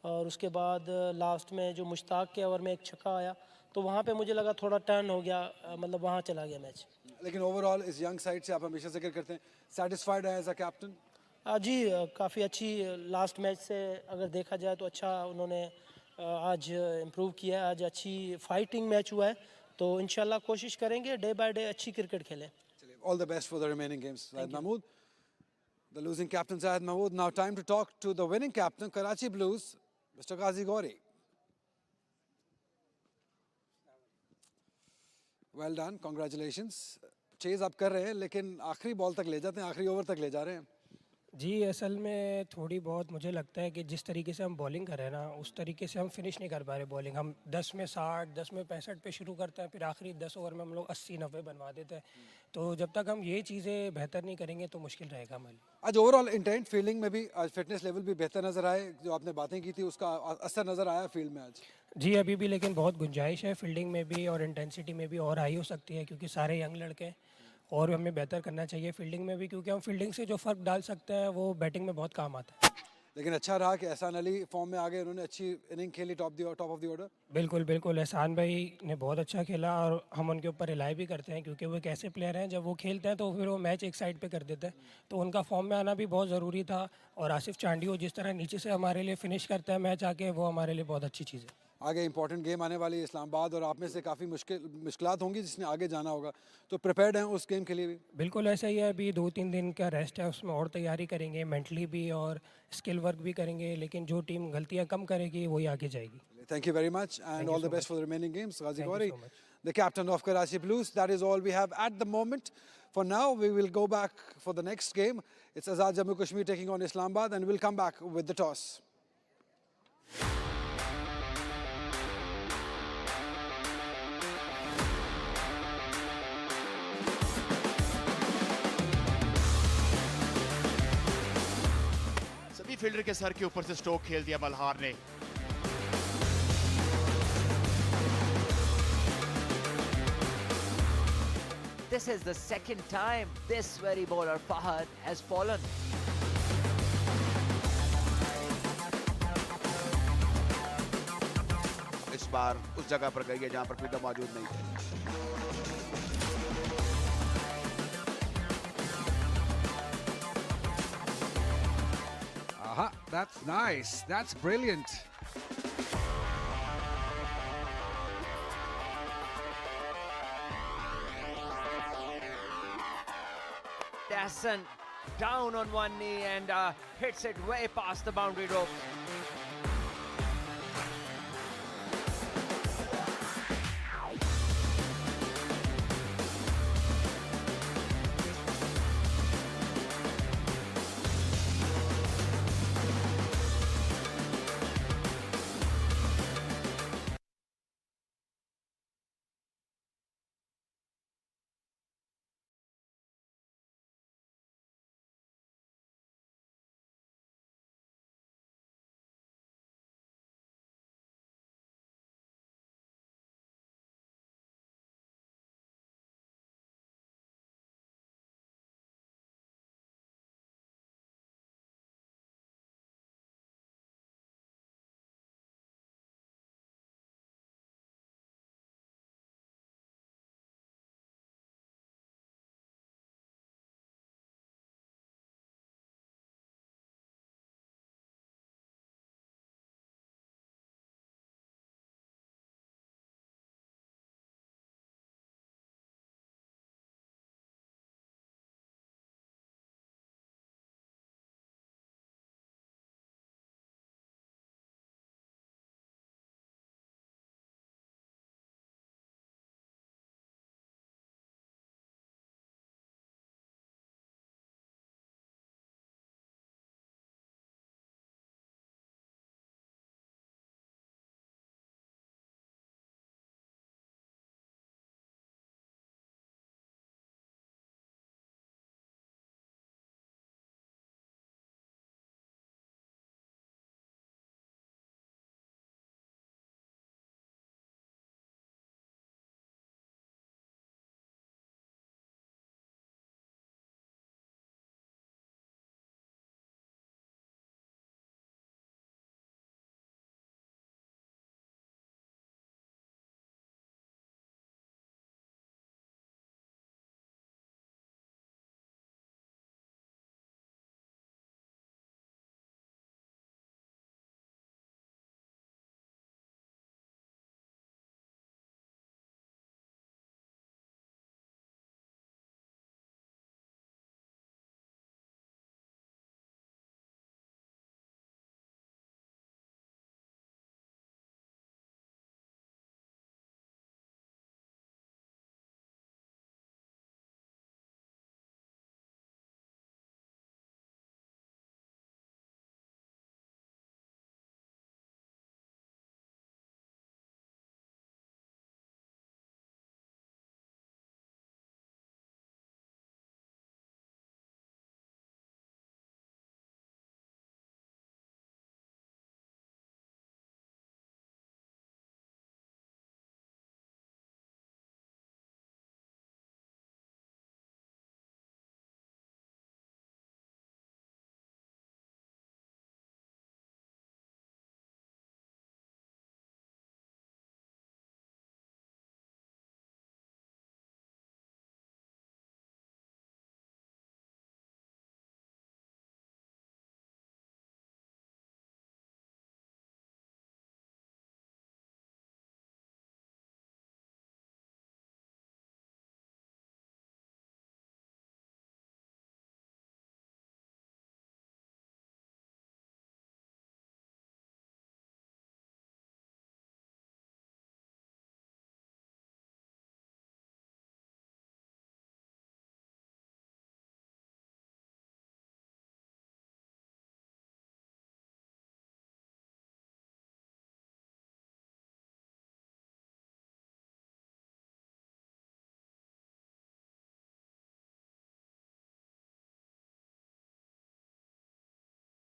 और उसके बाद लास्ट में जो मुश्ताक के ओवर में एक छक्का आया तो वहाँ पे मुझे लगा थोड़ा टर्न हो गया मतलब वहाँ चला गया मैच लेकिन ओवरऑल इस यंग साइड से आप हमेशा जिक्र करते हैं सेटिस्फाइड है एज अ कैप्टन जी काफ़ी अच्छी लास्ट मैच से अगर देखा जाए तो अच्छा उन्होंने आज इम्प्रूव किया है आज अच्छी फाइटिंग मैच हुआ है तो इंशाल्लाह कोशिश करेंगे डे बाय डे अच्छी क्रिकेट खेलें all the best for the remaining games Zahid Mahmood the losing captain Zahid Mahmood now time to talk to the winning captain Karachi Blues Mr. Ghazi Ghauri well done congratulations chase आप कर रहे हैं लेकिन आखिरी ball तक ले जाते हैं आखिरी ओवर तक ले जा रहे हैं जी असल में थोड़ी बहुत मुझे लगता है कि जिस तरीके से हम बॉलिंग कर रहे हैं ना उस तरीके से हम फिनिश नहीं कर पा रहे बॉलिंग हम 10 में 60 10 में 65 पे शुरू करते हैं फिर आखिरी 10 ओवर में हम लोग 80-90 बनवा देते हैं तो जब तक हम ये चीज़ें बेहतर नहीं करेंगे तो मुश्किल रहेगा हमारे आज ओवरऑल इंटेंट फील्डिंग में भी आज फिटनेस लेवल भी बेहतर नज़र आए जो आपने बातें की थी उसका असर नज़र आया फील्ड में आज जी अभी भी लेकिन बहुत गुंजाइश है फील्डिंग में भी और इंटेंसिटी में भी और हाई हो सकती है क्योंकि सारे यंग लड़के हैं और हमें बेहतर करना चाहिए फील्डिंग में भी क्योंकि हम फील्डिंग से जो फ़र्क डाल सकते हैं वो बैटिंग में बहुत काम आता है लेकिन अच्छा रहा कि एहसान अली फॉर्म में आ गए उन्होंने अच्छी इनिंग खेली टॉप ऑफ द ऑर्डर बिल्कुल एहसान भाई ने बहुत अच्छा खेला और हम उनके ऊपर रिलाई भी करते हैं क्योंकि वो एक ऐसे प्लेयर हैं जब वो खेलते हैं तो फिर वो मैच एक साइड पे कर देते हैं तो उनका फॉर्म में आना भी बहुत ज़रूरी था और आसिफ चांडियो जिस तरह नीचे से हमारे लिए फिनिश करता है मैच आके वो हमारे लिए बहुत अच्छी चीज़ है आगे इंपॉर्टेंट गेम आने वाली है इस्लामाबाद और आप में से काफ़ी मुश्किलात होंगी जिसने आगे जाना होगा तो प्रिपेयर्ड हैं उस गेम के लिए भी बिल्कुल ऐसा ही है अभी 2-3 दिन का रेस्ट है उसमें और तैयारी करेंगे मेंटली भी और स्किल वर्क भी करेंगे लेकिन जो टीम गलतियां कम करेगी वही आगे जाएगी thank you very much and all the best for the remaining games Ghazi Ghauri the captain of Karachi Blues that is all we have at the moment for now we will go back for the next game it's Azad Jammu Kashmir taking on Islamabad and we'll come back with the toss fielder के sir के ऊपर से stroke खेल दिया मल्हार ने This is the second time this very bowler Fahad has fallen. इस बार उस जगह पर गई है जहां पर फील्डर मौजूद नहीं थे That's nice. That's brilliant. Hassan down on one knee and hits it way past the boundary rope.